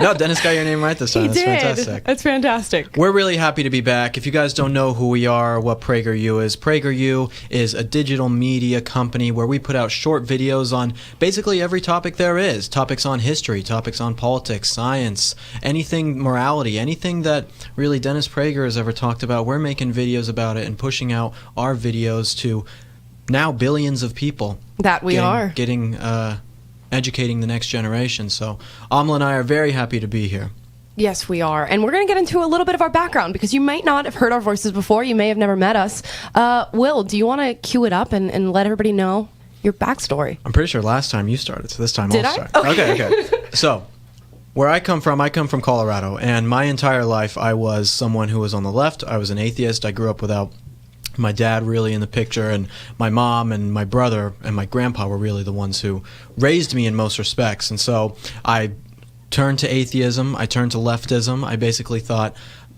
No, Dennis got your name right this time. He That's did. fantastic. That's fantastic. We're really happy to be back. If you guys don't know who we are, what PragerU is a digital media company where we put out short videos on basically every topic there is. Topics on history, topics on politics, science, anything morality, anything that really Dennis Prager has ever talked about. We're making videos about it and pushing out our videos to now billions of people. That we are. Educating the next generation. So Amla and I are very happy to be here. Yes, we are. And we're going to get into a little bit of our background because you might not have heard our voices before. You may have never met us. Will, do you want to cue it up and let everybody know your backstory? I'm pretty sure last time you started, so this time Did I'll I? start. Okay. So, where I come from Colorado, and my entire life I was someone who was on the left. I was an atheist. I grew up without my dad really in the picture, and my mom and my brother and my grandpa were really the ones who raised me in most respects. And so I turned to atheism, I turned to leftism. I basically thought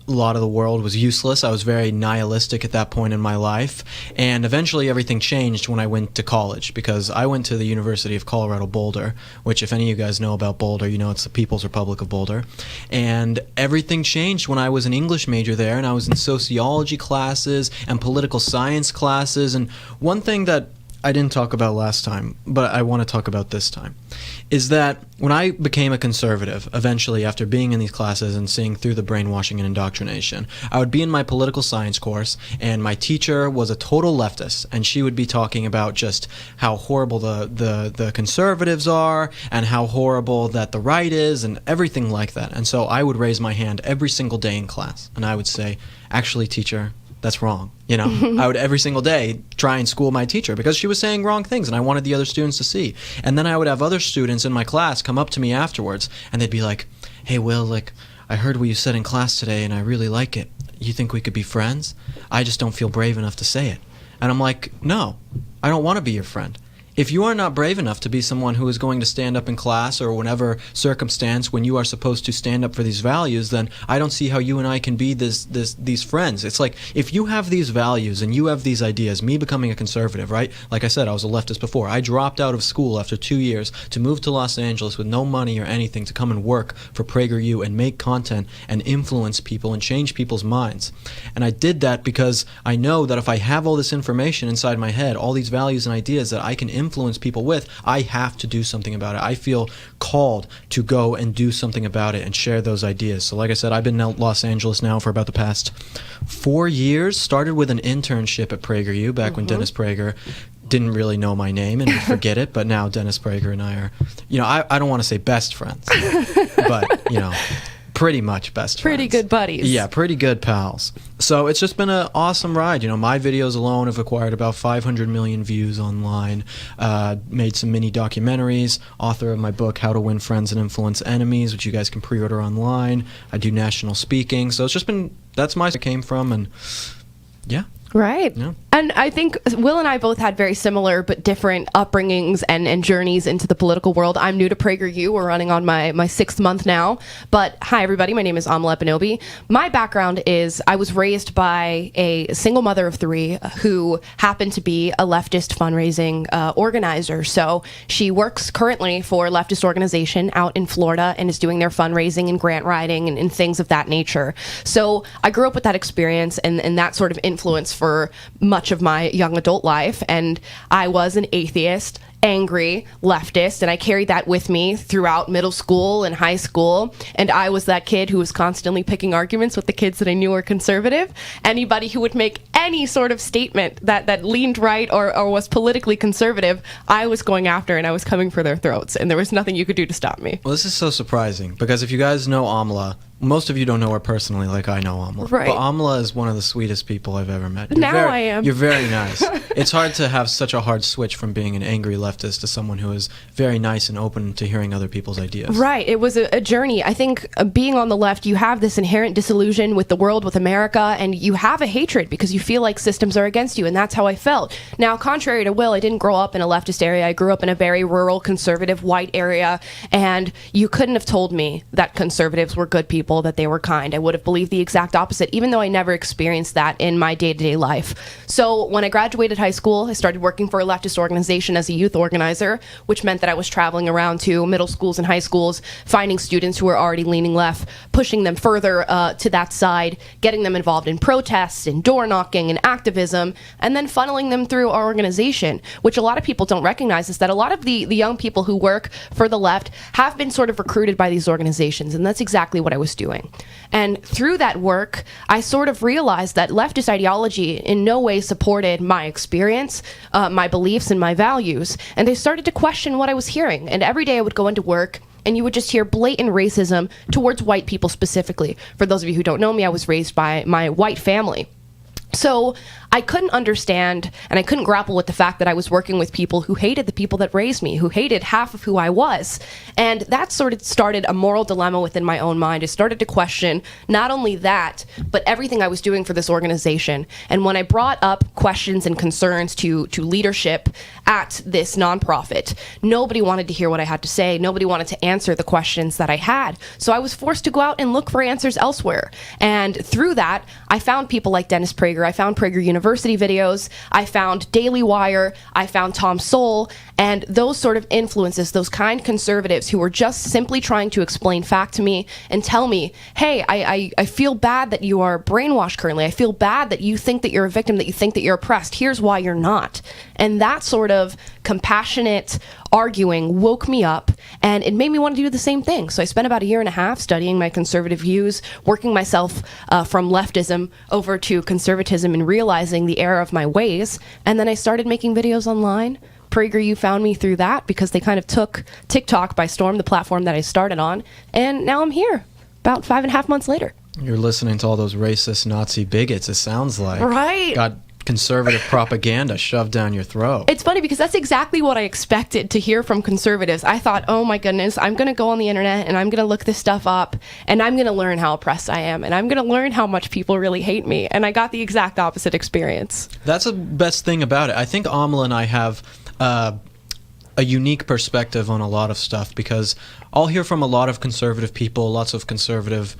a lot of the world was useless. I was very nihilistic at that point in my life. And eventually everything changed when I went to college, because I went to the University of Colorado Boulder, which if any of you guys know about Boulder, you know it's the People's Republic of Boulder. And everything changed when I was an English major there, and I was in sociology classes and political science classes. And one thing that I didn't talk about last time, but I want to talk about this time, is that when I became a conservative, eventually after being in these classes and seeing through the brainwashing and indoctrination, I would be in my political science course, and my teacher was a total leftist, and she would be talking about just how horrible the conservatives are, and how horrible that the right is, and everything like that. And so I would raise my hand every single day in class, and I would say, actually, teacher, that's wrong. You know, I would every single day try and school my teacher because she was saying wrong things and I wanted the other students to see. And then I would have other students in my class come up to me afterwards and they'd be like, hey, Will, like, I heard what you said in class today and I really like it. You think we could be friends? I just don't feel brave enough to say it. And I'm like, no, I don't want to be your friend. If you are not brave enough to be someone who is going to stand up in class or whatever circumstance when you are supposed to stand up for these values, then I don't see how you and I can be these friends. It's like, if you have these values and you have these ideas, me becoming a conservative, right? Like I said, I was a leftist before. I dropped out of school after 2 years to move to Los Angeles with no money or anything to come and work for PragerU and make content and influence people and change people's minds. And I did that because I know that if I have all this information inside my head, all these values and ideas that I can influence people with, I have to do something about it. I feel called to go and do something about it and share those ideas. So like I said, I've been in Los Angeles now for about the past 4 years. Started with an internship at PragerU back when Dennis Prager didn't really know my name and would forget it, but now Dennis Prager and I are, you know, I don't want to say best friends, but, you know, pretty much best friends. Pretty good buddies. Yeah, pretty good pals. So it's just been an awesome ride. You know, my videos alone have acquired about 500 million views online, made some mini documentaries, author of my book, How to Win Friends and Influence Enemies, which you guys can pre-order online. I do national speaking. So it's just been, that's my came from, and yeah. Right. Yeah. And I think Will and I both had very similar but different upbringings and journeys into the political world. I'm new to PragerU. We're running on my 6th month now. But hi, everybody. My name is Amla Epinobi. My background is I was raised by a single mother of 3 who happened to be a leftist fundraising organizer. So she works currently for a leftist organization out in Florida and is doing their fundraising and grant writing and things of that nature. So I grew up with that experience and that sort of influence for much of my young adult life, and I was an atheist, angry, leftist, and I carried that with me throughout middle school and high school, and I was that kid who was constantly picking arguments with the kids that I knew were conservative. Anybody who would make any sort of statement that leaned right or was politically conservative, I was going after and I was coming for their throats, and there was nothing you could do to stop me. Well, this is so surprising, because if you guys know Amla, most of you don't know her personally like I know Amla. Right. But Amla is one of the sweetest people I've ever met. I am. You're very nice. It's hard to have such a hard switch from being an angry leftist to someone who is very nice and open to hearing other people's ideas. Right. It was a journey. I think being on the left, you have this inherent disillusion with the world, with America, and you have a hatred because you feel like systems are against you, and that's how I felt. Now, contrary to Will, I didn't grow up in a leftist area. I grew up in a very rural, conservative, white area, and you couldn't have told me that conservatives were good people people that they were kind. I would have believed the exact opposite, even though I never experienced that in my day-to-day life. So when I graduated high school, I started working for a leftist organization as a youth organizer, which meant that I was traveling around to middle schools and high schools, finding students who were already leaning left, pushing them further to that side, getting them involved in protests and door knocking and activism, and then funneling them through our organization, which a lot of people don't recognize is that a lot of the young people who work for the left have been sort of recruited by these organizations, and that's exactly what I was doing. And through that work, I sort of realized that leftist ideology in no way supported my experience, my beliefs, and my values, and I started to question what I was hearing. And every day I would go into work, and you would just hear blatant racism towards white people specifically. For those of you who don't know me, I was raised by my white family. So I couldn't understand and I couldn't grapple with the fact that I was working with people who hated the people that raised me, who hated half of who I was. And that sort of started a moral dilemma within my own mind. I started to question not only that, but everything I was doing for this organization. And when I brought up questions and concerns to leadership at this nonprofit, nobody wanted to hear what I had to say. Nobody wanted to answer the questions that I had. So I was forced to go out and look for answers elsewhere. And through that, I found people like Dennis Prager. I found Prager University videos. I found Daily Wire. I found Tom Sowell. And those sort of influences, those kind conservatives who were just simply trying to explain fact to me and tell me, hey, I feel bad that you are brainwashed currently. I feel bad that you think that you're a victim, that you think that you're oppressed. Here's why you're not. And that sort of compassionate arguing woke me up, and it made me want to do the same thing. So I spent about a year and a half studying my conservative views, working myself from leftism over to conservatism and realizing the error of my ways. And then I started making videos online. PragerU found me through that because they kind of took TikTok by storm, the platform that I started on. And now I'm here, about 5.5 months later. You're listening to all those racist Nazi bigots, it sounds like. Right. Got conservative propaganda shoved down your throat. It's funny because that's exactly what I expected to hear from conservatives. I thought, oh my goodness, I'm going to go on the internet and I'm going to look this stuff up and I'm going to learn how oppressed I am and I'm going to learn how much people really hate me. And I got the exact opposite experience. That's the best thing about it. I think Amala and I have a unique perspective on a lot of stuff because I'll hear from a lot of conservative people, lots of conservative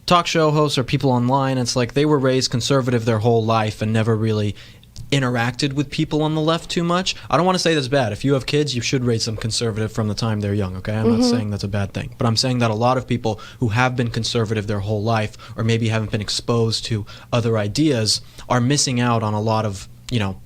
talk show hosts or people online. It's like they were raised conservative their whole life and never really interacted with people on the left too much. I don't want to say that's bad. If you have kids, you should raise them conservative from the time they're young, okay? I'm not saying that's a bad thing. But I'm saying that a lot of people who have been conservative their whole life or maybe haven't been exposed to other ideas are missing out on a lot of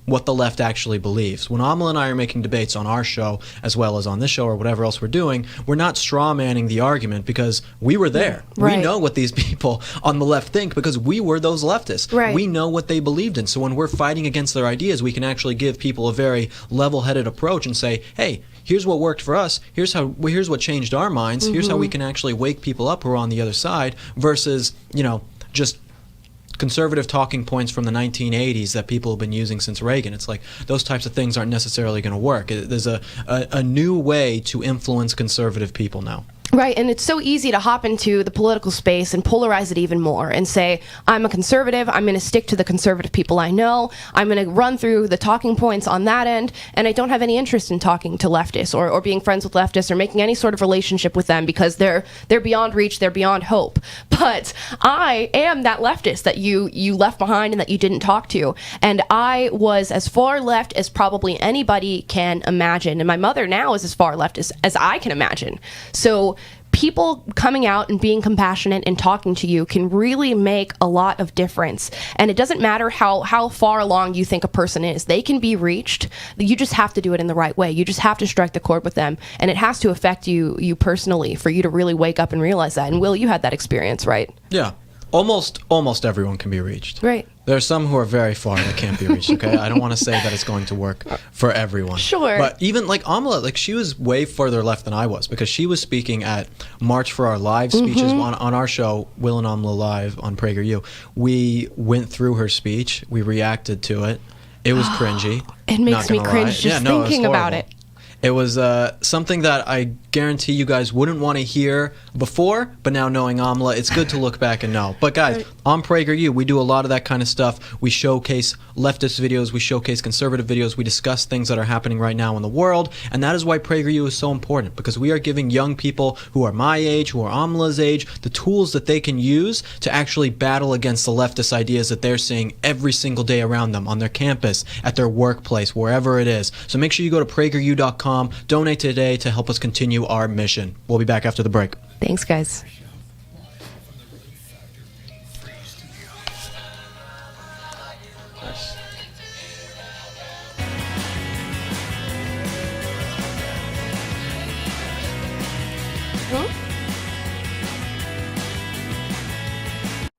what the left actually believes. When Amala and I are making debates on our show, as well as on this show or whatever else we're doing, we're not straw-manning the argument because we were there. Right. We know what these people on the left think because we were those leftists. Right. We know what they believed in. So when we're fighting against their ideas, we can actually give people a very level-headed approach and say, hey, here's what worked for us. Here's what changed our minds. Here's how we can actually wake people up who are on the other side versus, just conservative talking points from the 1980s that people have been using since Reagan. It's like those types of things aren't necessarily going to work. There's a new way to influence conservative people now. Right, and it's so easy to hop into the political space and polarize it even more and say, I'm a conservative, I'm going to stick to the conservative people I know, I'm going to run through the talking points on that end, and I don't have any interest in talking to leftists or being friends with leftists or making any sort of relationship with them because they're beyond reach, they're beyond hope. But I am that leftist that you left behind and that you didn't talk to, and I was as far left as probably anybody can imagine, and my mother now is as far left as I can imagine. So people coming out and being compassionate and talking to you can really make a lot of difference. And it doesn't matter how far along you think a person is. They can be reached. You just have to do it in the right way. You just have to strike the chord with them. And it has to affect you personally for you to really wake up and realize that. And Will, you had that experience, right? Yeah. Almost everyone can be reached. Right. There are some who are very far that can't be reached, okay? I don't want to say that it's going to work for everyone. Sure. But even like Amala, she was way further left than I was because she was speaking at March for Our Lives speeches on our show, Will and Amala Live on PragerU. We went through her speech. We reacted to it. It was cringy. It makes me cringe just thinking about it. It was something that I guarantee you guys wouldn't want to hear before, but now knowing Amala, it's good to look back and know. But guys, on PragerU, we do a lot of that kind of stuff. We showcase leftist videos, we showcase conservative videos, we discuss things that are happening right now in the world, and that is why PragerU is so important, because we are giving young people who are my age, who are Amla's age, the tools that they can use to actually battle against the leftist ideas that they're seeing every single day around them, on their campus, at their workplace, wherever it is. So make sure you go to PragerU.com, donate today to help us continue our mission. We'll be back after the break. Thanks, guys.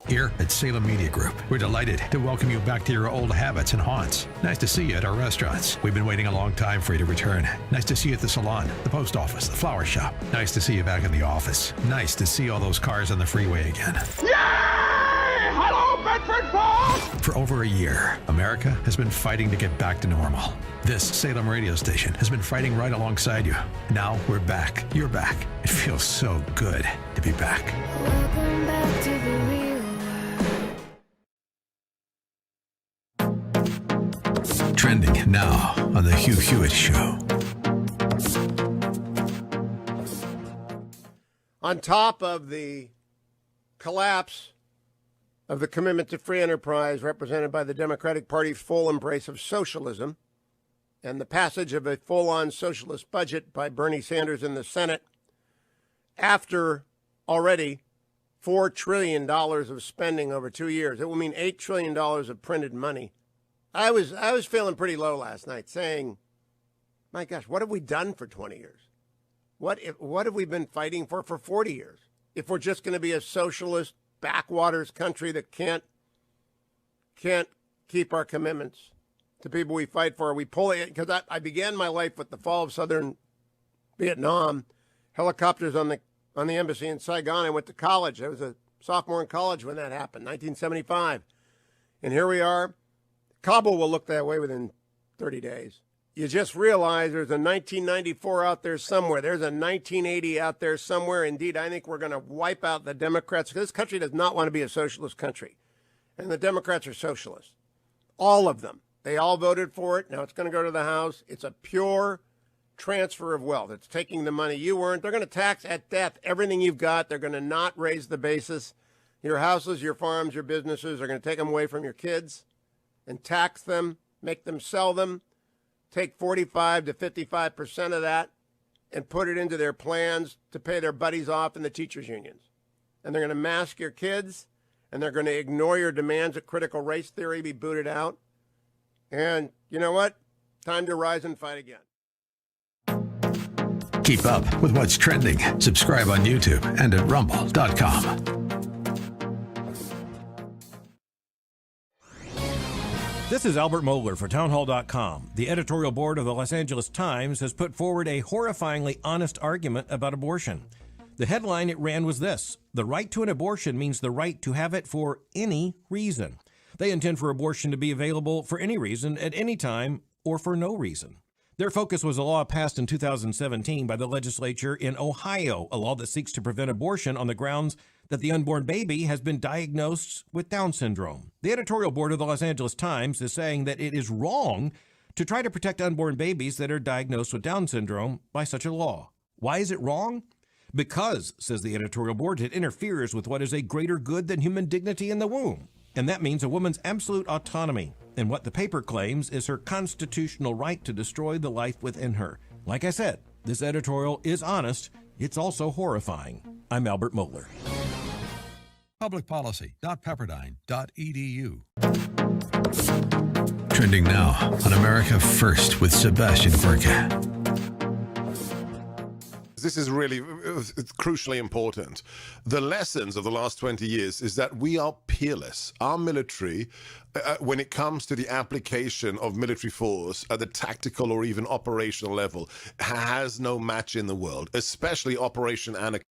Here at Salem Media Group, we're delighted to welcome you back to your old habits and haunts. Nice to see you at our restaurants. We've been waiting a long time for you to return. Nice to see you at the salon, the post office, the flower shop. Nice to see you back in the office. Nice to see all those cars on the freeway again. Yay! Hello, Bedford Falls! For over a year, America has been fighting to get back to normal. This Salem radio station has been fighting right alongside you. Now we're back. You're back. It feels so good to be back. Welcome back to the real world. Trending now on the Hugh Hewitt Show. On top of the collapse of the commitment to free enterprise represented by the Democratic Party's full embrace of socialism and the passage of a full-on socialist budget by Bernie Sanders in the Senate, after already $4 trillion of spending over 2 years, it will mean $8 trillion of printed money. I was feeling pretty low last night, saying, my gosh, what have we done for 20 years? What have we been fighting for 40 years? If we're just going to be a socialist backwaters country that can't keep our commitments to people we fight for, we pull it. Because I began my life with the fall of southern Vietnam, helicopters on the embassy in Saigon. I went to college. I was a sophomore in college when that happened, 1975. And here we are. Kabul will look that way within 30 days. You just realize there's a 1994 out there somewhere. There's a 1980 out there somewhere. Indeed, I think we're going to wipe out the Democrats. This country does not want to be a socialist country. And the Democrats are socialists. All of them. They all voted for it. Now it's going to go to the House. It's a pure transfer of wealth. It's taking the money you earned. They're going to tax at death everything you've got. They're going to not raise the basis. Your houses, your farms, your businesses. They're going to take them away from your kids and tax them, make them sell them, take 45 to 55% of that and put it into their plans to pay their buddies off in the teachers' unions. And they're going to mask your kids, and they're going to ignore your demands that critical race theory be booted out. And you know what? Time to rise and fight again. Keep up with what's trending. Subscribe on YouTube and at rumble.com. This is Albert Mohler for Townhall.com. The editorial board of the Los Angeles Times has put forward a horrifyingly honest argument about abortion. The headline it ran was this: "The right to an abortion means the right to have it for any reason." They intend for abortion to be available for any reason, at any time, or for no reason. Their focus was a law passed in 2017 by the legislature in Ohio, a law that seeks to prevent abortion on the grounds that the unborn baby has been diagnosed with Down syndrome. The editorial board of the Los Angeles Times is saying that it is wrong to try to protect unborn babies that are diagnosed with Down syndrome by such a law. Why is it wrong? Because, says the editorial board, it interferes with what is a greater good than human dignity in the womb. And that means a woman's absolute autonomy, and what the paper claims is her constitutional right to destroy the life within her. Like I said, this editorial is honest. It's also horrifying. I'm Albert Mohler. Publicpolicy.pepperdine.edu. Trending now on America First with Sebastian Gorka. This is really it's crucially important. The lessons of the last 20 years is that we are peerless. Our military, when it comes to the application of military force at the tactical or even operational level, has no match in the world, especially Operation Anaconda.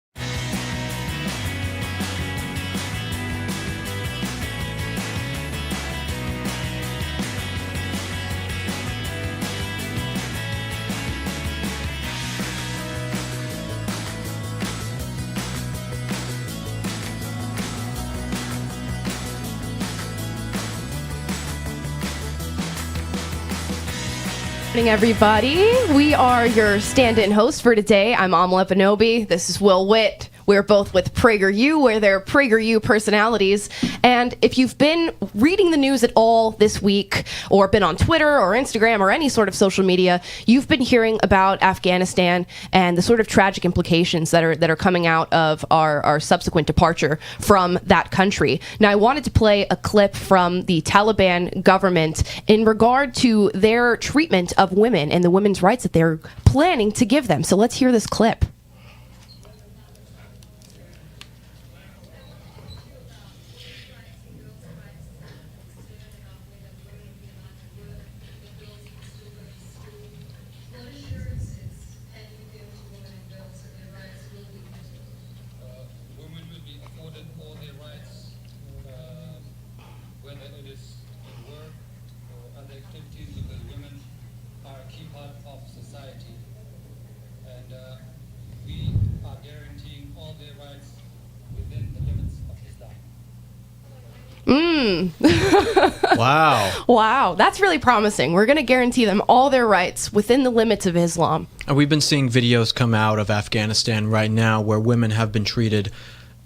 happening, everybody? We are your stand-in hosts for today. I'm Amla Banobi. This is Will Witt. We're both with PragerU, where they're PragerU personalities. And if you've been reading the news at all this week, or been on Twitter or Instagram or any sort of social media, you've been hearing about Afghanistan and the sort of tragic implications that are coming out of our subsequent departure from that country. Now, I wanted to play a clip from the Taliban government in regard to their treatment of women and the women's rights that they're planning to give them. So let's hear this clip. Wow. Wow, that's really promising. We're going to guarantee them all their rights within the limits of Islam. And we've been seeing videos come out of Afghanistan right now where women have been treated,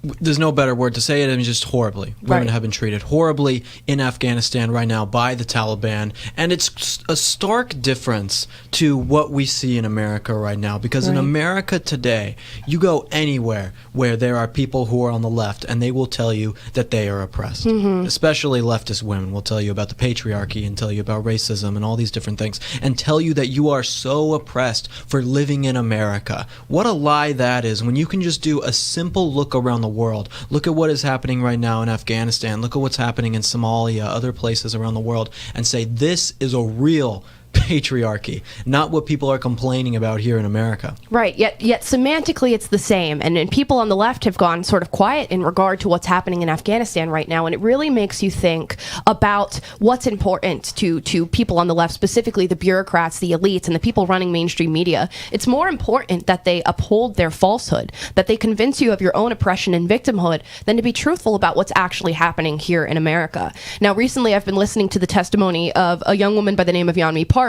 there's no better word to say it, I mean, just horribly. Women have been treated horribly in Afghanistan right now by the Taliban. And it's a stark difference to what we see in America right now. Because in America today, you go anywhere where there are people who are on the left and they will tell you that they are oppressed. Especially leftist women will tell you about the patriarchy and tell you about racism and all these different things. And tell you that you are so oppressed for living in America. What a lie that is when you can just do a simple look around the world. Look at what is happening right now in Afghanistan. Look at what's happening in Somalia, other places around the world, and say this is a real patriarchy, not what people are complaining about here in America. Right, yet semantically it's the same, and people on the left have gone sort of quiet in regard to what's happening in Afghanistan right now, and it really makes you think about what's important to people on the left, specifically the bureaucrats, the elites, and the people running mainstream media. It's more important that they uphold their falsehood, that they convince you of your own oppression and victimhood, than to be truthful about what's actually happening here in America. Now, recently I've been listening to the testimony of a young woman by the name of Yeonmi Park,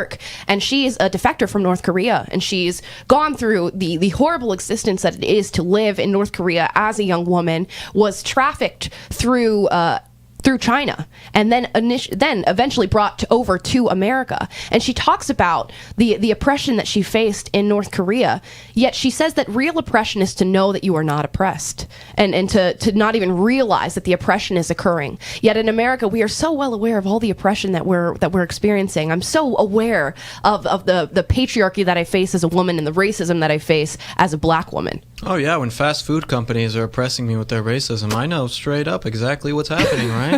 and she's a defector from North Korea, and she's gone through the horrible existence that it is to live in North Korea as a young woman, was trafficked through China, and then eventually brought over to America. And she talks about the oppression that she faced in North Korea, yet she says that real oppression is to know that you are not oppressed, and to not even realize that the oppression is occurring. Yet in America, we are so well aware of all the oppression that we're experiencing. I'm so aware of the patriarchy that I face as a woman and the racism that I face as a black woman. Oh yeah, when fast food companies are oppressing me with their racism, I know straight up exactly what's happening, right?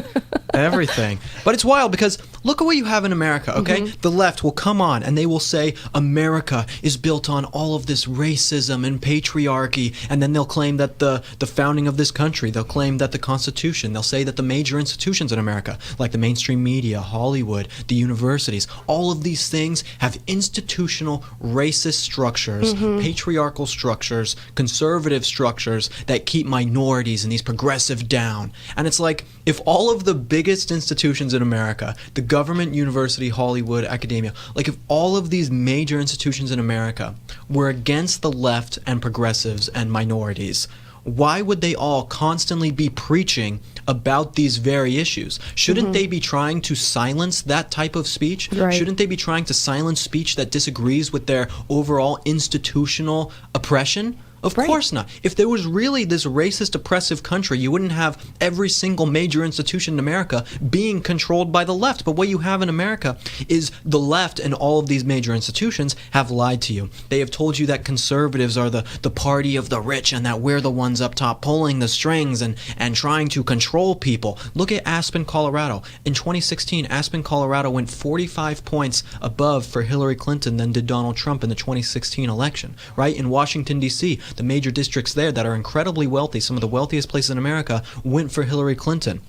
Everything. But it's wild because look at what you have in America, okay? The left will come on and they will say America is built on all of this racism and patriarchy, and then they'll claim that the founding of this country, they'll claim that the Constitution, they'll say that the major institutions in America, like the mainstream media, Hollywood, the universities, all of these things have institutional racist structures, patriarchal structures, conservative structures that keep minorities and these progressive down. And it's like, if all of the biggest institutions in America, the government, university, Hollywood, academia, like if all of these major institutions in America were against the left and progressives and minorities, why would they all constantly be preaching about these very issues? Shouldn't they be trying to silence that type of speech? Shouldn't they be trying to silence speech that disagrees with their overall institutional oppression? Of course not. If there was really this racist, oppressive country, you wouldn't have every single major institution in America being controlled by the left. But what you have in America is the left and all of these major institutions have lied to you. They have told you that conservatives are the party of the rich and that we're the ones up top pulling the strings and trying to control people. Look at Aspen, Colorado. In 2016, Aspen, Colorado went 45 points above for Hillary Clinton than did Donald Trump in the 2016 election, right? In Washington, D.C., the major districts there that are incredibly wealthy, some of the wealthiest places in America, went for Hillary Clinton.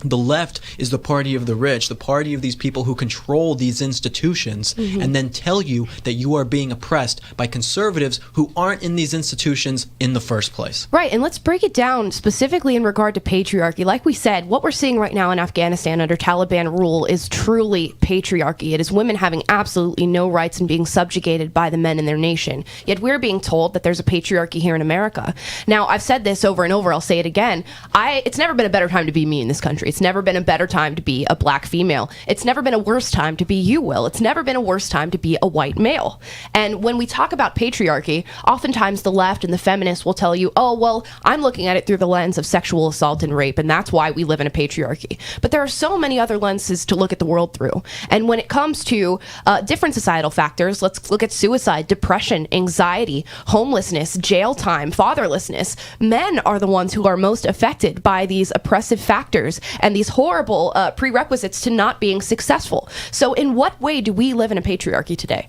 The left is the party of the rich, the party of these people who control these institutions and then tell you that you are being oppressed by conservatives who aren't in these institutions in the first place. Right, and let's break it down specifically in regard to patriarchy. Like we said, what we're seeing right now in Afghanistan under Taliban rule is truly patriarchy. It is women having absolutely no rights and being subjugated by the men in their nation. Yet we're being told that there's a patriarchy here in America. Now, I've said this over and over, I'll say it again. It's never been a better time to be me in this country. It's never been a better time to be a black female. It's never been a worse time to be you, Will. It's never been a worse time to be a white male. And when we talk about patriarchy, oftentimes the left and the feminists will tell you, oh, well, I'm looking at it through the lens of sexual assault and rape, and that's why we live in a patriarchy. But there are so many other lenses to look at the world through. And when it comes to different societal factors, let's look at suicide, depression, anxiety, homelessness, jail time, fatherlessness. Men are the ones who are most affected by these oppressive factors and these horrible prerequisites to not being successful. So in what way do we live in a patriarchy today?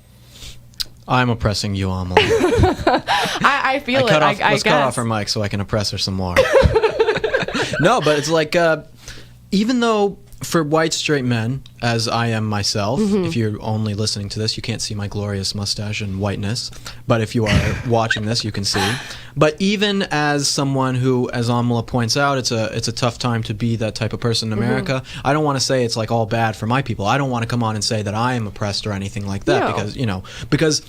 I'm oppressing you, Amelie. I feel it. Let's cut off her mic so I can oppress her some more. No, but it's like, even though for white straight men, as I am myself, if you're only listening to this, you can't see my glorious mustache and whiteness. But if you are watching this, you can see. But even as someone who, as Amala points out, it's a tough time to be that type of person in America. I don't want to say it's like all bad for my people. I don't want to come on and say that I am oppressed or anything like that, because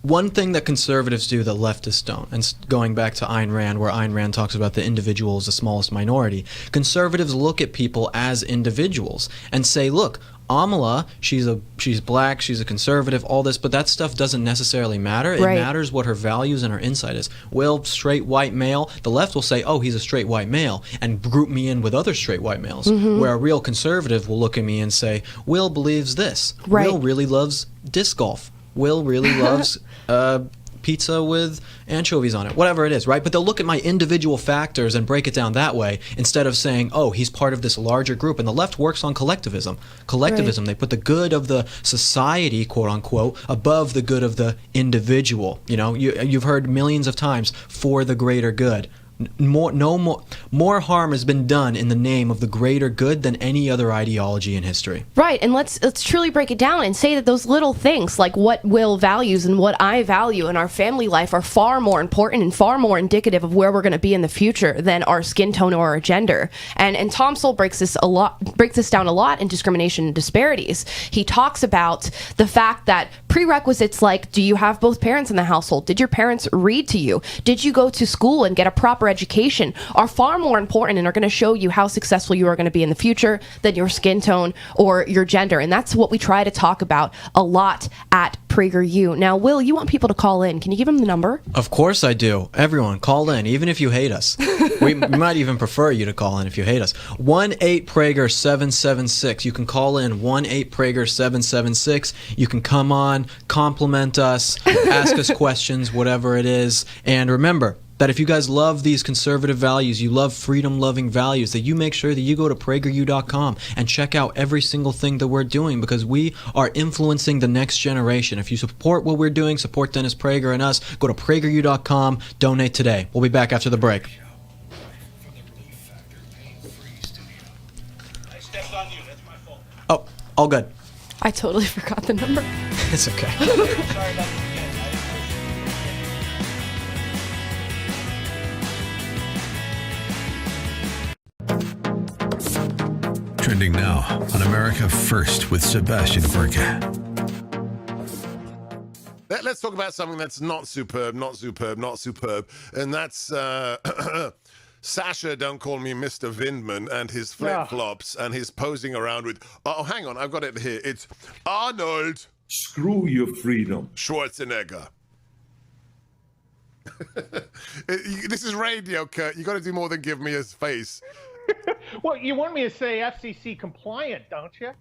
one thing that conservatives do that leftists don't, and going back to Ayn Rand, where Ayn Rand talks about the individual as the smallest minority, conservatives look at people as individuals and say, look, Amala, she's black, she's a conservative, all this, but that stuff doesn't necessarily matter. It matters what her values and her insight is. Will, straight white male, the left will say, oh, he's a straight white male, and group me in with other straight white males, where a real conservative will look at me and say, Will believes this. Will really loves disc golf. Will really loves pizza with anchovies on it, whatever it is, right? But they'll look at my individual factors and break it down that way instead of saying, oh, he's part of this larger group. And the left works on collectivism. They put the good of the society, quote unquote, above the good of the individual. You know, you've heard millions of times, for the greater good. More harm has been done in the name of the greater good than any other ideology in history. Right, and let's truly break it down and say that those little things, like what Will values and what I value in our family life, are far more important and far more indicative of where we're going to be in the future than our skin tone or our gender. And Tom Sowell breaks this down a lot in Discrimination and Disparities. He talks about the fact that prerequisites like, do you have both parents in the household? Did your parents read to you? Did you go to school and get a proper education? Are far more important and are going to show you how successful you are going to be in the future than your skin tone or your gender. And that's what we try to talk about a lot at PragerU. Now, Will, you want people to call in. Can you give them the number? Of course I do. Everyone, call in, even if you hate us. We might even prefer you to call in if you hate us. 1-8-PRAGER-776. You can call in 1-8-PRAGER-776. You can come on, compliment us, ask us questions, whatever it is. And remember that if you guys love these conservative values, you love freedom-loving values, that you make sure that you go to PragerU.com and check out every single thing that we're doing, because we are influencing the next generation. If you support what we're doing, support Dennis Prager and us, go to PragerU.com, donate today. We'll be back after the break. I stepped on you. That's my fault. Oh, all good. I totally forgot the number. It's okay. Sorry about the Trending now on America First with Sebastian Gorka. Let's talk about something that's not superb, and that's Sasha, don't call me Mr. Vindman, and his flip-flops and his posing around with, oh, hang on, I've got it here. It's Arnold. Screw your freedom. Schwarzenegger. This is radio, Kurt. You got to do more than give me his face. Well, you want me to say FCC compliant, don't you?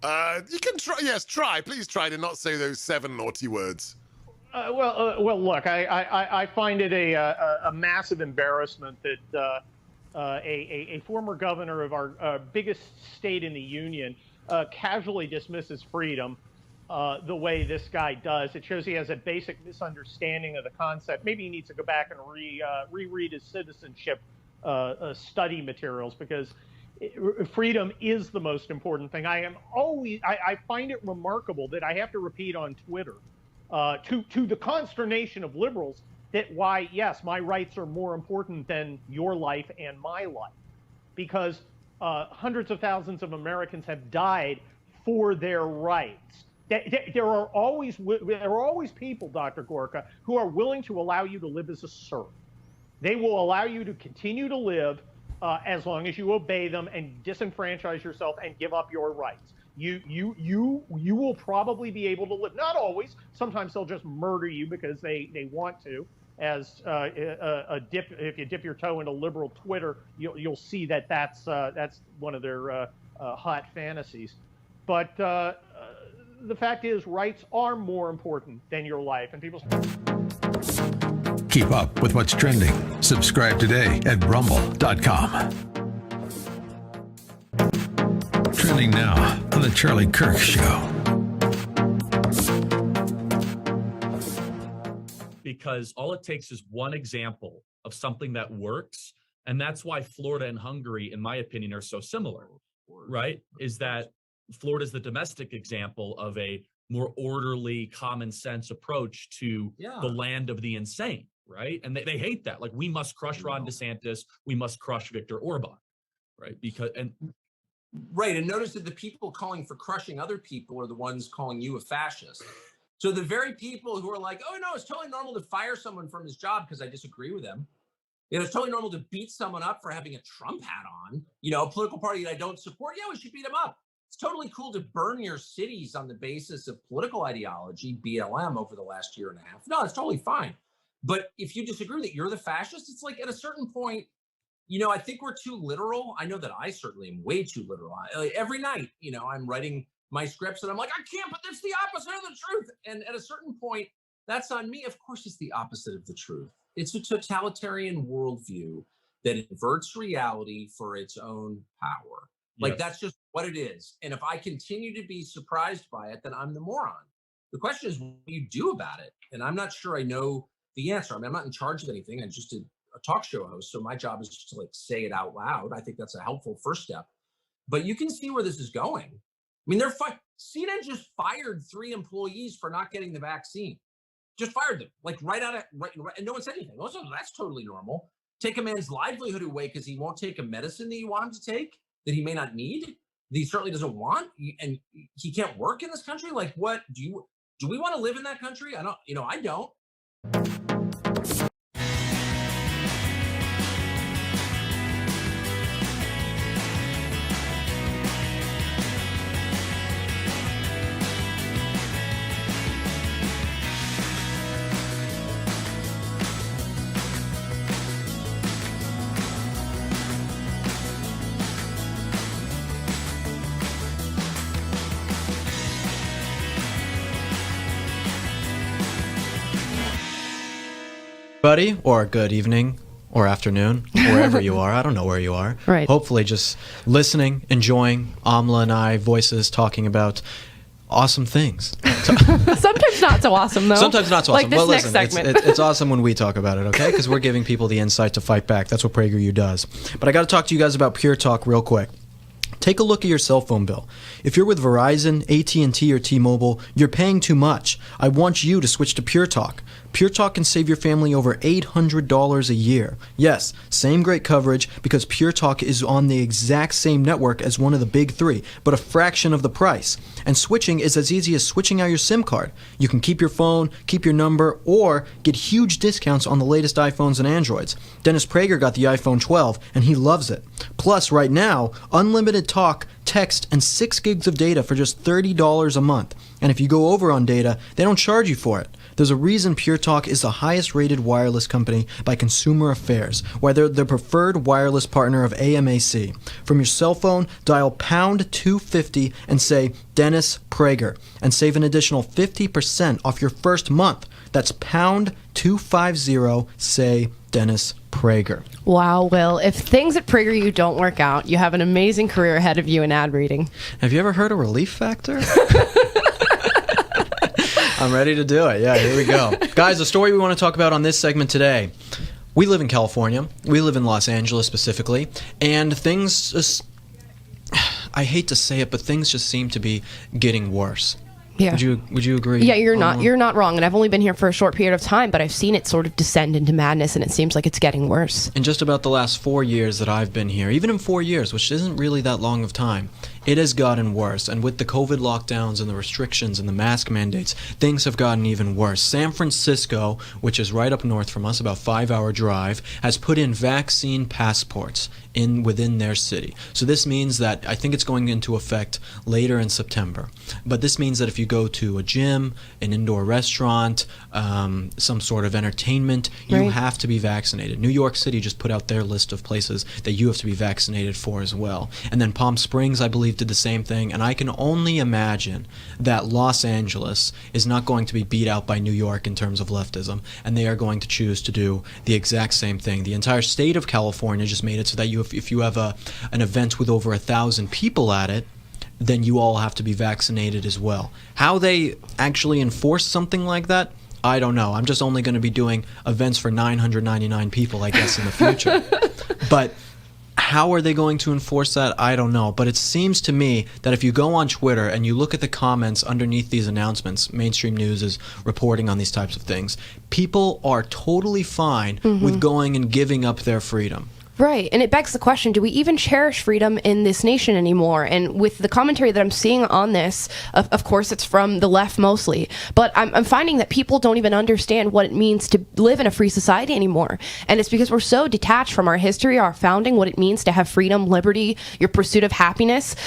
You can try. Yes, try. Please try to not say those 7 naughty words. Well, look, I find it a massive embarrassment that a former governor of our biggest state in the union casually dismisses freedom the way this guy does. It shows he has a basic misunderstanding of the concept. Maybe he needs to go back and reread his citizenship study materials, because freedom is the most important thing. I find it remarkable that I have to repeat on Twitter, to the consternation of liberals, that why, yes, my rights are more important than your life and my life, because hundreds of thousands of Americans have died for their rights. There are always people, Dr. Gorka, who are willing to allow you to live as a serf. They will allow you to continue to live as long as you obey them and disenfranchise yourself and give up your rights. You will probably be able to live. Not always. Sometimes they'll just murder you because they want to. As if you dip your toe into liberal Twitter, you'll see that's one of their hot fantasies. But the fact is, rights are more important than your life, and people. Keep up with what's trending. Subscribe today at rumble.com. Trending now on the Charlie Kirk Show. Because all it takes is one example of something that works. And that's why Florida and Hungary, in my opinion, are so similar, right? Is that Florida is the domestic example of a more orderly, common sense approach to the land of the insane, right? And they hate that. Like, we must crush Ron DeSantis. We must crush Viktor Orban, right? Right. And notice that the people calling for crushing other people are the ones calling you a fascist. So the very people who are like, oh, no, it's totally normal to fire someone from his job because I disagree with them. It's totally normal to beat someone up for having a Trump hat on, a political party that I don't support. Yeah, we should beat him up. It's totally cool to burn your cities on the basis of political ideology, BLM, over the last year and a half. No, it's totally fine. But if you disagree that you're the fascist, it's like at a certain point, I think we're too literal. I know that I certainly am way too literal. Every night, I'm writing my scripts and I'm like, I can't, but that's the opposite of the truth. And at a certain point, that's on me. Of course, it's the opposite of the truth. It's a totalitarian worldview that inverts reality for its own power. Like, that's just what it is. And if I continue to be surprised by it, then I'm the moron. The question is, what do you do about it? And I'm not sure I know the answer. I mean, I'm not in charge of anything. I'm just a talk show host. So my job is just to say it out loud. I think that's a helpful first step. But you can see where this is going. I mean, CNN just fired 3 employees for not getting the vaccine. Just fired them, like right, and no one said anything. Also, that's totally normal. Take a man's livelihood away because he won't take a medicine that you want him to take, that he may not need, that he certainly doesn't want, and he can't work in this country. Like, what do we want to live in that country? I don't. Buddy, or good evening or afternoon, wherever you are. I don't know where you are. Right. Hopefully just listening, enjoying Amla and I voices talking about awesome things. Sometimes not so awesome, though. Sometimes not so awesome. Like this well, next listen, segment. it's awesome when we talk about it, okay? Because we're giving people the insight to fight back. That's what PragerU does. But I got to talk to you guys about Pure Talk real quick. Take a look at your cell phone bill. If you're with Verizon, AT&T, or T-Mobile, you're paying too much. I want you to switch to Pure Talk. Pure Talk can save your family over $800 a year. Yes, same great coverage because Pure Talk is on the exact same network as one of the big 3, but a fraction of the price. And switching is as easy as switching out your SIM card. You can keep your phone, keep your number, or get huge discounts on the latest iPhones and Androids. Dennis Prager got the iPhone 12, and he loves it. Plus, right now, unlimited talk, text, and 6 gigs of data for just $30 a month. And if you go over on data, they don't charge you for it. There's a reason Pure Talk is the highest rated wireless company by Consumer Affairs, why they're the preferred wireless partner of AMAC. From your cell phone, dial pound 250 and say Dennis Prager, and save an additional 50% off your first month. That's pound 250, say Dennis Prager. Wow, Will. If things at PragerU don't work out, you have an amazing career ahead of you in ad reading. Have you ever heard of Relief Factor? I'm ready to do it. Yeah, here we go. Guys, the story we want to talk about on this segment today. We live in California. We live in Los Angeles specifically. And things I hate to say it, but things just seem to be getting worse. Yeah. Would you agree? Yeah, you're not wrong. And I've only been here for a short period of time, but I've seen it sort of descend into madness, and it seems like it's getting worse. In just about the last 4 years that I've been here, even in 4 years, which isn't really that long of time, it has gotten worse. And with the COVID lockdowns and the restrictions and the mask mandates, things have gotten even worse. San Francisco, which is right up north from us, about 5-hour drive, has put in vaccine passports within their city. So this means that I think it's going into effect later in September. But this means that if you go to a gym, an indoor restaurant, some sort of entertainment, you have to be vaccinated. New York City just put out their list of places that you have to be vaccinated for as well. And then Palm Springs, I believe, did the same thing. And I can only imagine that Los Angeles is not going to be beat out by New York in terms of leftism, and they are going to choose to do the exact same thing. The entire state of California just made it so that if you have an event with over 1,000 people at it, then you all have to be vaccinated as well. How they actually enforce something like that, I don't know. I'm just only going to be doing events for 999 people, I guess, in the future. But how are they going to enforce that? I don't know. But it seems to me that if you go on Twitter and you look at the comments underneath these announcements, mainstream news is reporting on these types of things, people are totally fine with going and giving up their freedom. Right. And it begs the question, do we even cherish freedom in this nation anymore? And with the commentary that I'm seeing on this, of course, it's from the left mostly, but I'm finding that people don't even understand what it means to live in a free society anymore. And it's because we're so detached from our history, our founding, what it means to have freedom, liberty, your pursuit of happiness.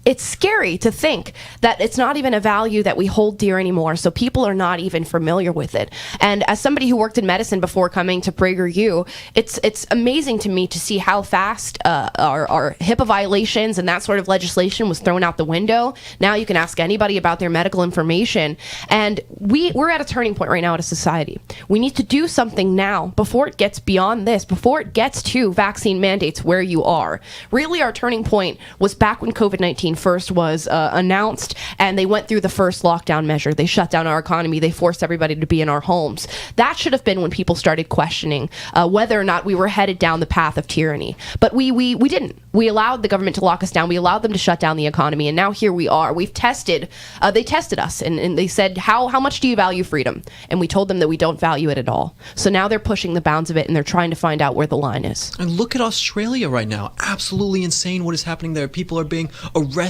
It's scary to think that it's not even a value that we hold dear anymore, so people are not even familiar with it. And as somebody who worked in medicine before coming to PragerU, it's amazing to me to see how fast our HIPAA violations and that sort of legislation was thrown out the window. Now you can ask anybody about their medical information. And we're at a turning point right now as a society. We need to do something now before it gets beyond this, before it gets to vaccine mandates where you are. Really, our turning point was back when COVID-19 first was announced, and they went through the first lockdown measure. They shut down our economy. They forced everybody to be in our homes. That should have been when people started questioning whether or not we were headed down the path of tyranny. But we didn't. We allowed the government to lock us down. We allowed them to shut down the economy, and now here we are. We've tested. They tested us, and they said, how much do you value freedom? And we told them that we don't value it at all. So now they're pushing the bounds of it, and they're trying to find out where the line is. And look at Australia right now. Absolutely insane what is happening there. People are being arrested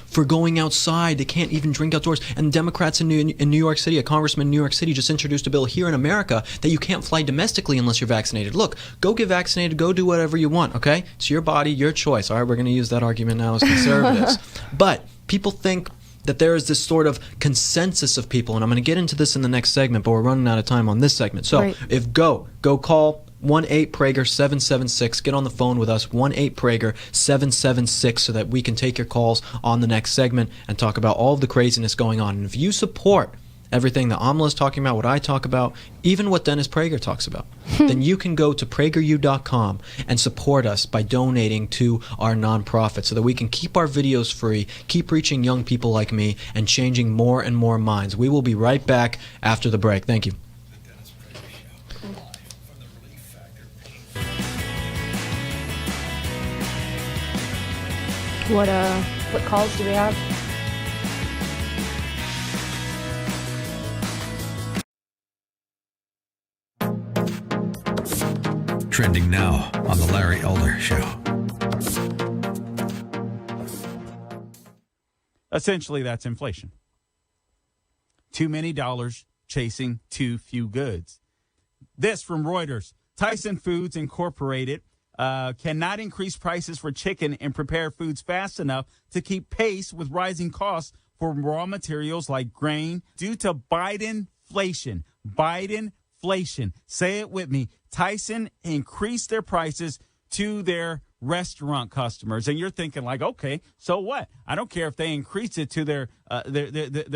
for going outside. They can't even drink outdoors. And Democrats in New York City, a congressman in New York City just introduced a bill here in America that you can't fly domestically unless you're vaccinated. Look, go get vaccinated, go do whatever you want, okay? It's your body, your choice. All right, we're going to use that argument now as conservatives. But people think that there is this sort of consensus of people, and I'm going to get into this in the next segment, but we're running out of time on this segment. So if go call 1-8-PRAGER-776. Get on the phone with us, 1-8-PRAGER-776, so that we can take your calls on the next segment and talk about all of the craziness going on. And if you support everything that Amla is talking about, what I talk about, even what Dennis Prager talks about, then you can go to PragerU.com and support us by donating to our nonprofit so that we can keep our videos free, keep reaching young people like me, and changing more and more minds. We will be right back after the break. Thank you. What calls do we have? Trending now on The Larry Elder Show. Essentially, that's inflation. Too many dollars chasing too few goods. This from Reuters. Tyson Foods Incorporated cannot increase prices for chicken and prepared foods fast enough to keep pace with rising costs for raw materials like grain due to Bidenflation. Bidenflation. Say it with me. Tyson increased their prices to their restaurant customers. And you're thinking like, okay, so what? I don't care if they increase it to their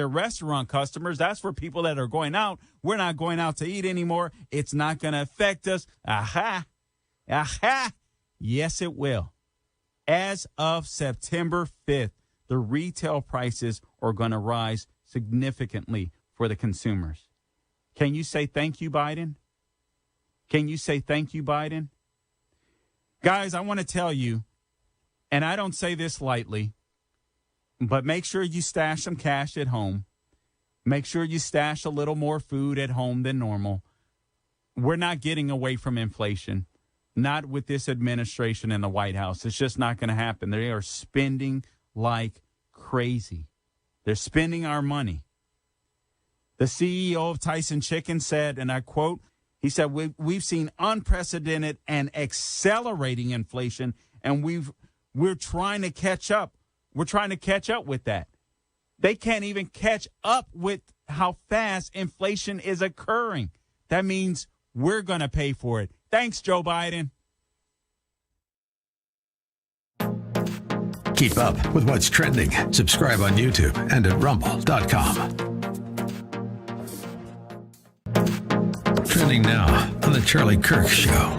restaurant customers. That's for people that are going out. We're not going out to eat anymore. It's not going to affect us. Aha. Yes, it will. As of September 5th, the retail prices are going to rise significantly for the consumers. Can you say thank you, Biden? Can you say thank you, Biden? Guys, I want to tell you, and I don't say this lightly, but make sure you stash some cash at home. Make sure you stash a little more food at home than normal. We're not getting away from inflation, not with this administration in the White House. It's just not going to happen. They are spending like crazy. They're spending our money. The CEO of Tyson Chicken said, and I quote, he said, we've seen unprecedented and accelerating inflation, and we're trying to catch up. We're trying to catch up with that. They can't even catch up with how fast inflation is occurring. That means we're going to pay for it. Thanks, Joe Biden. Keep up with what's trending. Subscribe on YouTube and at rumble.com. Trending now on The Charlie Kirk Show.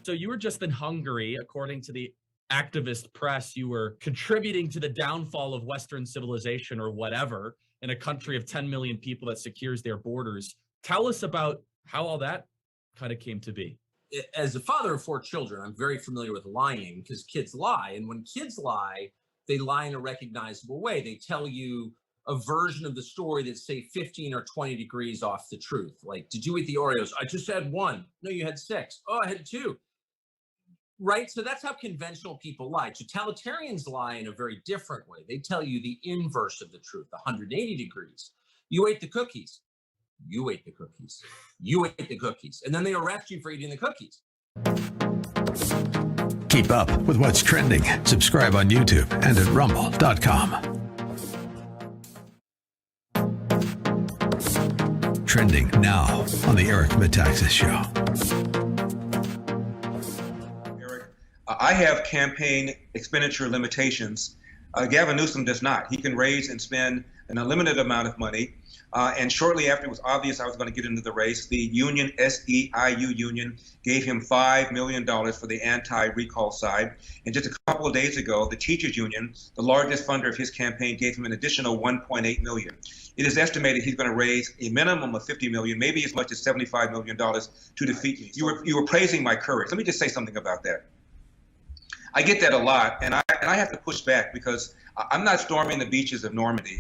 So you were just in Hungary, according to the activist press. You were contributing to the downfall of Western civilization or whatever in a country of 10 million people that secures their borders. Tell us about how all that kind of came to be. As a father of 4 children, I'm very familiar with lying because kids lie. And when kids lie, they lie in a recognizable way. They tell you a version of the story that's, say, 15 or 20 degrees off the truth. Like, did you eat the Oreos? I just had 1. No, you had 6. Oh, I had 2. Right? So that's how conventional people lie. Totalitarians lie in a very different way. They tell you the inverse of the truth, 180 degrees. You ate the cookies. You ate the cookies. You ate the cookies. And then they arrest you for eating the cookies. Keep up with what's trending. Subscribe on YouTube and at rumble.com. Trending now on the Eric Metaxas Show. I have campaign expenditure limitations. Gavin Newsom does not. He can raise and spend an unlimited amount of money. And shortly after it was obvious I was going to get into the race, the union, SEIU union, gave him $5 million for the anti-recall side. And just a couple of days ago, the teachers union, the largest funder of his campaign, gave him an additional $1.8 million. It is estimated he's going to raise a minimum of $50 million, maybe as much as $75 million to defeat me. You were praising my courage. Let me just say something about that. I get that a lot, and I have to push back because I'm not storming the beaches of Normandy.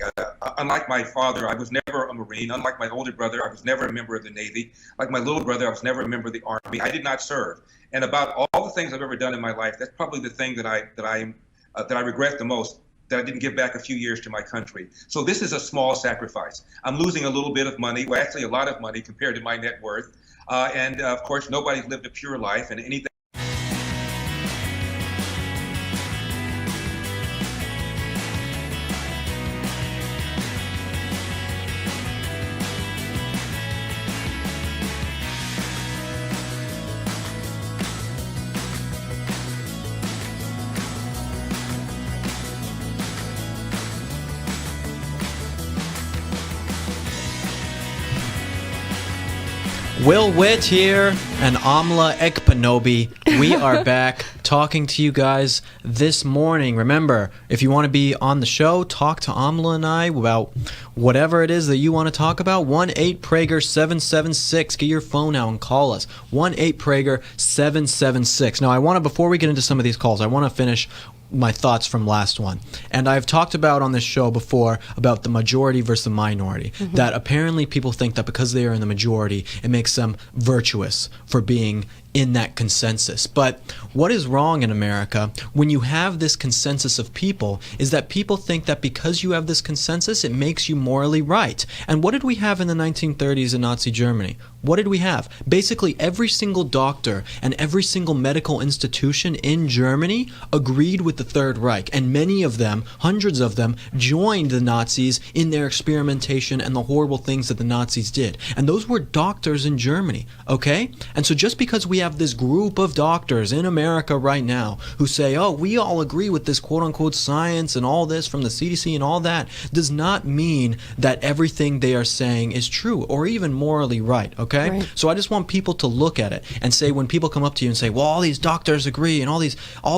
Unlike my father, I was never a Marine. Unlike my older brother, I was never a member of the Navy. Like my little brother, I was never a member of the Army. I did not serve. And about all the things I've ever done in my life, that's probably the thing that I regret the most, that I didn't give back a few years to my country. So this is a small sacrifice. I'm losing a little bit of money, well, actually a lot of money compared to my net worth. And of course, nobody's lived a pure life, and anything. Will Witt here and Amla Ekpanobi. We are back talking to you guys this morning. Remember, if you want to be on the show, talk to Amla and I about whatever it is that you want to talk about. 1-8-PRAGER-776. Get your phone out and call us. 1-8-PRAGER-776. Now, before we get into some of these calls, I want to finish my thoughts from last one. And I've talked about on this show before about the majority versus the minority, that apparently people think that because they are in the majority, it makes them virtuous for being in that consensus. But what is wrong in America when you have this consensus of people is that people think that because you have this consensus, it makes you morally right. And what did we have in the 1930s in Nazi Germany? What did we have? Basically, every single doctor and every single medical institution in Germany agreed with the Third Reich. And many of them, hundreds of them, joined the Nazis in their experimentation and the horrible things that the Nazis did. And those were doctors in Germany, okay? And so just because we have this group of doctors in America right now who say, oh, we all agree with this quote-unquote science and all this from the CDC and all that, does not mean that everything they are saying is true or even morally right, okay? Right. So I just want people to look at it and say, when people come up to you and say, well, all these doctors agree and all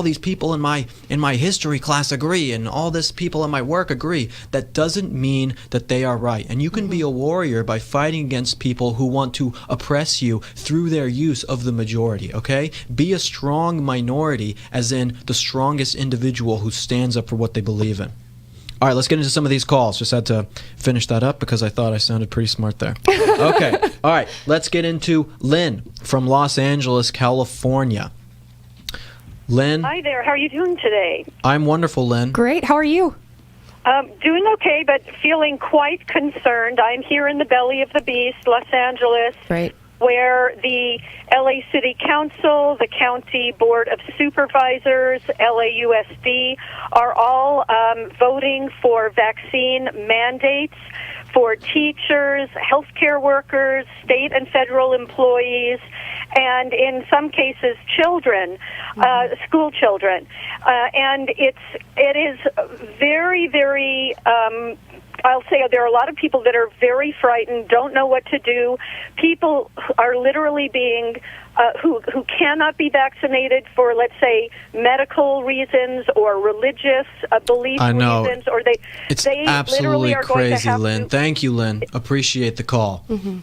these people in my history class agree and all this people in my work agree, that doesn't mean that they are right. And you can be a warrior by fighting against people who want to oppress you through their use of the majority. majority, okay? Be a strong minority, as in the strongest individual who stands up for what they believe in. All right, let's get into some of these calls. Just had to finish that up because I thought I sounded pretty smart there. Okay, all right, let's get into Lynn from Los Angeles, California. Lynn? Hi there. How are you doing today? I'm wonderful, Lynn. Great. How are you? Doing okay, but feeling quite concerned. I'm here in the belly of the beast, Los Angeles, Right. where the LA City Council, the County Board of Supervisors, LAUSD, are all voting for vaccine mandates for teachers, healthcare workers, state and federal employees, and in some cases children, school children. And it is very, very I'll say there are a lot of people that are very frightened, don't know what to do. People are literally being who cannot be vaccinated for, let's say, medical reasons or religious belief reasons, or they absolutely literally are crazy, going to have Lynn. to. Thank you, Lynn. Appreciate the call. Mm-hmm.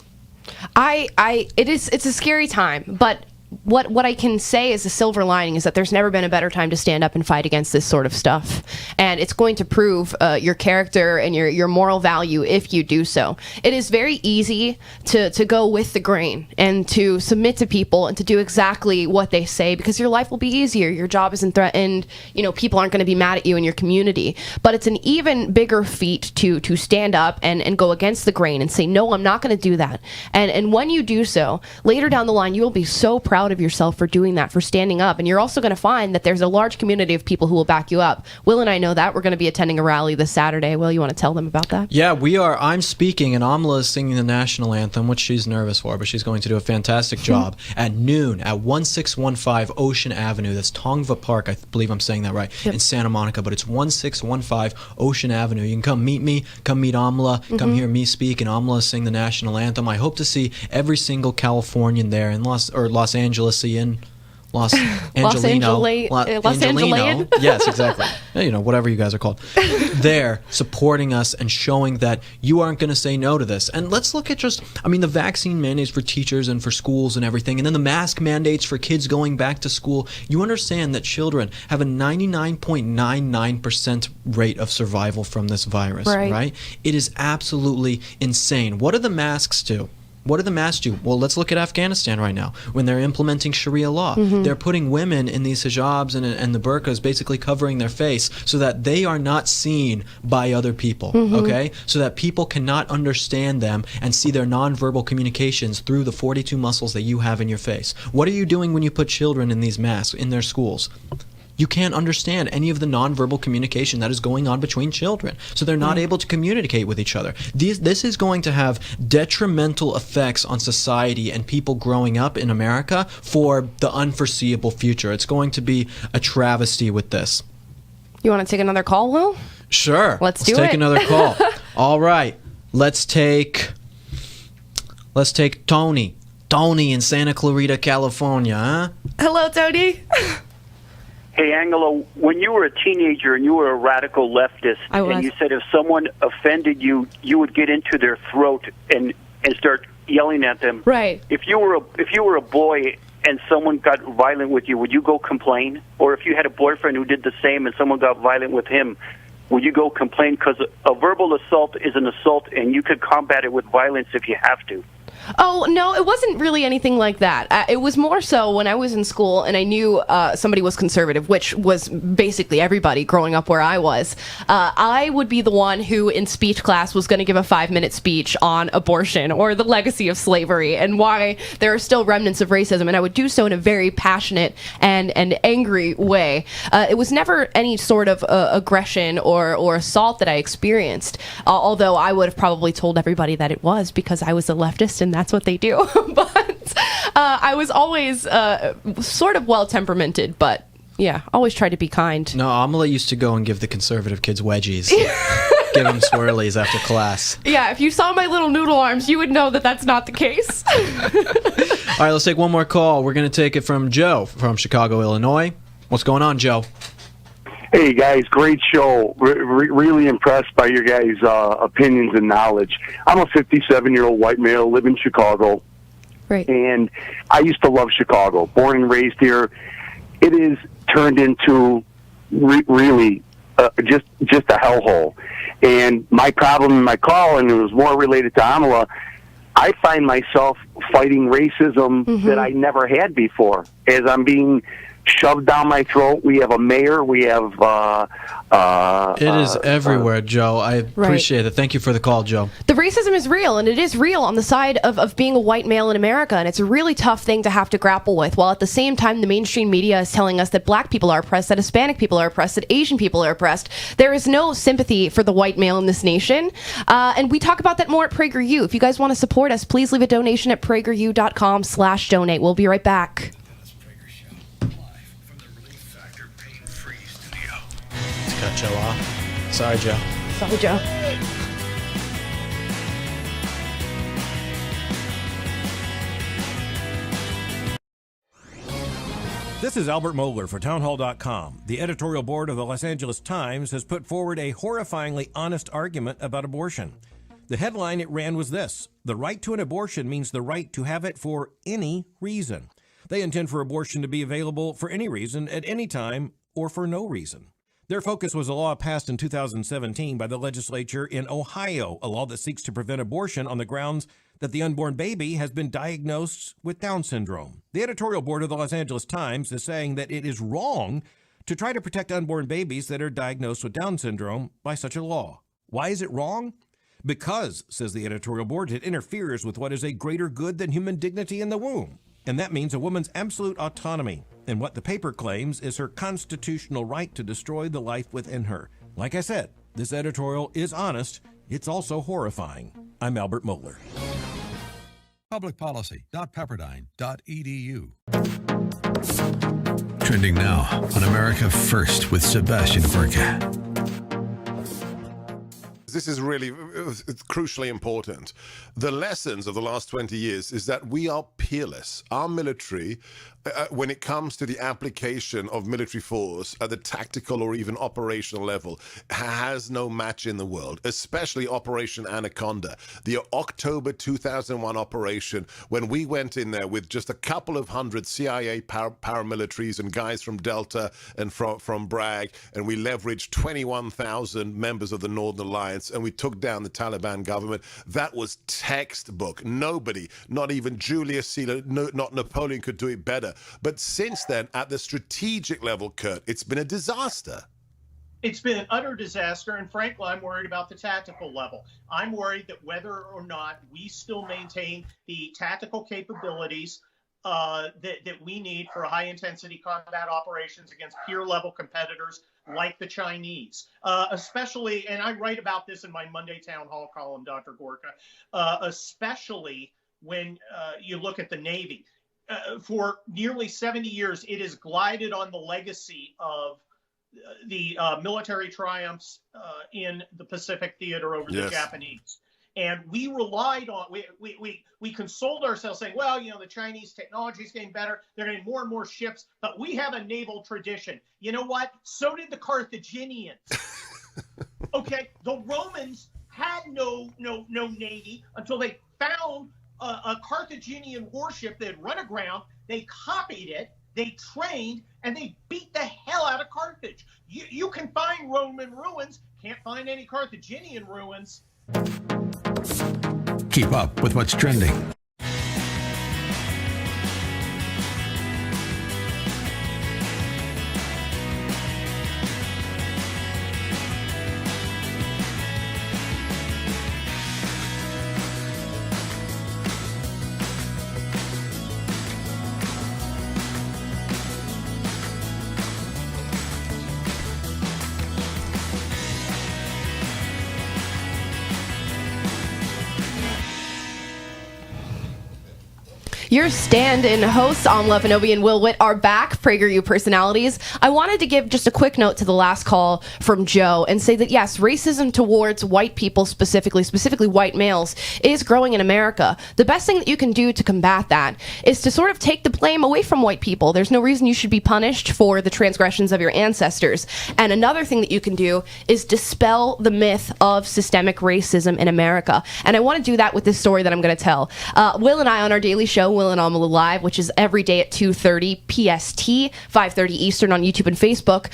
It's a scary time, but what I can say is the silver lining is that there's never been a better time to stand up and fight against this sort of stuff. And it's going to prove your character and your moral value if you do so. It is very easy to go with the grain and to submit to people and to do exactly what they say because your life will be easier. Your job isn't threatened. People aren't going to be mad at you in your community. But it's an even bigger feat to stand up and go against the grain and say, no, I'm not going to do that. And when you do so, later down the line, you will be so proud of yourself for doing that, for standing up. And you're also going to find that there's a large community of people who will back you up. Will and I know that. We're going to be attending a rally this Saturday. Will, you want to tell them about that? Yeah, we are. I'm speaking, and Amla is singing the national anthem, which she's nervous for, but she's going to do a fantastic job at noon at 1615 Ocean Avenue. That's Tongva Park. I believe I'm saying that right, in Santa Monica, but it's 1615 Ocean Avenue. You can come meet me, come meet Amla, come hear me speak, and Amla sing the national anthem. I hope to see every single Californian there in Los Angeles. In Los Angelino. Yes, exactly. Whatever you guys are called. There, supporting us and showing that you aren't going to say no to this. And let's look at the vaccine mandates for teachers and for schools and everything, and then the mask mandates for kids going back to school. You understand that children have a 99.99% rate of survival from this virus, right? It is absolutely insane. What do the masks do? What do the masks do? Well, let's look at Afghanistan right now. When they're implementing Sharia law, they're putting women in these hijabs and the burqas, basically covering their face so that they are not seen by other people, okay? So that people cannot understand them and see their nonverbal communications through the 42 muscles that you have in your face. What are you doing when you put children in these masks in their schools? You can't understand any of the nonverbal communication that is going on between children. So they're not able to communicate with each other. This is going to have detrimental effects on society and people growing up in America for the unforeseeable future. It's going to be a travesty with this. You want to take another call, Will? Sure. Let's take another call. All right. Let's take Tony. Tony in Santa Clarita, California, huh? Hello, Tony. Hey, Angelo, when you were a teenager and you were a radical leftist, and you said if someone offended you, you would get into their throat and start yelling at them. Right. If you were a boy and someone got violent with you, would you go complain? Or if you had a boyfriend who did the same and someone got violent with him, would you go complain? Because a verbal assault is an assault, and you could combat it with violence if you have to. Oh, no, it wasn't really anything like that. It was more so when I was in school and I knew somebody was conservative, which was basically everybody growing up where I was. I would be the one who in speech class was going to give a 5-minute speech on abortion or the legacy of slavery and why there are still remnants of racism, and I would do so in a very passionate and angry way. It was never any sort of aggression or assault that I experienced, although I would have probably told everybody that it was because I was a leftist and that's what they do. But I was always sort of well-temperamented, but yeah, always tried to be kind. No, Amala used to go and give the conservative kids wedgies. Give them swirlies after class. Yeah, if you saw my little noodle arms, you would know that that's not the case. All right, let's take one more call. We're going to take it from Joe from Chicago, Illinois. What's going on, Joe? Hey, guys, great show. Really impressed by your guys' opinions and knowledge. I'm a 57-year-old white male, live in Chicago. Right. And I used to love Chicago, born and raised here. It is turned into really just a hellhole. And my problem in my call, and it was more related to Amala, I find myself fighting racism that I never had before as I'm being shoved down my throat. We have a mayor. We have... it is everywhere, Joe. I appreciate it. Thank you for the call, Joe. The racism is real, and it is real on the side of being a white male in America, and it's a really tough thing to have to grapple with, while at the same time the mainstream media is telling us that black people are oppressed, that Hispanic people are oppressed, that Asian people are oppressed. There is no sympathy for the white male in this nation, and we talk about that more at PragerU. If you guys want to support us, please leave a donation at prageru.com/donate. We'll be right back. Cut Joe off. Sorry, Joe. Sorry, Joe. This is Albert Mohler for townhall.com. The editorial board of the Los Angeles Times has put forward a horrifyingly honest argument about abortion. The headline it ran was this: "The right to an abortion means the right to have it for any reason." They intend for abortion to be available for any reason, at any time, or for no reason. Their focus was a law passed in 2017 by the legislature in Ohio, a law that seeks to prevent abortion on the grounds that the unborn baby has been diagnosed with Down syndrome. The editorial board of the Los Angeles Times is saying that it is wrong to try to protect unborn babies that are diagnosed with Down syndrome by such a law. Why is it wrong? Because, says the editorial board, it interferes with what is a greater good than human dignity in the womb. And that means a woman's absolute autonomy, and what the paper claims is her constitutional right to destroy the life within her. Like I said, this editorial is honest. It's also horrifying. I'm Albert Mohler. Publicpolicy.pepperdine.edu. Trending now on America First with Sebastian Gorka. This is really it's crucially important. The lessons of the last 20 years is that we are peerless. Our military, when it comes to the application of military force at the tactical or even operational level, has no match in the world, especially Operation Anaconda. The October 2001 operation, when we went in there with just a couple of hundred CIA paramilitaries and guys from Delta and from Bragg, and we leveraged 21,000 members of the Northern Alliance, and we took down the Taliban government. That was textbook. Nobody, not even Julius Caesar, not Napoleon, could do it better. But since then, at the strategic level, Kurt, it's been a disaster. It's been an utter disaster, and frankly, I'm worried about the tactical level. I'm worried that whether or not we still maintain the tactical capabilities that we need for high-intensity combat operations against peer-level competitors like the Chinese, especially, and I write about this in my Monday Town Hall column, Dr. Gorka, especially when you look at the Navy. For nearly 70 years, it has glided on the legacy of the military triumphs in the Pacific theater over the Japanese. And we relied on, we consoled ourselves saying, well, you know, the Chinese technology is getting better. They're getting more and more ships, but we have a naval tradition. You know what? So did the Carthaginians. Okay, the Romans had no navy until they found a Carthaginian warship that had run aground. They copied it, they trained, and they beat the hell out of Carthage. You can find Roman ruins, can't find any Carthaginian ruins. Keep up with what's trending. Your stand-in hosts, Lepanobi and Will Witt, are back, PragerU personalities. I wanted to give just a quick note to the last call from Joe and say that, yes, racism towards white people specifically white males, is growing in America. The best thing that you can do to combat that is to sort of take the blame away from white people. There's no reason you should be punished for the transgressions of your ancestors. And another thing that you can do is dispel the myth of systemic racism in America. And I want to do that with this story that I'm going to tell. Will and I on our daily show, Will and Amala Live, which is every day at 2:30 PST, 5:30 Eastern on YouTube and Facebook,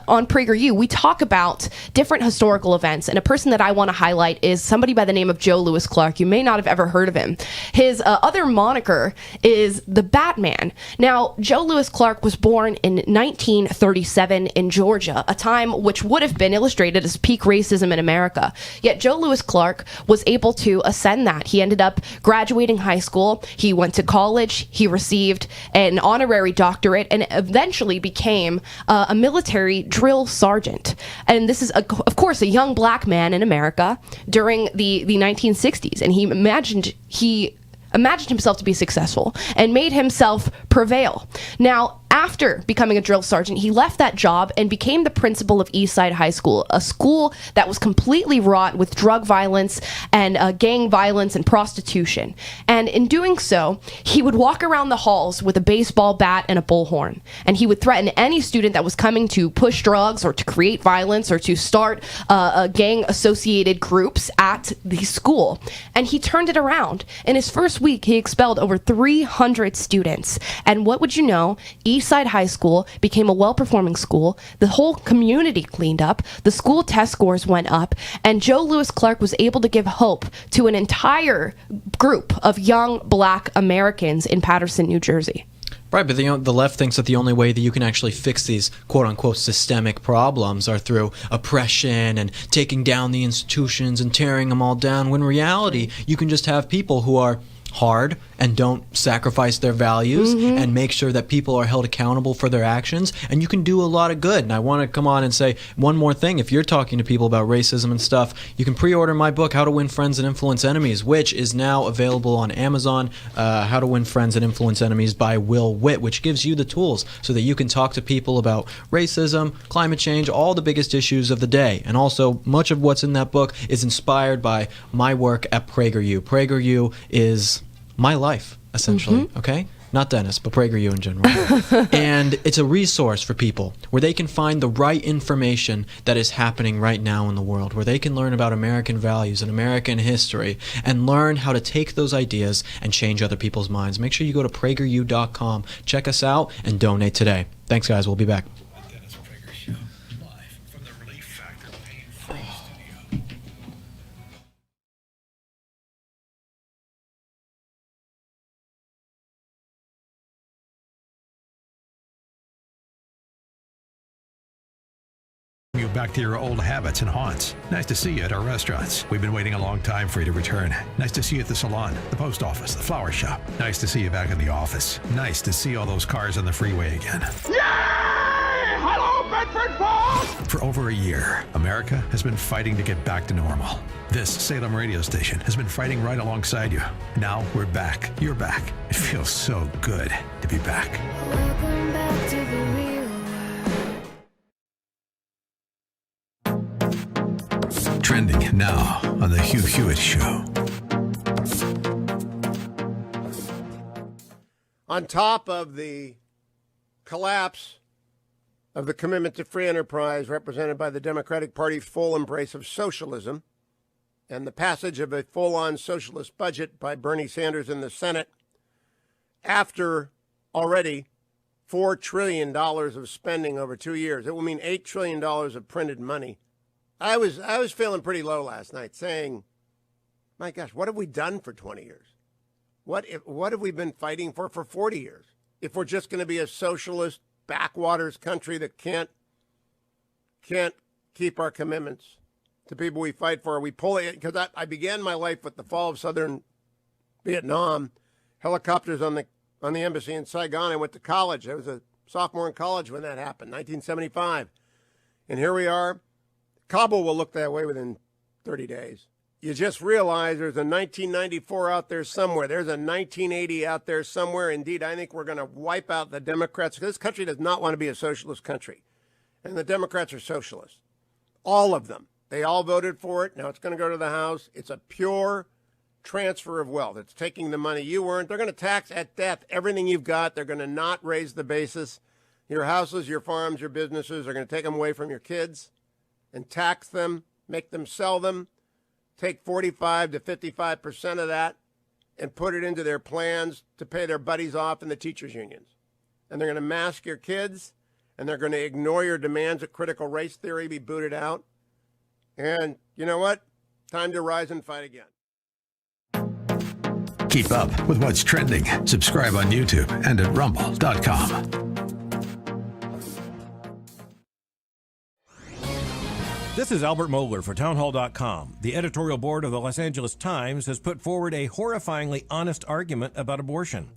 on PragerU, we talk about different historical events. And a person that I want to highlight is somebody by the name of Joe Louis Clark. You may not have ever heard of him. His other moniker is the Batman. Now, Joe Louis Clark was born in 1937 in Georgia, a time which would have been illustrated as peak racism in America. Yet Joe Louis Clark was able to ascend that. He ended up graduating high school. He went to college. He received an honorary doctorate and eventually became a military drill sergeant. And this is, of course, a young black man in America during the 1960s. And he imagined himself to be successful and made himself prevail. Now, after becoming a drill sergeant, he left that job and became the principal of Eastside High School, a school that was completely wrought with drug violence and gang violence and prostitution. And in doing so, he would walk around the halls with a baseball bat and a bullhorn. And he would threaten any student that was coming to push drugs or to create violence or to start gang-associated groups at the school. And he turned it around. In his first week, he expelled over 300 students. And what would you know? Eastside High School became a well-performing school. The whole community cleaned up. The school test scores went up. And Joe Louis Clark was able to give hope to an entire group of young black Americans in Paterson, New Jersey. Right, but the left thinks that the only way that you can actually fix these quote-unquote systemic problems are through oppression and taking down the institutions and tearing them all down, when in reality, you can just have people who are hard and don't sacrifice their values and make sure that people are held accountable for their actions, and you can do a lot of good. And I want to come on and say one more thing. If you're talking to people about racism and stuff, you can pre-order my book, How to Win Friends and Influence Enemies, which is now available on Amazon. How to Win Friends and Influence Enemies by Will Witt, which gives you the tools so that you can talk to people about racism, climate change, all the biggest issues of the day. And also, much of what's in that book is inspired by my work at PragerU. PragerU is my life, essentially, okay? Not Dennis, but PragerU in general. And it's a resource for people where they can find the right information that is happening right now in the world, where they can learn about American values and American history and learn how to take those ideas and change other people's minds. Make sure you go to PragerU.com, check us out, and donate today. Thanks, guys. We'll be back. You back to your old habits and haunts. Nice to see you at our restaurants. We've been waiting a long time for you to return. Nice to see you at the salon, the post office, the flower shop. Nice to see you back in the office. Nice to see all those cars on the freeway again. Yay! Hello, Bedford Falls! For over a year, America has been fighting to get back to normal. This Salem radio station has been fighting right alongside you. Now we're back. You're back. It feels so good to be back. Welcome back to the real Trending now on the Hugh Hewitt Show. On top of the collapse of the commitment to free enterprise represented by the Democratic Party's full embrace of socialism and the passage of a full-on socialist budget by Bernie Sanders in the Senate, after already $4 trillion of spending over 2 years, it will mean $8 trillion of printed money. I was feeling pretty low last night, saying, my gosh, what have we done for 20 years? What have we been fighting for 40 years? If we're just going to be a socialist backwaters country that can't keep our commitments to people we fight for, we pull it. Because I began my life with the fall of southern Vietnam, helicopters on the embassy in Saigon. I went to college. I was a sophomore in college when that happened, 1975. And here we are. Kabul will look that way within 30 days. you just realize there's a 1994 out there somewhere. There's a 1980 out there somewhere. Indeed, I think we're going to wipe out the Democrats. This country does not want to be a socialist country. And the Democrats are socialists. All of them. They all voted for it. Now it's going to go to the House. It's a pure transfer of wealth. It's taking the money you earned. They're going to tax at death everything you've got. They're going to not raise the basis. Your houses, your farms, your businesses. They're going to take them away from your kids and tax them, make them sell them. Take 45 to 55% of that and put it into their plans to pay their buddies off in the teachers' unions. And they're going to mask your kids, and they're going to ignore your demands that critical race theory be booted out. And you know what? Time to rise and fight again. Keep up with what's trending. Subscribe on YouTube and at rumble.com. This is Albert Mohler for townhall.com. The editorial board of the Los Angeles Times has put forward a horrifyingly honest argument about abortion.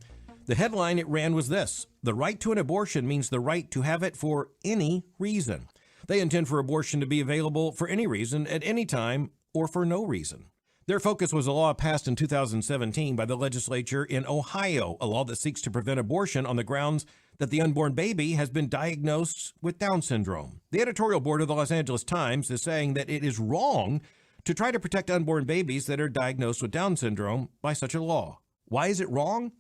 The headline it ran was this: "The right to an abortion means the right to have it for any reason." They intend for abortion to be available for any reason, at any time, or for no reason. Their focus was a law passed in 2017 by the legislature in Ohio, a law that seeks to prevent abortion on the grounds that the unborn baby has been diagnosed with Down syndrome. The editorial board of the Los Angeles Times is saying that it is wrong to try to protect unborn babies that are diagnosed with Down syndrome by such a law. Why is it wrong?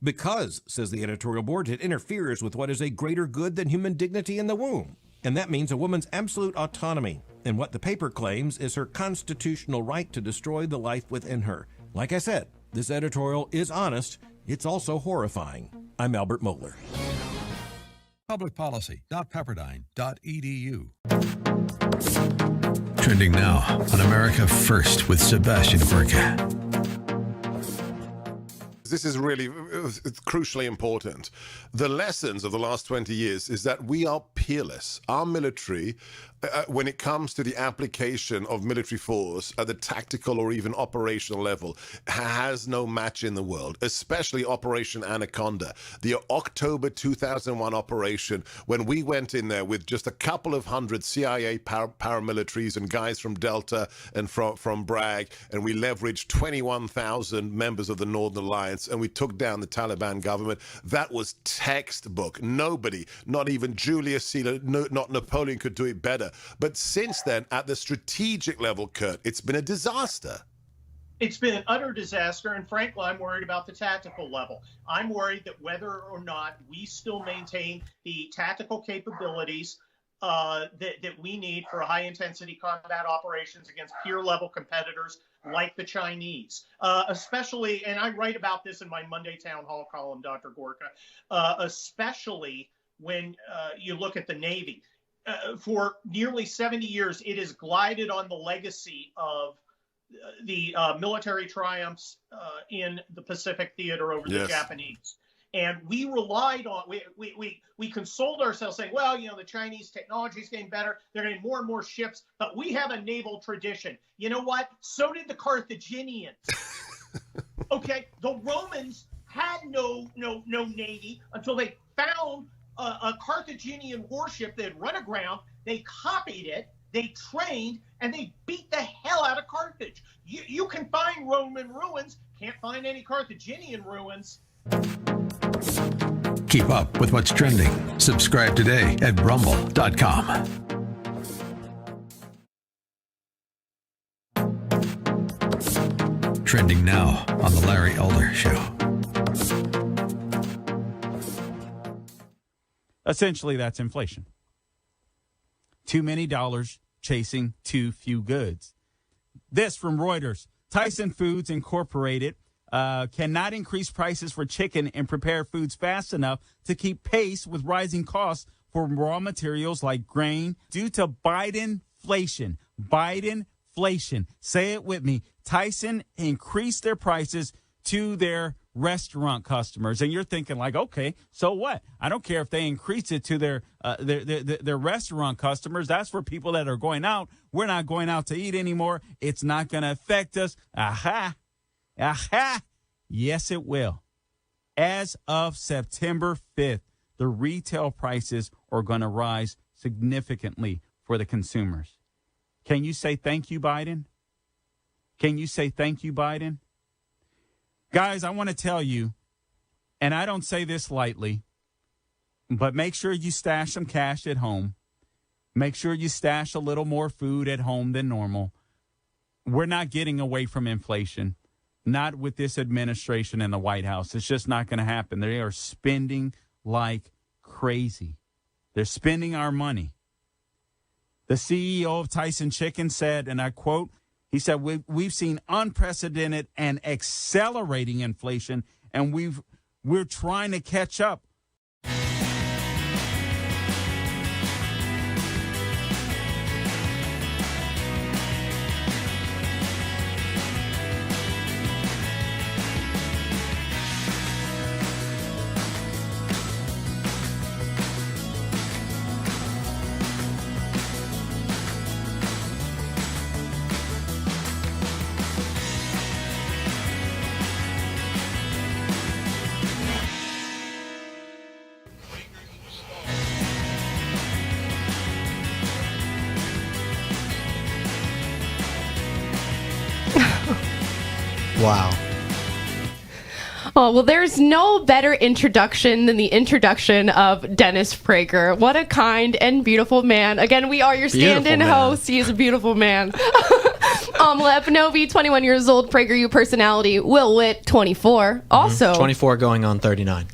Because, says the editorial board, it interferes with what is a greater good than human dignity in the womb. And that means a woman's absolute autonomy, and what the paper claims is her constitutional right to destroy the life within her. Like I said, this editorial is honest. It's also horrifying. I'm Albert Mohler. Publicpolicy.pepperdine.edu. Trending now on America First with Sebastian Gorka. This is really crucially important. The lessons of the last 20 years is that we are peerless. Our military, when it comes to the application of military force at the tactical or even operational level, has no match in the world, especially Operation Anaconda. The October 2001 operation, when we went in there with just a couple of hundred CIA paramilitaries and guys from Delta and from Bragg, and we leveraged 21,000 members of the Northern Alliance, and we took down the Taliban government. That was textbook. Nobody, not even Julius Caesar, not Napoleon, could do it better. But since then, at the strategic level, Kurt, it's been a disaster. It's been an utter disaster, and frankly, I'm worried about the tactical level. I'm worried that whether or not we still maintain the tactical capabilities that we need for high-intensity combat operations against peer-level competitors like the Chinese, especially, and I write about this in my Monday Town Hall column, Dr. Gorka, especially when you look at the Navy. For nearly 70 years, it has glided on the legacy of the military triumphs in the Pacific theater over the Japanese. And we relied on, we consoled ourselves saying, well, you know, the Chinese technology is getting better. They're getting more and more ships, but we have a naval tradition. You know what? So did the Carthaginians. Okay, the Romans had no navy until they found a Carthaginian warship that had run aground. They copied it, they trained, and they beat the hell out of Carthage. You can find Roman ruins, can't find any Carthaginian ruins. Keep up with what's trending. Subscribe today at rumble.com. Trending now on The Larry Elder Show. Essentially, that's inflation. Too many dollars chasing too few goods. This from Reuters. Tyson Foods Incorporated cannot increase prices for chicken and prepared foods fast enough to keep pace with rising costs for raw materials like grain due to Bidenflation. Bidenflation. Say it with me. Tyson increased their prices to their restaurant customers, and you're thinking like, okay, so what? I don't care if they increase it to their restaurant customers. That's for people that are going out. We're not going out to eat anymore. It's not going to affect us. Aha. Yes, it will. As of September 5th, the retail prices are going to rise significantly for the consumers. Can you say thank you, Biden? Can you say thank you, Biden? Guys, I want to tell you, and I don't say this lightly, but make sure you stash some cash at home. Make sure you stash a little more food at home than normal. We're not getting away from inflation, not with this administration in the White House. It's just not going to happen. They are spending like crazy. They're spending our money. The CEO of Tyson Chicken said, and I quote, he said, we've seen unprecedented and accelerating inflation, and we're trying to catch up. Wow. Oh, well, there's no better introduction than the introduction of Dennis Prager. What a kind and beautiful man. Again, we are your stand-in host. He is a beautiful man. Lepnovi, 21 years old, PragerU personality. Will Witt, 24. Also 24 going on 39.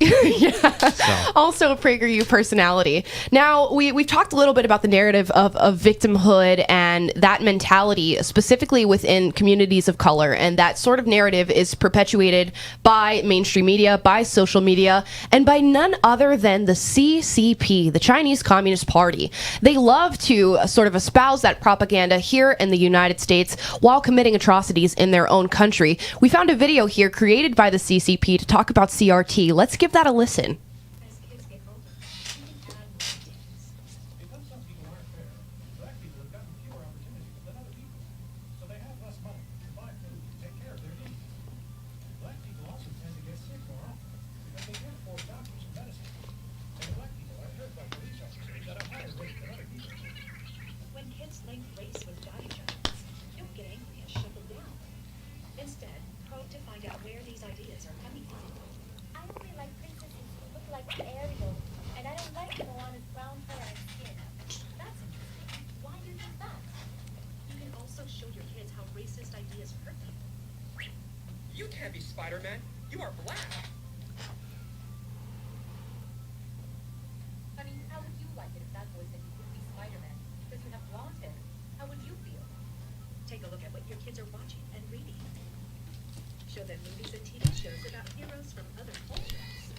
Also a PragerU personality. Now, we've talked a little bit about the narrative of victimhood and that mentality, specifically within communities of color. And that sort of narrative is perpetuated by mainstream media, by social media, and by none other than the CCP, the Chinese Communist Party. They love to sort of espouse that propaganda here in the United States while committing atrocities in their own country. We found a video here created by the CCP to talk about CRT. Let's give that a listen. You can't be Spider-Man. You are black. Honey, how would you like it if that boy said you could be Spider-Man because you have blonde hair? How would you feel? Take a look at what your kids are watching and reading. Show them movies and TV shows about heroes from other cultures.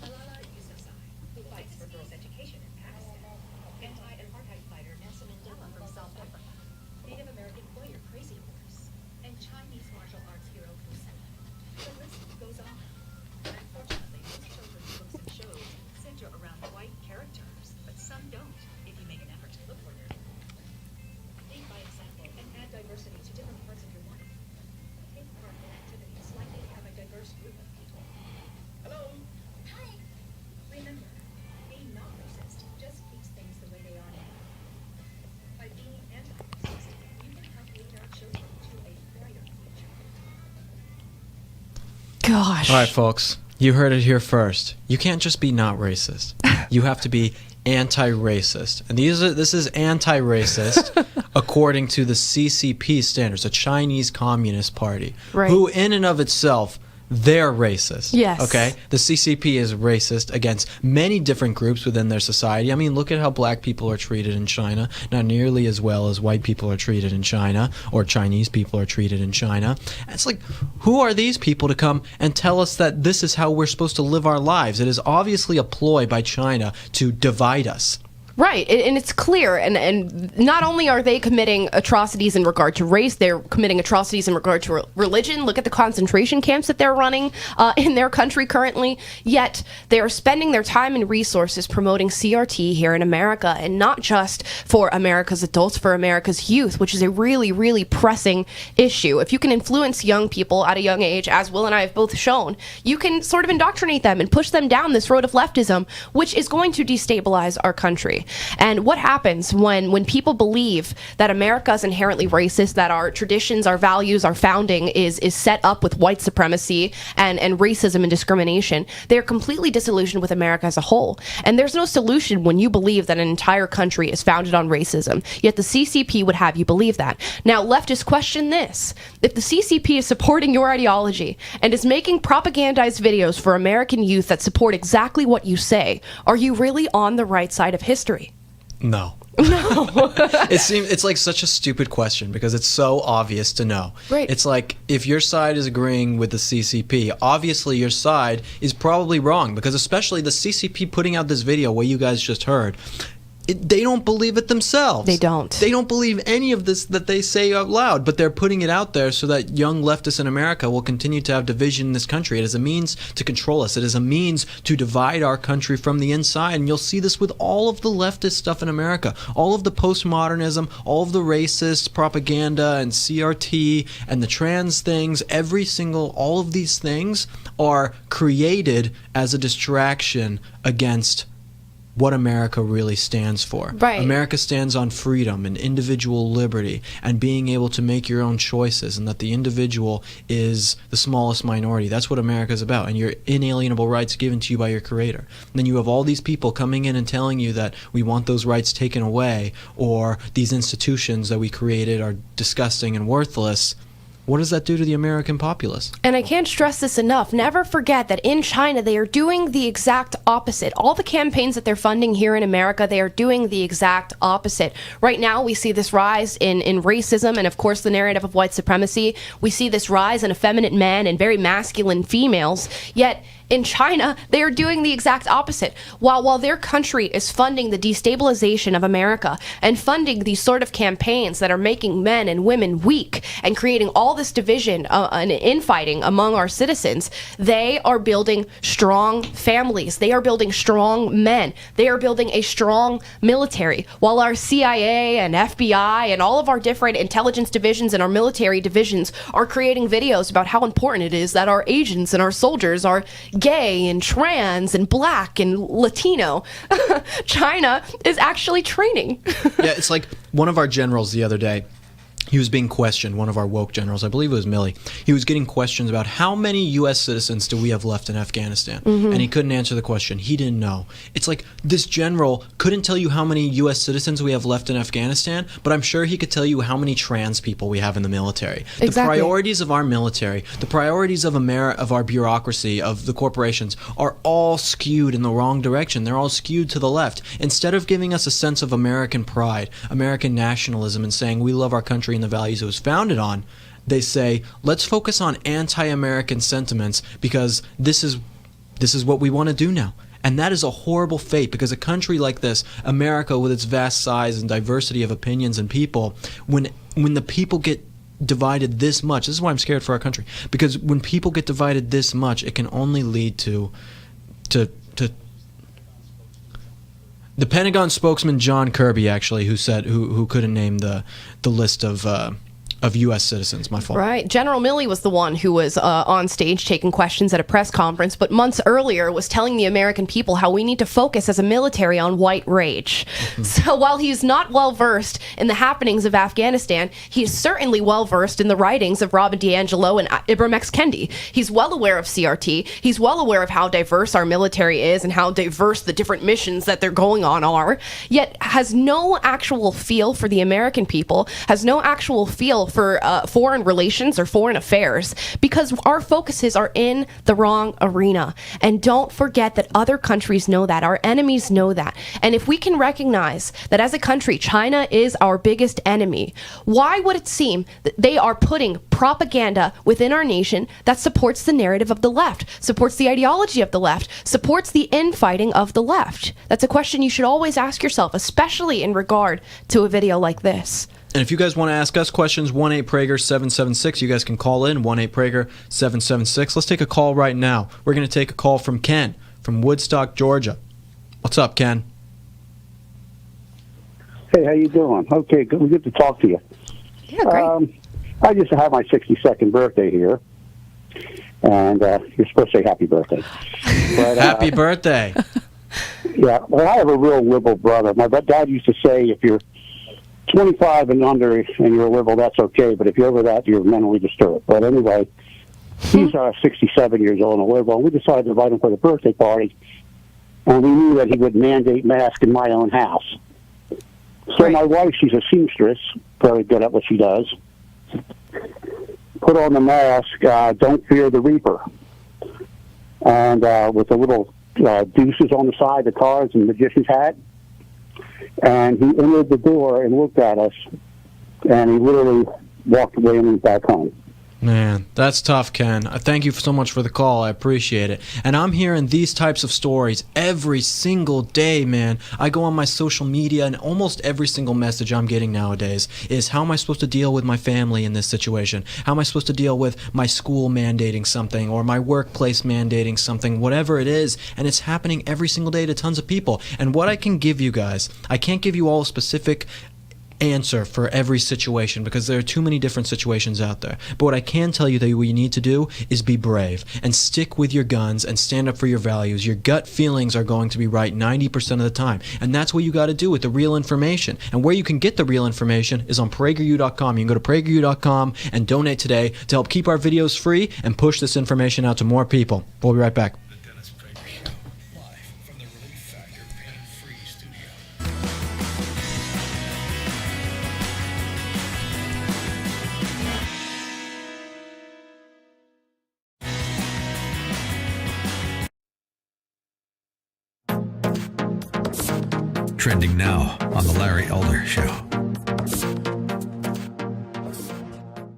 Malala Yousafzai, who fights for girls' education in Pakistan. Anti-apartheid fighter Nelson Mandela from South Africa. Native American lawyer Crazy Horse. And Chinese martial arts hero Kusama. The list goes on. Unfortunately, most children's books and shows center around white characters, but some don't if you make an effort to look for them. Lead by example and add diversity to different parts of your life. Take part in activities likely to have a diverse group of people. Hello? Hi. Remember, being not racist just keeps things the way they are now. By being anti-racist, you can help lead our children to a brighter future. Gosh. All right, folks. You heard it here first. You can't just be not racist. You have to be anti-racist. And this is anti-racist according to the CCP standards, the Chinese Communist Party, Right. who in and of itself, they're racist. Yes. Okay? The CCP is racist against many different groups within their society. I mean, look at how black people are treated in China, not nearly as well as white people are treated in China, or Chinese people are treated in China. And it's like, who are these people to come and tell us that this is how we're supposed to live our lives? It is obviously a ploy by China to divide us. Right, and it's clear, and not only are they committing atrocities in regard to race, they're committing atrocities in regard to religion. Look at the concentration camps that they're running in their country currently, yet they are spending their time and resources promoting CRT here in America, and not just for America's adults, for America's youth, which is a really, really pressing issue. If you can influence young people at a young age, as Will and I have both shown, you can sort of indoctrinate them and push them down this road of leftism, which is going to destabilize our country. history. And what happens when people believe that America is inherently racist, that our traditions, our values, our founding is set up with white supremacy and racism and discrimination, they're completely disillusioned with America as a whole. And there's no solution when you believe that an entire country is founded on racism. Yet the CCP would have you believe that. Now, leftists question this. If the CCP is supporting your ideology and is making propagandized videos for American youth that support exactly what you say, are you really on the right side of history? No. It's like such a stupid question because it's so obvious to know. Right. It's like if your side is agreeing with the CCP, obviously your side is probably wrong, because especially the CCP putting out this video where you guys just heard, they don't believe it themselves. They don't. They don't believe any of this that they say out loud, but they're putting it out there so that young leftists in America will continue to have division in this country. It is a means to control us. It is a means to divide our country from the inside, and you'll see this with all of the leftist stuff in America. All of the postmodernism, all of the racist propaganda and CRT and the trans things, all of these things are created as a distraction against what America really stands for. Right. America stands on freedom and individual liberty and being able to make your own choices, and that the individual is the smallest minority. That's what America is about, and your inalienable rights given to you by your Creator. And then you have all these people coming in and telling you that we want those rights taken away, or these institutions that we created are disgusting and worthless. What does that do to the American populace? And I can't stress this enough. Never forget that in China, they are doing the exact opposite. All the campaigns that they're funding here in America, they are doing the exact opposite. Right now, we see this rise in racism and, of course, the narrative of white supremacy. We see this rise in effeminate men and very masculine females. Yet, in China, they are doing the exact opposite. While their country is funding the destabilization of America and funding these sort of campaigns that are making men and women weak and creating all this division and infighting among our citizens, they are building strong families. They are building strong men. They are building a strong military. While our CIA and FBI and all of our different intelligence divisions and our military divisions are creating videos about how important it is that our agents and our soldiers are gay and trans and black and Latino, China is actually training. Yeah, it's like one of our generals the other day, he was being questioned, one of our woke generals, I believe it was Milley. He was getting questions about how many U.S. citizens do we have left in Afghanistan? Mm-hmm. And he couldn't answer the question. He didn't know. It's like this general couldn't tell you how many U.S. citizens we have left in Afghanistan, but I'm sure he could tell you how many trans people we have in the military. Exactly. The priorities of our military, the priorities of our bureaucracy, of the corporations, are all skewed in the wrong direction. They're all skewed to the left. Instead of giving us a sense of American pride, American nationalism, and saying we love our country and the values it was founded on, they say, let's focus on anti-American sentiments because this is what we want to do now. And that is a horrible fate, because a country like this, America, with its vast size and diversity of opinions and people, when the people get divided this much, this is why I'm scared for our country, because when people get divided this much, it can only lead to the Pentagon spokesman John Kirby, actually, who said who couldn't name the list of U.S. citizens. My fault. Right. General Milley was the one who was on stage taking questions at a press conference, but months earlier was telling the American people how we need to focus as a military on white rage. Mm-hmm. So while he's not well-versed in the happenings of Afghanistan, he's certainly well-versed in the writings of Robin DiAngelo and Ibram X. Kendi. He's well aware of CRT. He's well aware of how diverse our military is and how diverse the different missions that they're going on are, yet has no actual feel for the American people, has no actual feel for foreign relations or foreign affairs, because our focuses are in the wrong arena. And don't forget that other countries know that. Our enemies know that. And if we can recognize that as a country, China is our biggest enemy, why would it seem that they are putting propaganda within our nation that supports the narrative of the left, supports the ideology of the left, supports the infighting of the left? That's a question you should always ask yourself, especially in regard to a video like this. And if you guys want to ask us questions, 1-8-Prager-776, you guys can call in, 1-8-Prager-776. Let's take a call right now. We're going to take a call from Ken from Woodstock, Georgia. What's up, Ken? Hey, how you doing? Okay, good to talk to you. Yeah, great. I just had my 62nd birthday here, and you're supposed to say happy birthday. But, happy birthday. Yeah, well, I have a real liberal brother. My dad used to say, if you're 25 and under and you're a liberal, that's okay, but if you're over that, you're mentally disturbed. But anyway, he's 67 years old and a liberal, and we decided to invite him for the birthday party, and we knew that he would mandate masks in my own house. So my wife, she's a seamstress, very good at what she does, put on the mask, "Don't fear the Reaper," and with the little deuces on the side, the cards, and the magician's hat. And he entered the door and looked at us, and he literally walked away and went back home. Man, that's tough, Ken. Thank you so much for the call. I appreciate it. And I'm hearing these types of stories every single day, man. I go on my social media, and almost every single message I'm getting nowadays is, how am I supposed to deal with my family in this situation? How am I supposed to deal with my school mandating something, or my workplace mandating something, whatever it is? And it's happening every single day to tons of people. And what I can give you guys, I can't give you all a specific answer for every situation, because there are too many different situations out there. But what I can tell you, that what you need to do is be brave and stick with your guns and stand up for your values. Your gut feelings are going to be right 90% of the time, and that's what you got to do with the real information. And where you can get the real information is on PragerU.com. You can go to PragerU.com and donate today to help keep our videos free and push this information out to more people. We'll be right back. Trending now on The Larry Elder Show.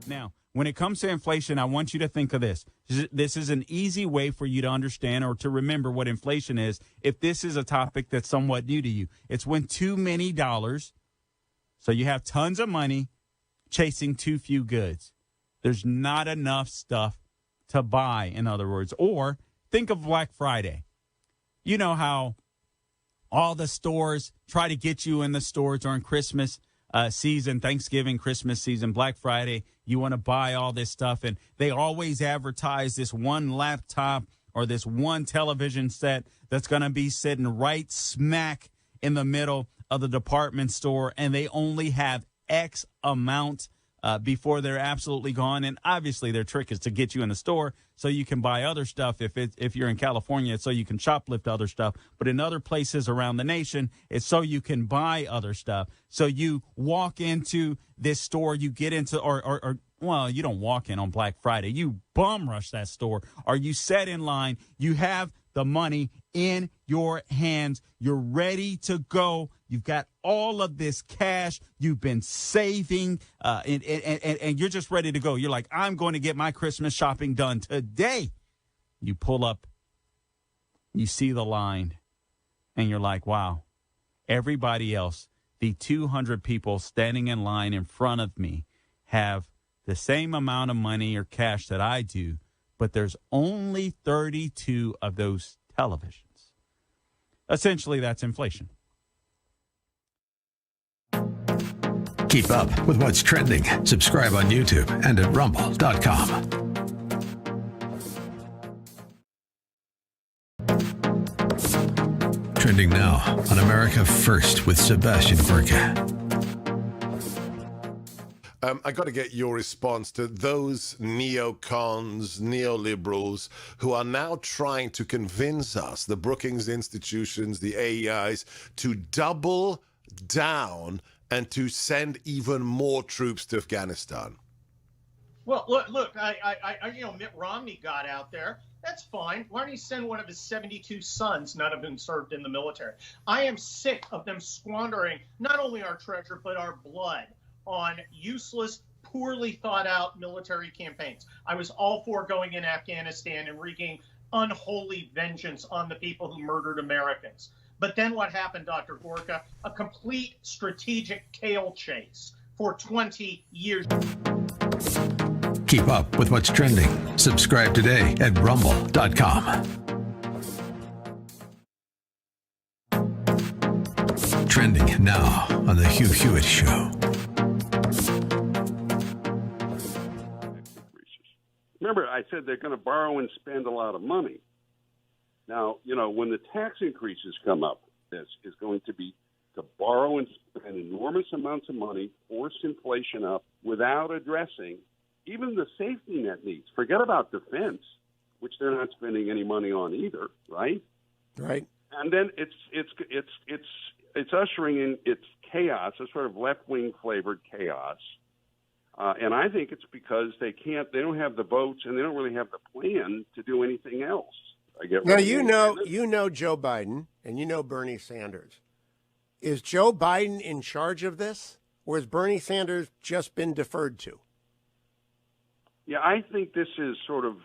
Now, when it comes to inflation, I want you to think of this. This is an easy way for you to understand or to remember what inflation is, if this is a topic that's somewhat new to you. It's when too many dollars, so you have tons of money, chasing too few goods. There's not enough stuff to buy, in other words. Or think of Black Friday. You know how all the stores try to get you in the stores during Christmas season, Thanksgiving, Christmas season, Black Friday. You want to buy all this stuff, and they always advertise this one laptop or this one television set that's going to be sitting right smack in the middle of the department store, and they only have X amount before they're absolutely gone. And obviously their trick is to get you in the store so you can buy other stuff. If you're in California, it's so you can shoplift other stuff. But in other places around the nation, it's so you can buy other stuff. So you walk into this store, you get into, well, you don't walk in on Black Friday. You bum rush that store, or you set in line. You have the money in your hands. You're ready to go. You've got all of this cash you've been saving, and you're just ready to go. You're like, I'm going to get my Christmas shopping done today. You pull up, you see the line, and you're like, wow, everybody else, the 200 people standing in line in front of me, have the same amount of money or cash that I do, but there's only 32 of those televisions. Essentially, that's inflation. Keep up with what's trending. Subscribe on YouTube and at rumble.com. Trending now on America First with Sebastian Gorka. I got to get your response to those neocons, neoliberals, who are now trying to convince us, the Brookings institutions, the AEIs, to double down and to send even more troops to Afghanistan. Well, look, Mitt Romney got out there. That's fine. Why don't he send one of his 72 sons, none of whom served in the military? I am sick of them squandering not only our treasure, but our blood on useless, poorly thought out military campaigns. I was all for going in Afghanistan and wreaking unholy vengeance on the people who murdered Americans. But then what happened, Dr. Gorka? A complete strategic tail chase for 20 years. Keep up with what's trending. Subscribe today at rumble.com. Trending now on The Hugh Hewitt Show. Remember, I said they're going to borrow and spend a lot of money. Now, when the tax increases come up, this is going to be to borrow and spend enormous amounts of money, force inflation up without addressing even the safety net needs. Forget about defense, which they're not spending any money on either, right? Right. And then it's ushering in its chaos, a sort of left-wing flavored chaos. And I think it's because they don't have the votes and they don't really have the plan to do anything else. Now, you know Joe Biden and you know Bernie Sanders. Is Joe Biden in charge of this, or has Bernie Sanders just been deferred to? Yeah, I think this is sort of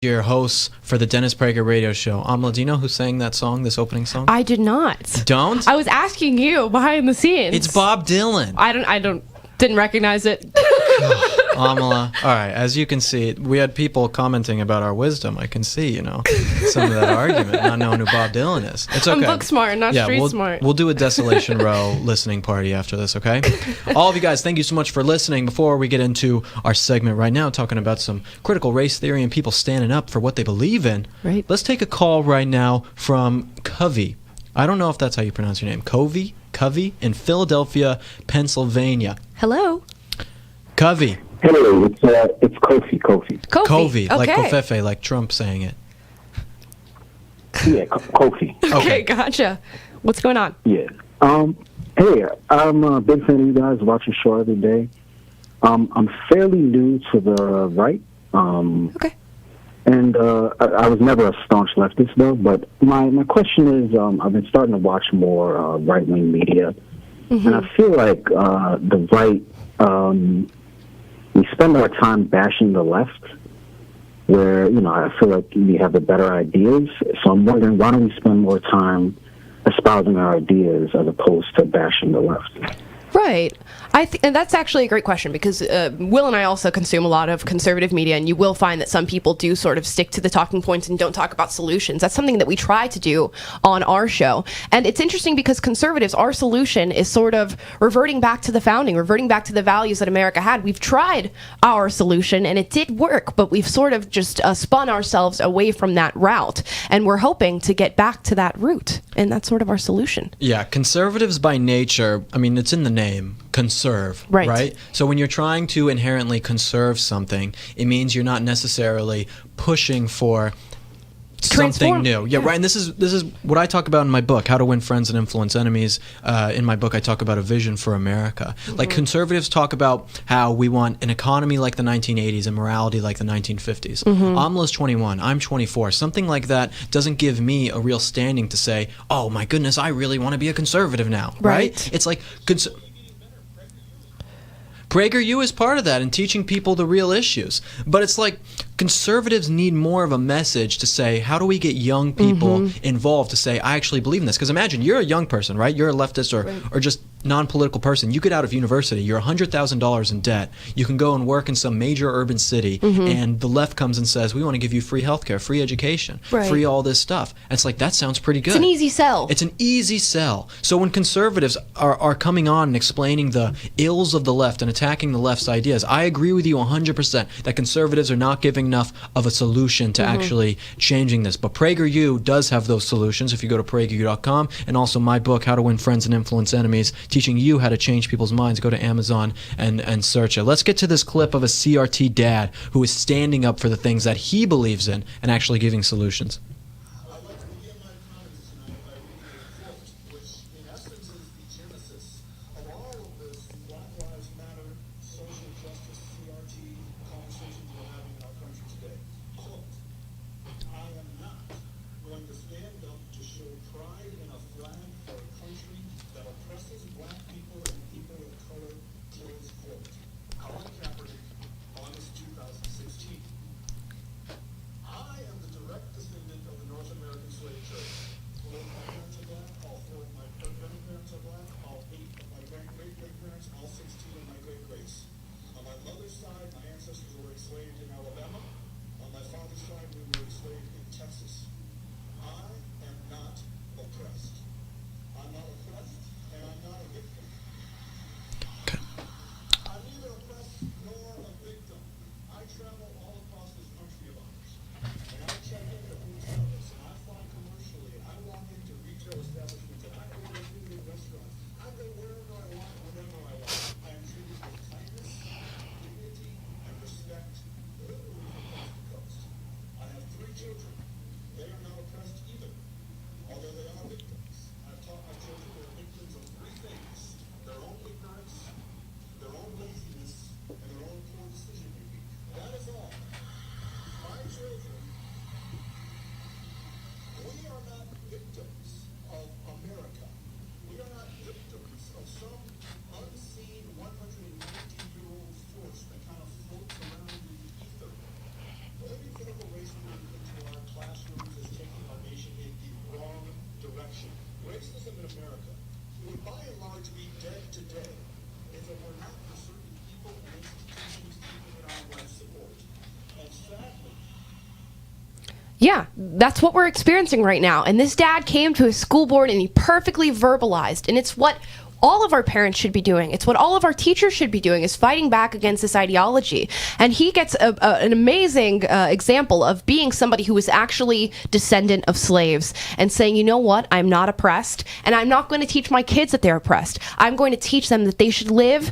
your hosts for the Dennis Prager radio show. Amla, do you know who sang that song, this opening song? I did not. Don't? I was asking you behind the scenes. It's Bob Dylan. I didn't recognize it. Amala. All right, as you can see, we had people commenting about our wisdom. I can see, some of that argument, not knowing who Bob Dylan is. It's okay. I'm book smart, not street smart. We'll do a Desolation Row listening party after this, okay? All of you guys, thank you so much for listening. Before we get into our segment right now, talking about some critical race theory and people standing up for what they believe in, right. Let's take a call right now from Covey. I don't know if that's how you pronounce your name. Covey in Philadelphia, Pennsylvania. Hello. Covey. Hello, it's Kofi. Kofi, okay. like Kofefe, like Trump saying it. Yeah, Kofi. Okay, gotcha. What's going on? Yeah. Hey, I'm a big fan of you guys. Watch your show every day. I'm fairly new to the right. Okay. And I was never a staunch leftist, though. But my question is, I've been starting to watch more right-wing media. Mm-hmm. And I feel like the right, we spend our time bashing the left, where, I feel like we have the better ideas. So I'm wondering, why don't we spend more time espousing our ideas as opposed to bashing the left? Right. And that's actually a great question, because Will and I also consume a lot of conservative media, and you will find that some people do sort of stick to the talking points and don't talk about solutions. That's something that we try to do on our show. And it's interesting because conservatives, our solution is sort of reverting back to the founding, reverting back to the values that America had. We've tried our solution and it did work, but we've sort of just spun ourselves away from that route. And we're hoping to get back to that route. And that's sort of our solution. Yeah, conservatives by nature, it's in the name, conserve, right? So when you're trying to inherently conserve something, it means you're not necessarily pushing for something new. Yeah, right. And this is what I talk about in my book, How to Win Friends and Influence Enemies. In my book, I talk about a vision for America. Mm-hmm. Like, conservatives talk about how we want an economy like the 1980s and morality like the 1950s. Mm-hmm. Amla's 21. I'm 24. Something like that doesn't give me a real standing to say, oh my goodness, I really want to be a conservative now. Right? It's like PragerU is part of that and teaching people the real issues. But it's like conservatives need more of a message to say, how do we get young people involved to say, I actually believe in this? Because imagine, you're a young person, right? You're a leftist or just non-political person. You get out of university, you're $100,000 in debt. You can go and work in some major urban city, and the left comes and says, we want to give you free healthcare, free education, free all this stuff. And it's like, that sounds pretty good. It's an easy sell. It's an easy sell. So when conservatives are coming on and explaining the ills of the left and attacking the left's ideas, I agree with you 100% that conservatives are not giving enough of a solution to actually changing this. But PragerU does have those solutions if you go to PragerU.com, and also my book, How to Win Friends and Influence Enemies, teaching you how to change people's minds. Go to Amazon and search it. Let's get to this clip of a CRT dad who is standing up for the things that he believes in and actually giving solutions. ancestors were enslaved in Alabama. On my father's side, we were enslaved in Texas. I am not oppressed. I'm not oppressed, and I'm not a victim. I'm neither oppressed nor a victim. I travel all across this country of ours, and I check into food service, and I fly commercially, and I walk into retail establishments, and I order food in restaurants. I go wherever I want, whenever I want. I am treated with kindness, dignity, and respect, literally from coast to coast. I have 3 children. They are not oppressed either, although they are victims. I've taught my children they're victims of 3 things: their own ignorance, their own laziness, and their own poor decision making. That is all. My children, we are not victims of America. We are not victims of some unseen 190-year-old force that kind of floats around in the ether. Every critical race theory into our classrooms is taking our nation in the wrong direction. Racism in America would by and large be dead today if it were not for certain people and institutions keeping it on life support. And sadly, Yeah, that's what we're experiencing right now. And this dad came to his school board and he perfectly verbalized. And it's what all of our parents should be doing. It's what all of our teachers should be doing, is fighting back against this ideology. And he gets an amazing example of being somebody who was actually descendant of slaves and saying, you know what, I'm not oppressed, and I'm not going to teach my kids that they're oppressed. I'm going to teach them that they should live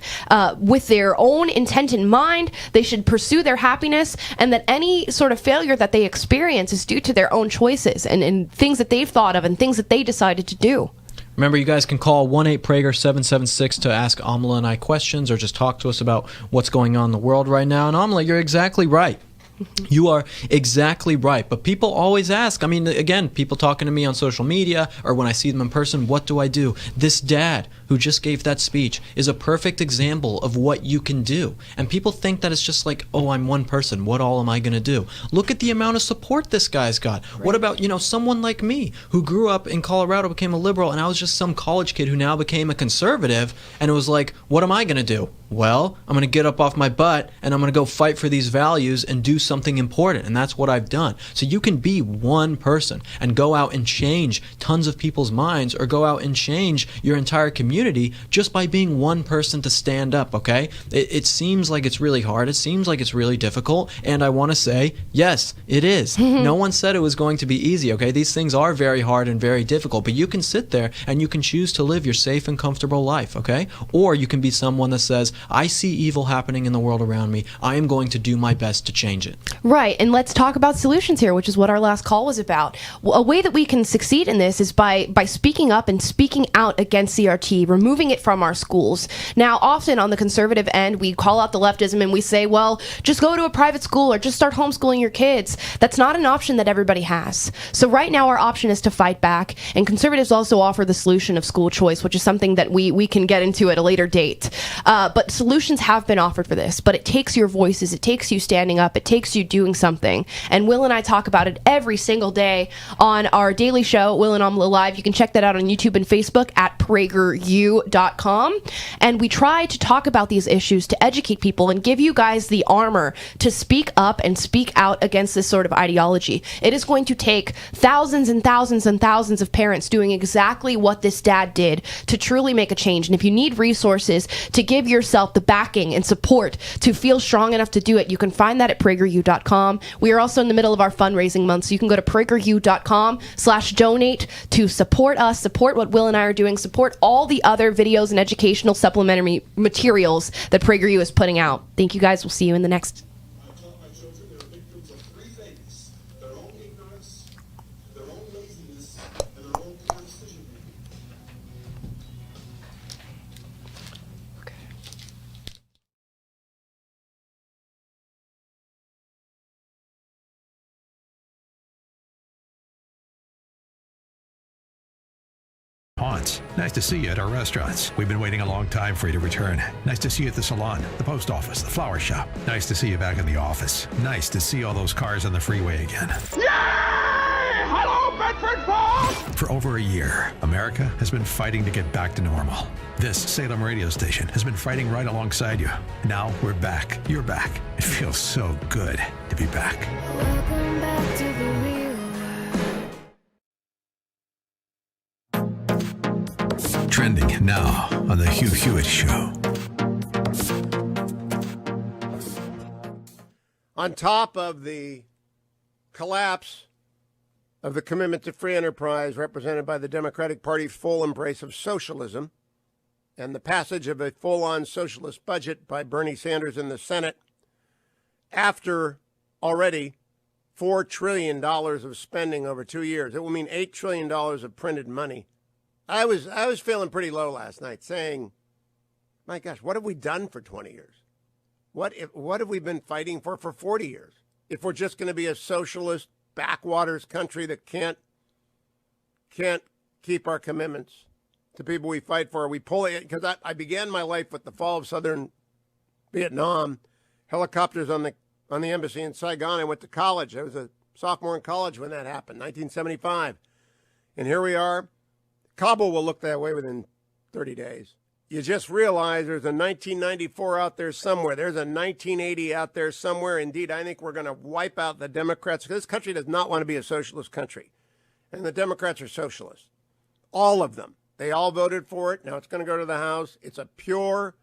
with their own intent in mind, they should pursue their happiness, and that any sort of failure that they experience is due to their own choices and things that they've thought of and things that they decided to do. Remember, you guys can call 1-8-PRAGER-776 to ask Amala and I questions or just talk to us about what's going on in the world right now. And Amala, you're exactly right. You are exactly right. But people always ask, I mean, again, people talking to me on social media or when I see them in person, what do I do? This dad who just gave that speech is a perfect example of what you can do. And people think that it's just like, oh, I'm one person. What all am I going to do? Look at the amount of support this guy's got. Right. What about, someone like me who grew up in Colorado, became a liberal, and I was just some college kid who now became a conservative, and it was like, what am I going to do? Well, I'm going to get up off my butt and I'm going to go fight for these values and do something important. And that's what I've done. So you can be one person and go out and change tons of people's minds, or go out and change your entire community just by being one person to stand up, okay? It seems like it's really hard. It seems like it's really difficult. And I want to say, yes, it is. No one said it was going to be easy, okay? These things are very hard and very difficult. But you can sit there and you can choose to live your safe and comfortable life, okay? Or you can be someone that says, I see evil happening in the world around me. I am going to do my best to change it. Right, and let's talk about solutions here, which is what our last call was about. A way that we can succeed in this is by speaking up and speaking out against CRT, removing it from our schools. Now, often on the conservative end, we call out the leftism and we say, well, just go to a private school or just start homeschooling your kids. That's not an option that everybody has. So right now our option is to fight back, and conservatives also offer the solution of school choice, which is something that we can get into at a later date. But solutions have been offered for this, but it takes your voices, it takes you standing up, it takes you doing something. And Will and I talk about it every single day on our daily show, Will and Amala Live. You can check that out on YouTube and Facebook at PragerU.com. And we try to talk about these issues to educate people and give you guys the armor to speak up and speak out against this sort of ideology. It is going to take thousands and thousands and thousands of parents doing exactly what this dad did to truly make a change. And if you need resources to give yourself the backing and support to feel strong enough to do it, you can find that at PragerU.com. We are also in the middle of our fundraising month, so you can go to PragerU.com/donate to support us, support what Will and I are doing, support all the other videos and educational supplementary materials that PragerU is putting out. Thank you guys. We'll see you in the next. I taught my children they're victims of 3 things: their own ignorance, their own laziness, and their own poor decision making. Haunts, nice to see you at our restaurants. We've been waiting a long time for you to return. Nice to see you at the salon, the post office, the flower shop. Nice to see you back in the office. Nice to see all those cars on the freeway again. Yay! Hello, Bedford Falls! For over a year, America has been fighting to get back to normal. This Salem radio station has been fighting right alongside you. Now we're back. You're back. It feels so good to be back. Welcome back to the real world. Trending now on The Hugh Hewitt Show. On top of the collapse of the commitment to free enterprise represented by the Democratic Party's full embrace of socialism and the passage of a full-on socialist budget by Bernie Sanders in the Senate, after already $4 trillion of spending over 2 years, it will mean $8 trillion of printed money. I was feeling pretty low last night, saying, my gosh, what have we done for 20 years? What have we been fighting for 40 years? If we're just going to be a socialist backwaters country that can't keep our commitments to people we fight for, we pull it. Because I began my life with the fall of southern Vietnam, helicopters on the embassy in Saigon. I went to college. I was a sophomore in college when that happened, 1975. And here we are. Kabul will look that way within 30 days. You just realize there's a 1994 out there somewhere. There's a 1980 out there somewhere. Indeed, I think we're going to wipe out the Democrats. This country does not want to be a socialist country. And the Democrats are socialists. All of them. They all voted for it. Now it's going to go to the House. It's a pure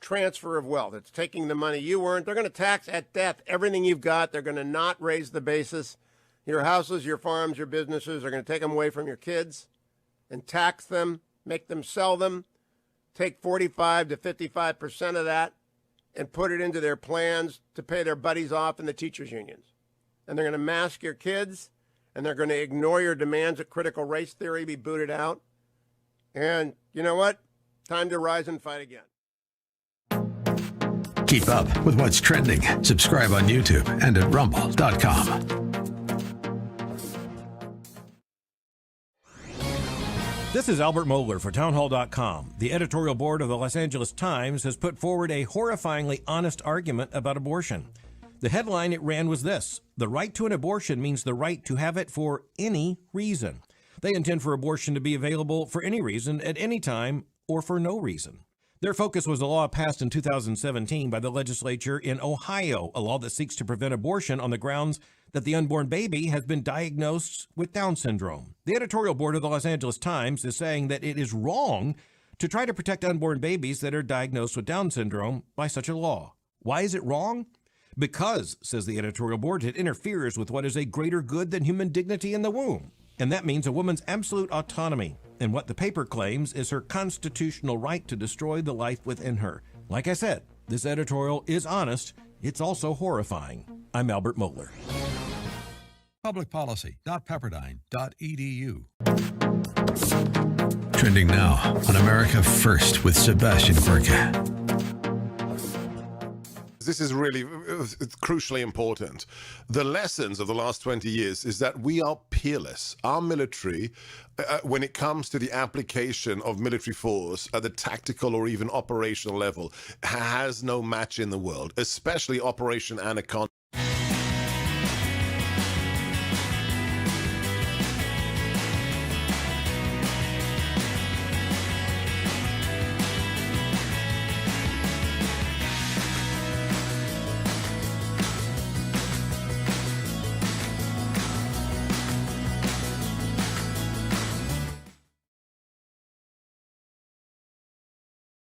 transfer of wealth. It's taking the money you earned. They're going to tax at death everything you've got. They're going to not raise the basis. Your houses, your farms, your businesses. They're going to take them away from your kids and tax them, make them sell them. Take 45 to 55% of that and put it into their plans to pay their buddies off in the teachers' unions. And they're going to mask your kids, and they're going to ignore your demands that critical race theory be booted out. And you know what? Time to rise and fight again. Keep up with what's trending. Subscribe on YouTube and at rumble.com. This is Albert Mohler for townhall.com. The editorial board of the Los Angeles Times has put forward a horrifyingly honest argument about abortion. The headline it ran was this: the right to an abortion means the right to have it for any reason. They intend for abortion to be available for any reason, at any time, or for no reason. Their focus was a law passed in 2017 by the legislature in Ohio, a law that seeks to prevent abortion on the grounds that the unborn baby has been diagnosed with Down syndrome. The editorial board of the Los Angeles Times is saying that it is wrong to try to protect unborn babies that are diagnosed with Down syndrome by such a law. Why is it wrong? Because, says the editorial board, it interferes with what is a greater good than human dignity in the womb. And that means a woman's absolute autonomy, and what the paper claims is her constitutional right to destroy the life within her. Like I said, this editorial is honest. It's also horrifying. I'm Albert Mohler. Publicpolicy.pepperdine.edu. Trending now on America First with Sebastian Gorka. This is really it's crucially important. The lessons of the last 20 years is that we are peerless. Our military, when it comes to the application of military force at the tactical or even operational level, has no match in the world, especially Operation Anaconda.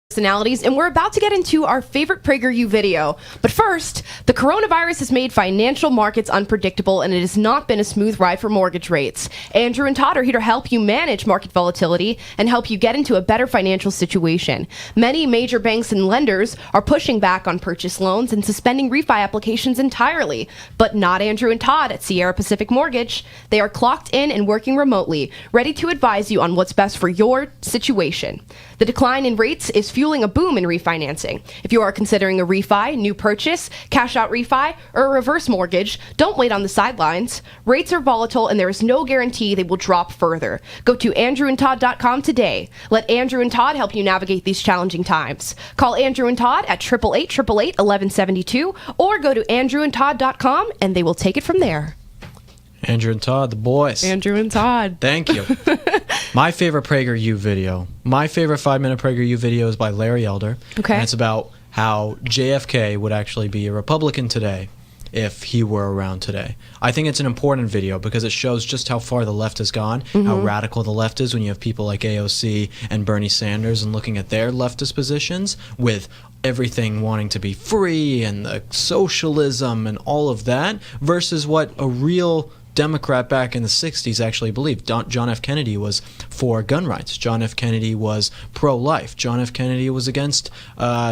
Personalities, and we're about to get into our favorite PragerU video. But first, the coronavirus has made financial markets unpredictable, and it has not been a smooth ride for mortgage rates. Andrew and Todd are here to help you manage market volatility and help you get into a better financial situation. Many major banks and lenders are pushing back on purchase loans and suspending refi applications entirely, but not Andrew and Todd at Sierra Pacific Mortgage. They are clocked in and working remotely, ready to advise you on what's best for your situation. The decline in rates is fueling a boom in refinancing. If you are considering a refi, new purchase, cash out refi, or a reverse mortgage, don't wait on the sidelines. Rates are volatile and there is no guarantee they will drop further. Go to andrewandtodd.com today. Let Andrew and Todd help you navigate these challenging times. Call Andrew and Todd at 888-888-1172 or go to andrewandtodd.com and they will take it from there. Andrew and Todd, the boys. Andrew and Todd. Thank you. My favorite PragerU video. My favorite 5-minute PragerU video is by Larry Elder. Okay. And it's about how JFK would actually be a Republican today if he were around today. I think it's an important video because it shows just how far the left has gone, how radical the left is when you have people like AOC and Bernie Sanders and looking at their leftist positions with everything wanting to be free and the socialism and all of that versus what a real Democrat back in the 60s actually believed. John F. Kennedy was for gun rights. John F. Kennedy was pro-life. John F. Kennedy was against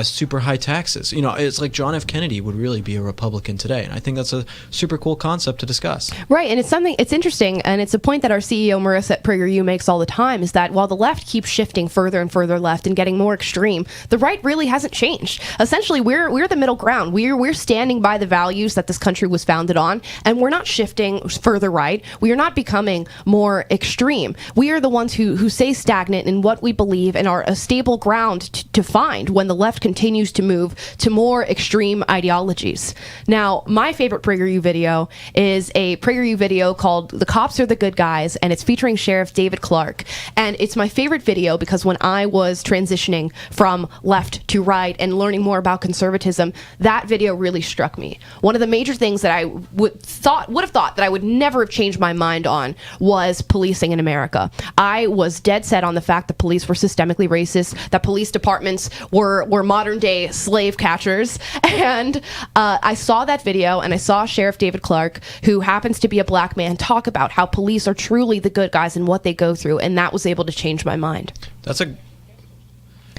super high taxes. You know, it's like John F. Kennedy would really be a Republican today, and I think that's a super cool concept to discuss. Right, and it's interesting, and it's a point that our CEO Marissa at PragerU makes all the time, is that while the left keeps shifting further and further left and getting more extreme, the right really hasn't changed. Essentially, we're the middle ground. We're standing by the values that this country was founded on, and we're not shifting further right. We are not becoming more extreme. We are the ones who stay stagnant in what we believe and are a stable ground to find when the left continues to move to more extreme ideologies. Now, my favorite PragerU video is a PragerU video called "The Cops Are the Good Guys," and it's featuring Sheriff David Clark. And it's my favorite video because when I was transitioning from left to right and learning more about conservatism, that video really struck me. One of the major things that I would have thought that I would never have changed my mind on was policing in America. I was dead set on the fact that police were systemically racist, that police departments were modern day slave catchers. And I saw that video and I saw Sheriff David Clark, who happens to be a black man, talk about how police are truly the good guys and what they go through. And that was able to change my mind.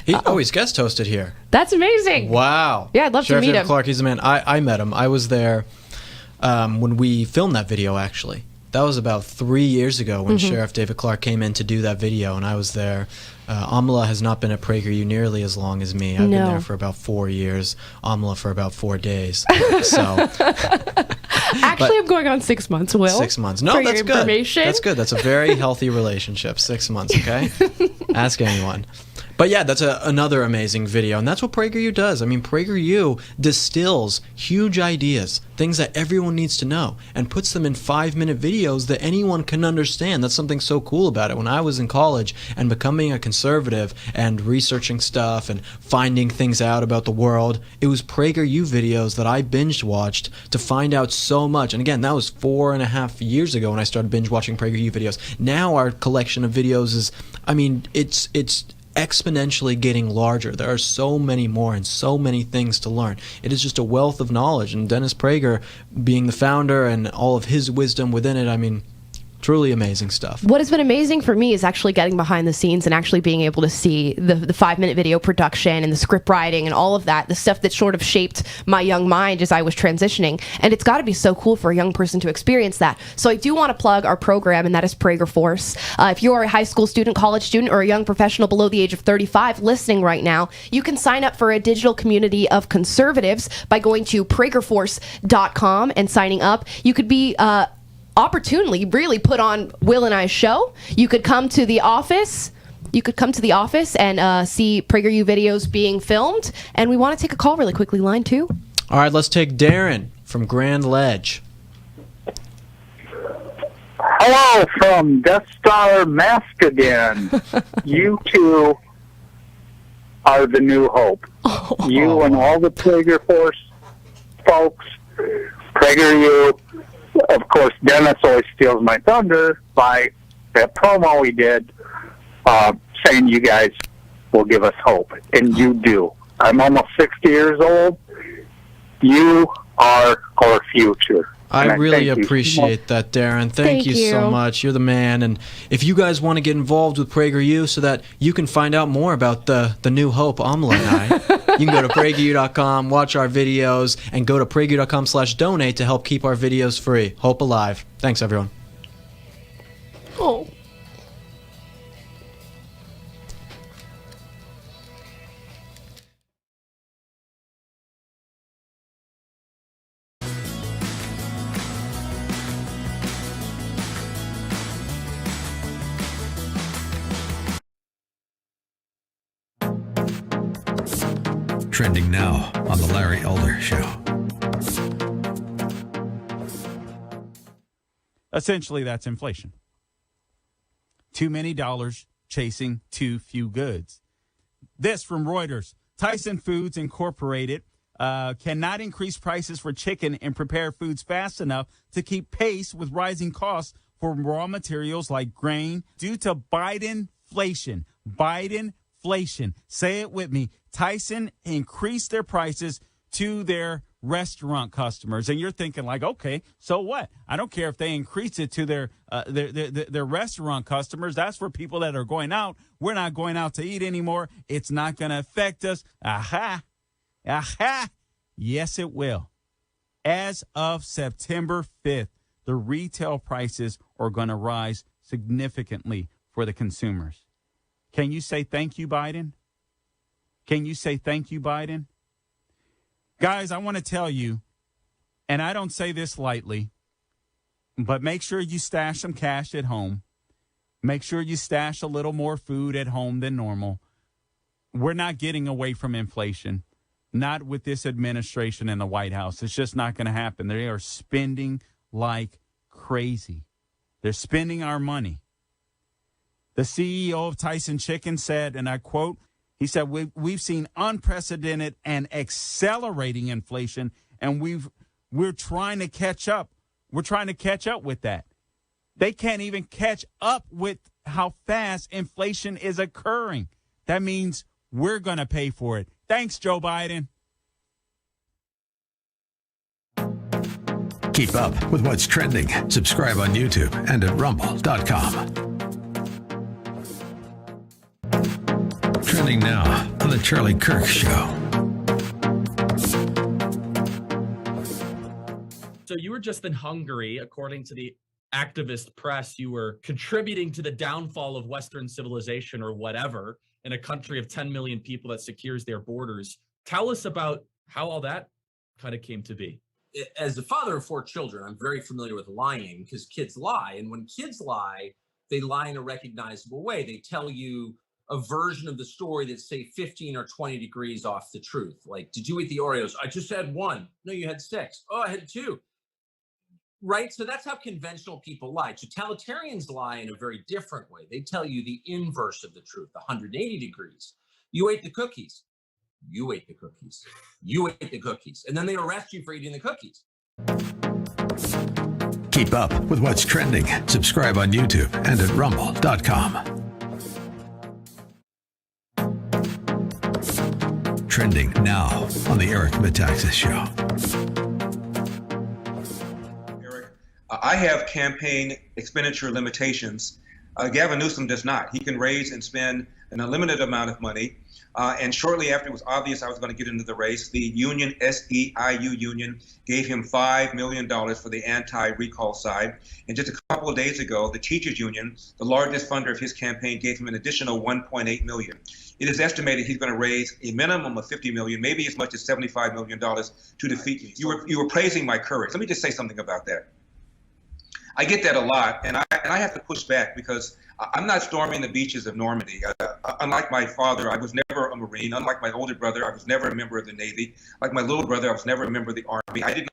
He's guest hosted here. That's amazing. Wow. Yeah, I'd love Sheriff to meet David him. Clark, he's the man. I met him. I was there when we filmed that video, actually. That was about 3 years ago when Sheriff David Clark came in to do that video, and I was there. Amla has not been at PragerU nearly as long as me. I've been there for about 4 years. Amla for about 4 days. So, Actually, I'm going on 6 months, Will. 6 months. No, for that's your good. information. That's good. That's a very healthy relationship. 6 months, okay? Ask anyone. But yeah, that's another amazing video, and that's what PragerU does. I mean, PragerU distills huge ideas, things that everyone needs to know, and puts them in 5-minute videos that anyone can understand. That's something so cool about it. When I was in college and becoming a conservative and researching stuff and finding things out about the world, it was PragerU videos that I binge watched to find out so much. And again, that was 4.5 years ago when I started binge watching PragerU videos. Now our collection of videos is, I mean, it's exponentially getting larger. There are so many more and so many things to learn. It is just a wealth of knowledge, and Dennis Prager being the founder and all of his wisdom within it, I mean, truly amazing stuff. What has been amazing for me is actually getting behind the scenes and actually being able to see the 5-minute video production and the script writing and all of that, the stuff that sort of shaped my young mind as I was transitioning. And it's got to be so cool for a young person to experience that. So I do want to plug our program, and that is Prager Force. If you're a high school student, college student, or a young professional below the age of 35 listening right now, you can sign up for a digital community of conservatives by going to pragerforce.com and signing up. You could be opportunely really put on Will and I's show. You could come to the office. And see PragerU videos being filmed. And we want to take a call really quickly. Line 2. All right, let's take Darren from Grand Ledge. Hello from Death Star Mask again. You two are the new hope. You and all the Prager Force folks, PragerU. Of course, Dennis always steals my thunder by that promo he did, saying you guys will give us hope. And you do. I'm almost 60 years old. You are our future. I really appreciate that, Darren. Thank you so much. You're the man. And if you guys want to get involved with PragerU so that you can find out more about the new hope, Amla and I, you can go to PragerU.com, watch our videos, and go to PragerU.com/donate to help keep our videos free. Hope alive. Thanks, everyone. Oh. Trending now on The Larry Elder Show. Essentially, that's inflation. Too many dollars chasing too few goods. This from Reuters. Tyson Foods Incorporated cannot increase prices for chicken and prepared foods fast enough to keep pace with rising costs for raw materials like grain due to Bidenflation. Bidenflation. Say it with me. Tyson increased their prices to their restaurant customers. And you're thinking like, okay, so what? I don't care if they increase it to their restaurant customers. That's for people that are going out. We're not going out to eat anymore. It's not going to affect us. Aha. Yes, it will. As of September 5th, the retail prices are going to rise significantly for the consumers. Can you say thank you, Biden? Can you say thank you, Biden? Guys, I want to tell you, and I don't say this lightly, but make sure you stash some cash at home. Make sure you stash a little more food at home than normal. We're not getting away from inflation, not with this administration in the White House. It's just not going to happen. They are spending like crazy. They're spending our money. The CEO of Tyson Chicken said, and I quote, he said, we've seen unprecedented and accelerating inflation, and we're trying to catch up. We're trying to catch up with that. They can't even catch up with how fast inflation is occurring. That means we're going to pay for it. Thanks, Joe Biden. Keep up with what's trending. Subscribe on YouTube and at rumble.com. Trending now on The Charlie Kirk Show. So you were just in Hungary, according to the activist press. You were contributing to the downfall of Western civilization or whatever in a country of 10 million people that secures their borders. Tell us about how all that kind of came to be. As the father of 4 children, I'm very familiar with lying because kids lie. And when kids lie, they lie in a recognizable way. They tell you a version of the story that's, say, 15 or 20 degrees off the truth. Like, did you eat the Oreos? I just had 1. No, you had 6. Oh, I had 2. Right? So that's how conventional people lie. Totalitarians lie in a very different way. They tell you the inverse of the truth, 180 degrees. You ate the cookies. You ate the cookies. You ate the cookies. And then they arrest you for eating the cookies. Keep up with what's trending. Subscribe on YouTube and at rumble.com. Trending now on the Eric Metaxas Show. I have campaign expenditure limitations. Gavin Newsom does not. He can raise and spend an unlimited amount of money. And shortly after it was obvious I was going to get into the race, the union, SEIU union, gave him $5 million for the anti-recall side. And just a couple of days ago, the teachers union, the largest funder of his campaign, gave him an additional $1.8 million. It is estimated he's going to raise a minimum of $50 million, maybe as much as $75 million to defeat me. You were praising my courage. Let me just say something about that. I get that a lot, and I have to push back because I'm not storming the beaches of Normandy. Unlike my father, I was never a Marine. Unlike my older brother, I was never a member of the Navy. Like my little brother, I was never a member of the Army. I did not.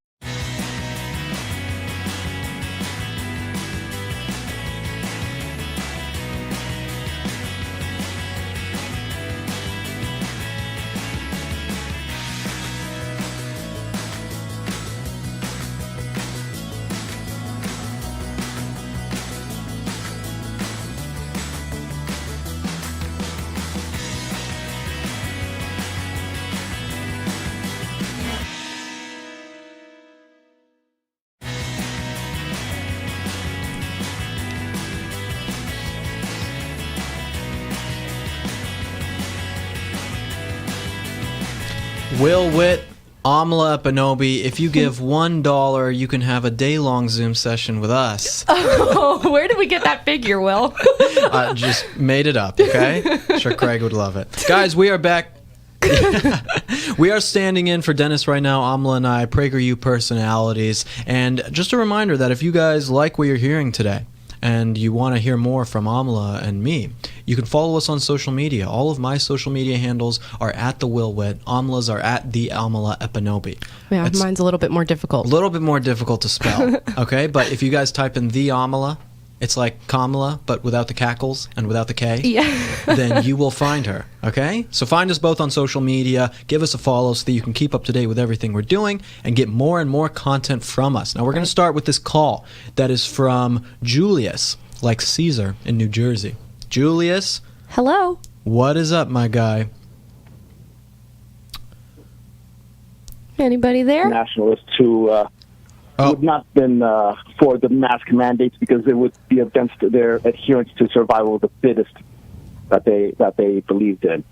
Will Witt, Amla Epinobi, if you give $1, you can have a day-long Zoom session with us. Oh, where did we get that figure, Will? Just made it up, okay? Sure Craig would love it. Guys, we are back. We are standing in for Dennis right now, Amla and I, PragerU personalities. And just a reminder that if you guys like what you're hearing today, and you want to hear more from Amla and me, you can follow us on social media. All of my social media handles are at the Will Witt. Amla's are at the Amala Epinobi. Yeah, It's mine's a little bit more difficult. a little bit more difficult to spell, okay? But if you guys type in the Amala, it's like Kamala, but without the cackles and without the K, then you will find her, okay? So find us both on social media. Give us a follow so that you can keep up to date with everything we're doing and get more and more content from us. Now, we're going to start with this call that is from Julius, like Caesar in New Jersey. Julius. Hello. What is up, my guy? Anybody there? Nationalists who would not been for the mask mandates because it would be against their adherence to survival of the fittest that they believed in.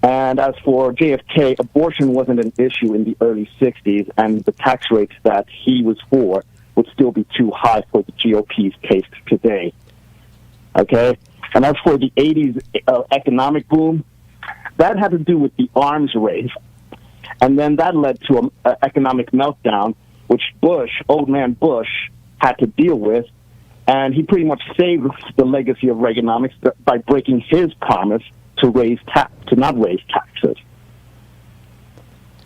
And as for JFK, abortion wasn't an issue in the early 60s, and the tax rates that he was for would still be too high for the GOP's taste today. Okay? And as for the 80s economic boom, that had to do with the arms race. And then that led to an economic meltdown, which old man Bush, had to deal with. And he pretty much saved the legacy of Reaganomics by breaking his promise to not raise taxes.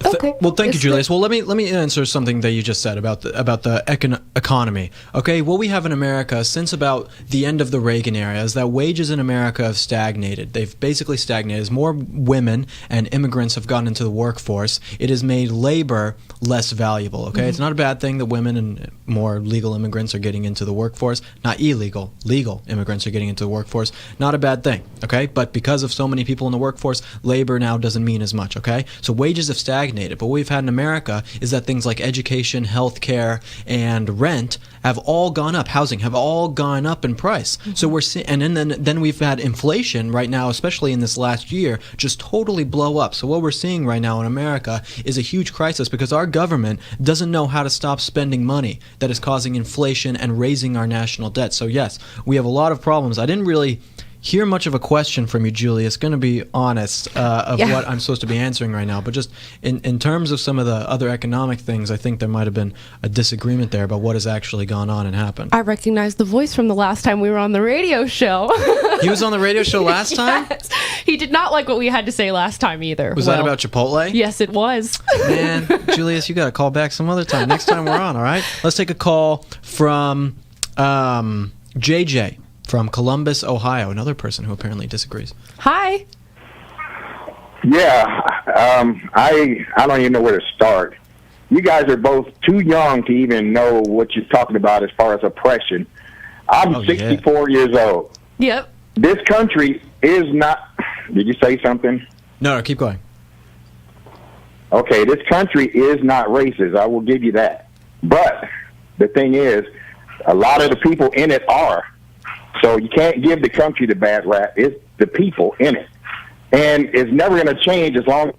Okay. Well, thank you, Julius. Well, let me answer something that you just said about the economy. Okay, what we have in America since about the end of the Reagan era is that wages in America have stagnated. They've basically stagnated. As more women and immigrants have gotten into the workforce, it has made labor less valuable. Okay, It's not a bad thing that women and more legal immigrants are getting into the workforce. Not illegal, legal immigrants are getting into the workforce. Not a bad thing. Okay, but because of so many people in the workforce, labor now doesn't mean as much. Okay, so wages have stagnated. But what we've had in America is that things like education, healthcare, and rent have all gone up. Housing have all gone up in price. So we're seeing, and then we've had inflation right now, especially in this last year, just totally blow up. So what we're seeing right now in America is a huge crisis because our government doesn't know how to stop spending money that is causing inflation and raising our national debt. So yes, we have a lot of problems. I didn't really hear much of a question from you, Julius, going to be honest, what I'm supposed to be answering right now. But just in terms of some of the other economic things, I think there might have been a disagreement there about what has actually gone on and happened. I recognize the voice from the last time we were on the radio show. He was on the radio show last time? Yes. He did not like what we had to say last time either. Was that about Chipotle? Yes, it was. Man, Julius, you got to call back some other time. Next time we're on, all right? Let's take a call from JJ. From Columbus, Ohio, another person who apparently disagrees. Hi. Yeah, I don't even know where to start. You guys are both too young to even know what you're talking about as far as oppression. I'm 64 years old. Yep. This country is not... Did you say something? No, keep going. Okay, this country is not racist. I will give you that. But the thing is, a lot of the people in it are. So you can't give the country the bad rap. It's the people in it. And it's never going to change as long as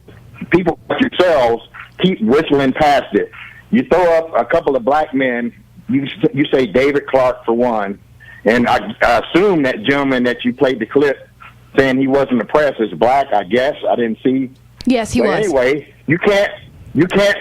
people like yourselves keep whistling past it. You throw up a couple of black men, you say David Clark for one, and I assume that gentleman that you played the clip saying he wasn't oppressed is black, I guess. I didn't see. Yes, he was. Anyway, you can't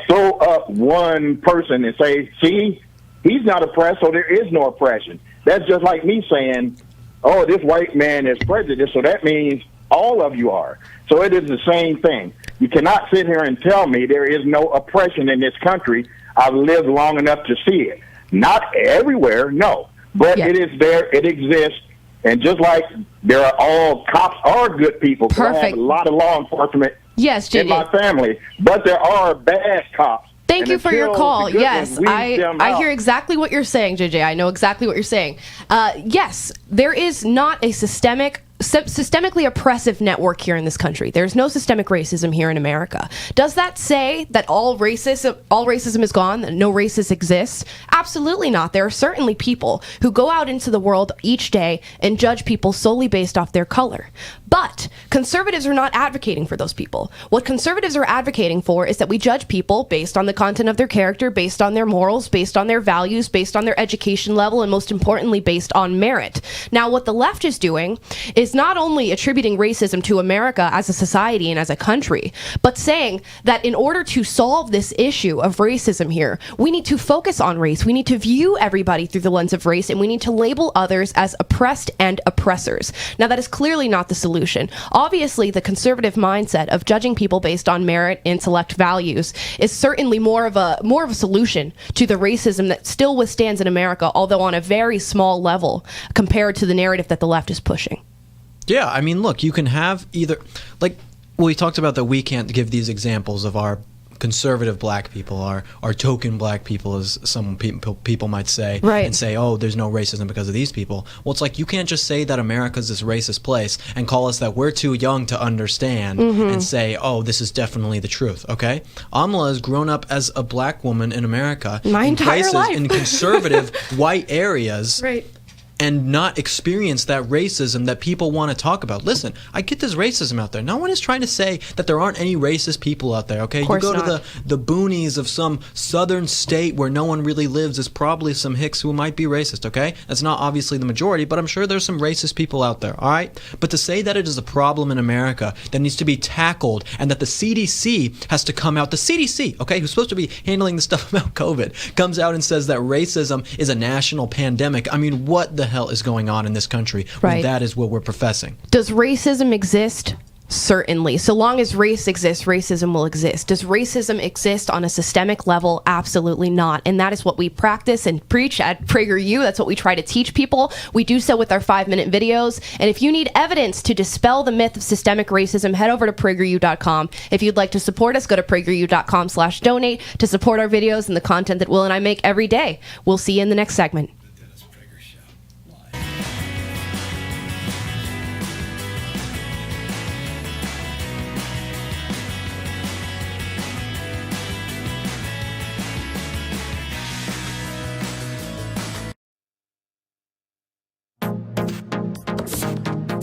throw up one person and say, see, he's not oppressed, so there is no oppression. That's just like me saying, oh, this white man is prejudiced, so that means all of you are. So it is the same thing. You cannot sit here and tell me there is no oppression in this country. I've lived long enough to see it. Not everywhere, no. But it is there, it exists, and just like there are all cops are good people. Perfect. I have a lot of law enforcement in my family, but there are bad cops. Thank you for your call. Yes, I hear exactly what you're saying, JJ. I know exactly what you're saying. Yes, there is not a systemically oppressive network here in this country. There's no systemic racism here in America. Does that say that all racism is gone, that no racist exists? Absolutely not. There are certainly people who go out into the world each day and judge people solely based off their color. But conservatives are not advocating for those people. What conservatives are advocating for is that we judge people based on the content of their character, based on their morals, based on their values, based on their education level, and most importantly, based on merit. Now, what the left is doing is is not only attributing racism to America as a society and as a country, but saying that in order to solve this issue of racism here, we need to focus on race. We need to view everybody through the lens of race, and we need to label others as oppressed and oppressors. Now, that is clearly not the solution. Obviously, the conservative mindset of judging people based on merit, intellect, values is certainly more of a solution to the racism that still withstands in America, although on a very small level compared to the narrative that the left is pushing. Yeah, I mean, look, you can have either, like, we talked about that we can't give these examples of our conservative black people, our token black people, as some people might say, right, and say, oh, there's no racism because of these people. Well, it's like, you can't just say that America's this racist place and call us that we're too young to understand and say, oh, this is definitely the truth, okay? Amla has grown up as a black woman in America my in entire places, life. in conservative white areas. Right. And not experience that racism that people want to talk about. Listen, I get this racism out there. No one is trying to say that there aren't any racist people out there, okay? You go to the boonies of some southern state where no one really lives, there's probably some hicks who might be racist, okay? That's not obviously the majority, but I'm sure there's some racist people out there, all right? But to say that it is a problem in America that needs to be tackled and that the CDC has to come out, the CDC, okay, who's supposed to be handling the stuff about COVID, comes out and says that racism is a national pandemic. I mean, what the hell is going on in this country when that is what we're professing? Does racism exist? Certainly. So long as race exists, racism will exist. Does racism exist on a systemic level? Absolutely not. And that is what we practice and preach at PragerU. That's what we try to teach people. We do so with our 5-minute videos. And if you need evidence to dispel the myth of systemic racism, head over to PragerU.com. If you'd like to support us, go to PragerU.com/donate to support our videos and the content that Will and I make every day. We'll see you in the next segment.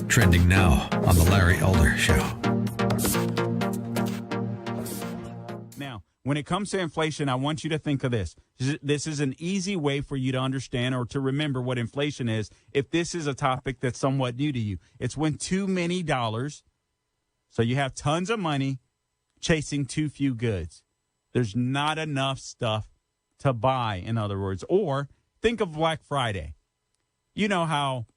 Trending now on The Larry Elder Show. Now, when it comes to inflation, I want you to think of this. This is an easy way for you to understand or to remember what inflation is if this is a topic that's somewhat new to you. It's when too many dollars, so you have tons of money chasing too few goods. There's not enough stuff to buy, in other words. Or think of Black Friday. You know how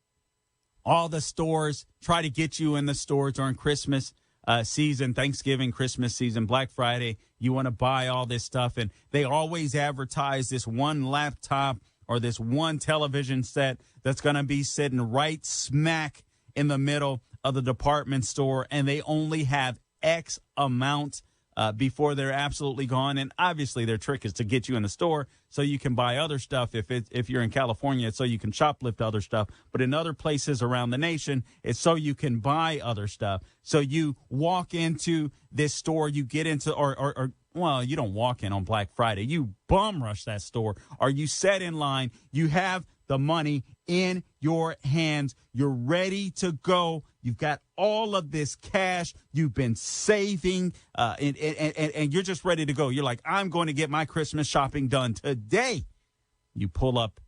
all the stores try to get you in the stores during Christmas season, Thanksgiving, Christmas season, Black Friday. You want to buy all this stuff, and they always advertise this one laptop or this one television set that's going to be sitting right smack in the middle of the department store, and they only have X amount before they're absolutely gone. And obviously their trick is to get you in the store so you can buy other stuff. If you're in California, it's so you can shoplift other stuff. But in other places around the nation, it's so you can buy other stuff. So you walk into this store, you get into, or well, you don't walk in on Black Friday. You bum rush that store, or you set in line. You have the money in your hands. You're ready to go. You've got all of this cash you've been saving, and you're just ready to go. You're like, I'm going to get my Christmas shopping done today. You pull up,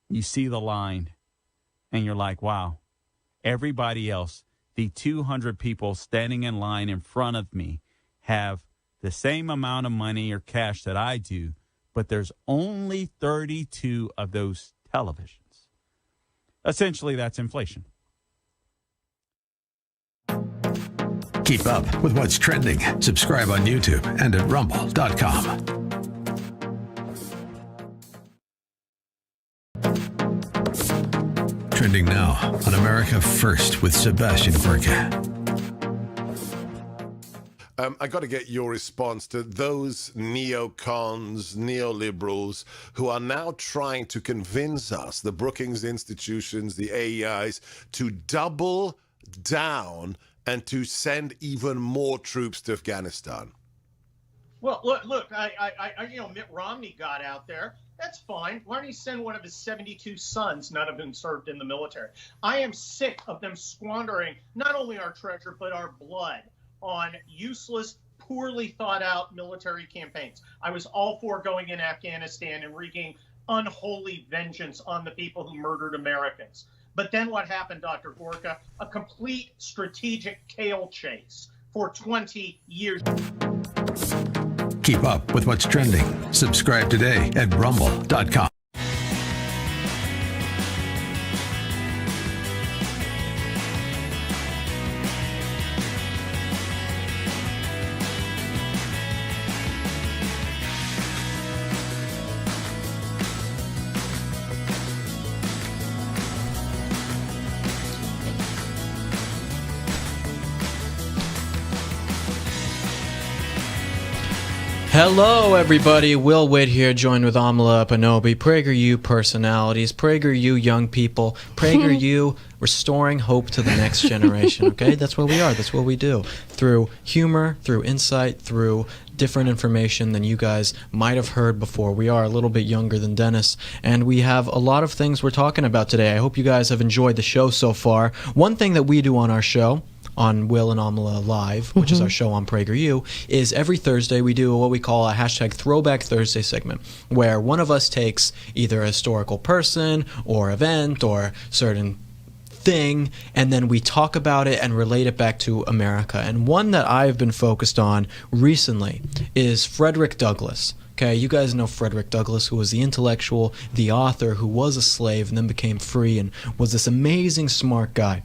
you see the line, and you're like, wow, everybody else, the 200 people standing in line in front of me have the same amount of money or cash that I do, but there's only 32 of those televisions. Essentially, that's inflation. Keep up with what's trending. Subscribe on YouTube and at rumble.com. Trending now on America First with Sebastian Gorka. I got to get your response to those neocons, neoliberals who are now trying to convince us, the Brookings institutions, the AEIs, to double down and to send even more troops to Afghanistan. Well, look, Mitt Romney got out there. That's fine. Why don't he send one of his 72 sons, none of them served in the military? I am sick of them squandering not only our treasure, but our blood on useless, poorly thought out military campaigns. I was all for going in Afghanistan and wreaking unholy vengeance on the people who murdered Americans. But then what happened, Dr. Gorka? A complete strategic tail chase for 20 years. Keep up with what's trending. Subscribe today at rumble.com. Hello, everybody. Will Witt here, joined with Amala Panobi, PragerU personalities, PragerU young people, PragerU restoring hope to the next generation, okay? That's what we are. That's what we do. Through humor, through insight, through different information than you guys might have heard before. We are a little bit younger than Dennis, and we have a lot of things we're talking about today. I hope you guys have enjoyed the show so far. One thing that we do on our show, on Will and Amala Live, which is our show on PragerU, is every Thursday we do what we call a hashtag Throwback Thursday segment, where one of us takes either a historical person or event or certain thing, and then we talk about it and relate it back to America. And one that I've been focused on recently is Frederick Douglass. Okay, you guys know Frederick Douglass, who was the intellectual, the author, who was a slave and then became free and was this amazing, smart guy.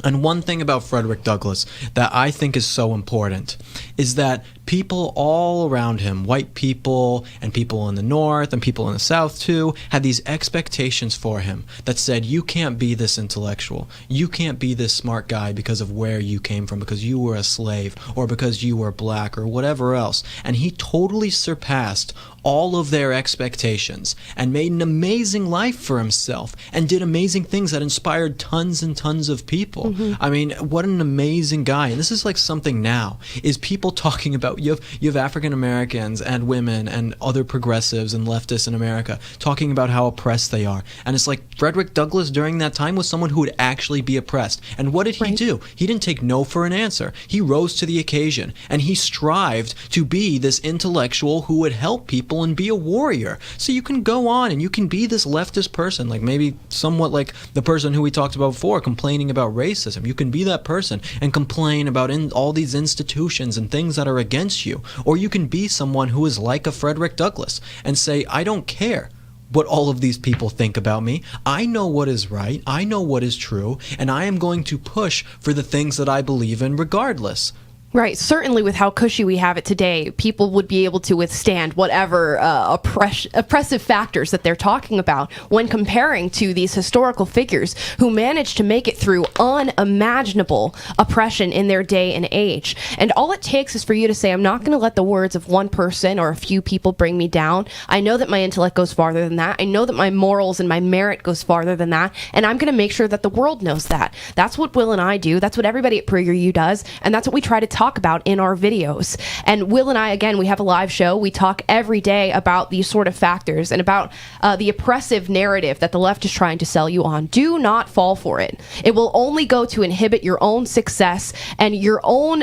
And one thing about Frederick Douglass that I think is so important is that people all around him, white people and people in the North and people in the South too, had these expectations for him that said, you can't be this intellectual, you can't be this smart guy because of where you came from, because you were a slave or because you were black or whatever else. And he totally surpassed all of their expectations and made an amazing life for himself and did amazing things that inspired tons and tons of people. I mean, what an amazing guy. And this is like something now, is people talking about, you have African Americans and women and other progressives and leftists in America talking about how oppressed they are. And it's like Frederick Douglass during that time was someone who would actually be oppressed. And what did he do? He didn't take no for an answer. He rose to the occasion and he strived to be this intellectual who would help people and be a warrior. So you can go on and you can be this leftist person, like maybe somewhat like the person who we talked about before, complaining about racism. You can be that person and complain about all these institutions and things that are against you. Or you can be someone who is like a Frederick Douglass and say, I don't care what all of these people think about me. I know what is right, I know what is true, and I am going to push for the things that I believe in regardless. Right. Certainly with how cushy we have it today, people would be able to withstand whatever oppressive factors that they're talking about when comparing to these historical figures who managed to make it through unimaginable oppression in their day and age. And all it takes is for you to say, I'm not going to let the words of one person or a few people bring me down. I know that my intellect goes farther than that. I know that my morals and my merit goes farther than that. And I'm going to make sure that the world knows that. That's what Will and I do. That's what everybody at PragerU does. And that's what we try to talk about in our videos. And Will and I, again, we have a live show. We talk every day about these sort of factors and about the oppressive narrative that the left is trying to sell you on. Do not fall for it. It will only go to inhibit your own success and your own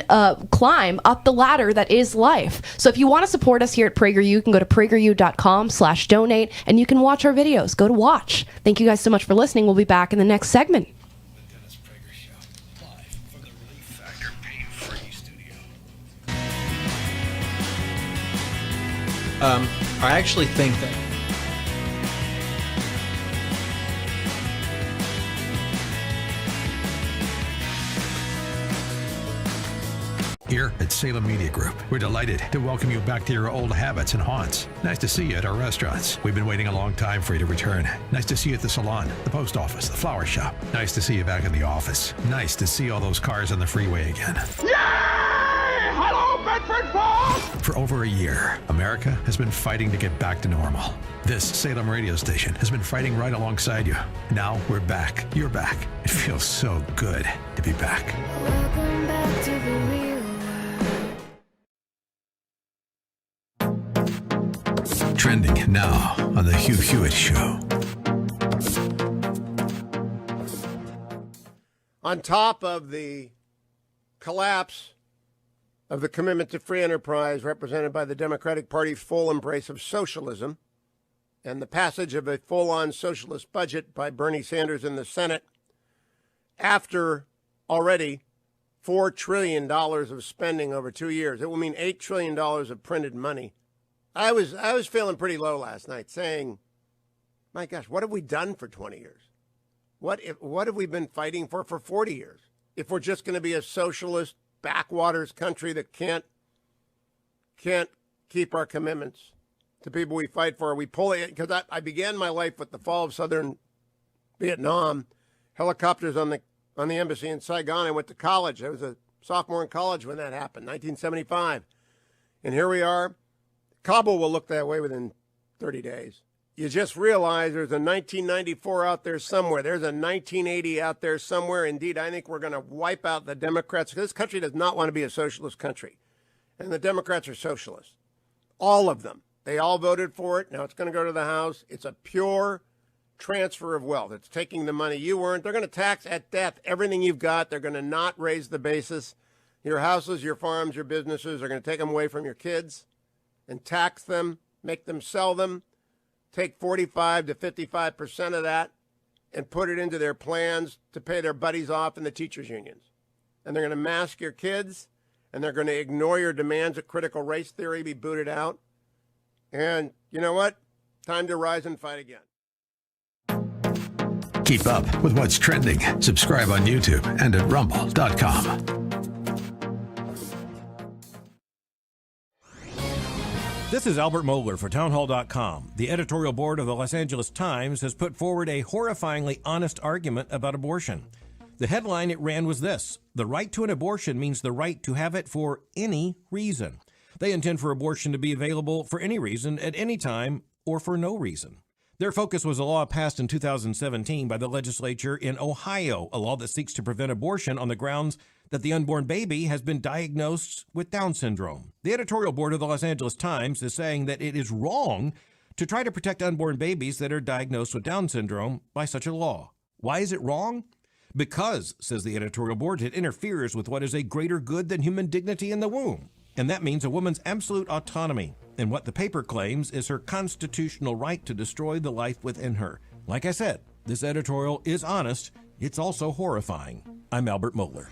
climb up the ladder that is life. So if you want to support us here at PragerU, you can go to prageru.com/donate and you can watch our videos. Go to watch. Thank you guys so much for listening. We'll be back in the next segment. I actually think that Here at Salem Media Group, we're delighted to welcome you back to your old habits and haunts. Nice to see you at our restaurants. We've been waiting a long time for you to return. Nice to see you at the salon, the post office, the flower shop. Nice to see you back in the office. Nice to see all those cars on the freeway again. Hello, Bedford Falls! For over a year, America has been fighting to get back to normal. This Salem radio station has been fighting right alongside you. Now we're back. You're back. It feels so good to be back. Welcome back to the real Trending now on the Hugh Hewitt Show. On top of the collapse of the commitment to free enterprise represented by the Democratic Party's full embrace of socialism and the passage of a full-on socialist budget by Bernie Sanders in the Senate after already $4 trillion of spending over 2 years. It will mean $8 trillion of printed money. I was feeling pretty low last night saying, my gosh, what have we done for 20 years? What have we been fighting for 40 years? If we're just going to be a socialist backwaters country that can't keep our commitments to people we fight for, we pull it. Because I began my life with the fall of southern Vietnam, helicopters on the embassy in Saigon. I went to college. I was a sophomore in college when that happened, 1975. And here we are. Kabul will look that way within 30 days. You just realize there's a 1994 out there somewhere. There's a 1980 out there somewhere. Indeed, I think we're going to wipe out the Democrats. This country does not want to be a socialist country. And the Democrats are socialists. All of them. They all voted for it. Now it's going to go to the House. It's a pure transfer of wealth. It's taking the money you earned. They're going to tax at death everything you've got. They're going to not raise the basis. Your houses, your farms, your businesses. They're going to take them away from your kids and tax them, make them sell them. Take 45 to 55% of that and put it into their plans to pay their buddies off in the teachers' unions. And they're going to mask your kids, and they're going to ignore your demands that critical race theory be booted out. And you know what? Time to rise and fight again. Keep up with what's trending. Subscribe on YouTube and at rumble.com. This is Albert Mohler for townhall.com. The editorial board of the Los Angeles Times has put forward a horrifyingly honest argument about abortion. The headline it ran was this: the right to an abortion means the right to have it for any reason. They intend for abortion to be available for any reason, at any time, or for no reason. Their focus was a law passed in 2017 by the legislature in Ohio, a law that seeks to prevent abortion on the grounds that the unborn baby has been diagnosed with Down syndrome. The editorial board of the Los Angeles Times is saying that it is wrong to try to protect unborn babies that are diagnosed with Down syndrome by such a law. Why is it wrong? Because, says the editorial board, it interferes with what is a greater good than human dignity in the womb. And that means a woman's absolute autonomy, and what the paper claims is her constitutional right to destroy the life within her. Like I said, this editorial is honest. It's also horrifying. I'm Albert Mohler.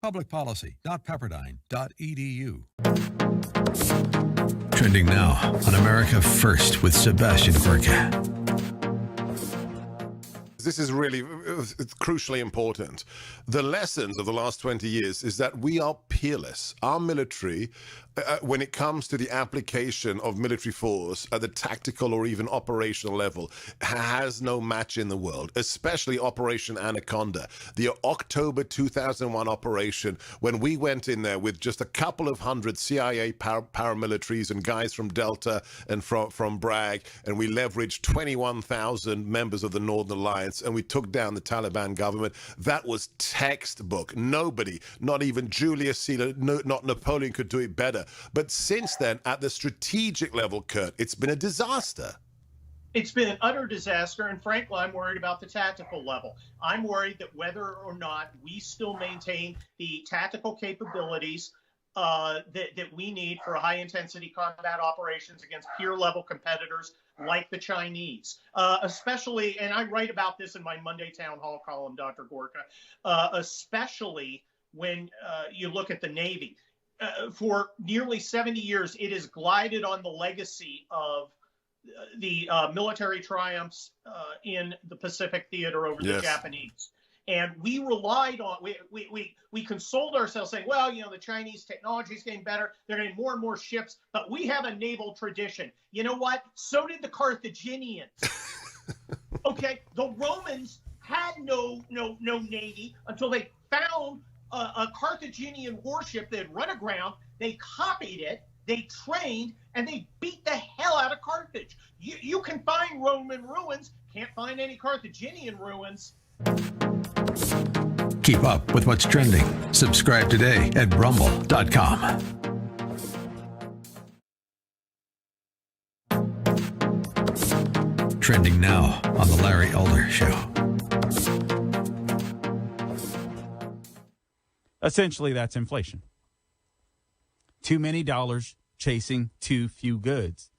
Publicpolicy.pepperdine.edu. Trending now on America First with Sebastian Gorka. This is really it's crucially important. The lessons of the last 20 years is that we are peerless. Our military, when it comes to the application of military force at the tactical or even operational level, has no match in the world, especially Operation Anaconda, the October 2001 operation, when we went in there with just a couple of hundred CIA paramilitaries and guys from Delta and from Bragg, and we leveraged 21,000 members of the Northern Alliance, and we took down the Taliban government. That was textbook. Nobody, not even Julius Caesar, not Napoleon, could do it better. But since then, at the strategic level, Kurt, it's been a disaster. It's been an utter disaster, and frankly, I'm worried about the tactical level. I'm worried that whether or not we still maintain the tactical capabilities that we need for high-intensity combat operations against peer-level competitors like the Chinese, especially, and I write about this in my Monday Town Hall column, Dr. Gorka, especially when you look at the Navy. For nearly 70 years, it has glided on the legacy of the military triumphs in the Pacific theater over the Japanese. And we relied on, we consoled ourselves saying, well, you know, the Chinese technology is getting better. They're getting more and more ships, but we have a naval tradition. You know what? So did the Carthaginians. Okay, the Romans had no navy until they found a Carthaginian warship that had run aground. They copied it, they trained, and they beat the hell out of Carthage. You can find Roman ruins, can't find any Carthaginian ruins. Keep up with what's trending. Subscribe today at rumble.com. Trending now on The Larry Elder Show. Essentially, that's inflation. Too many dollars chasing too few goods.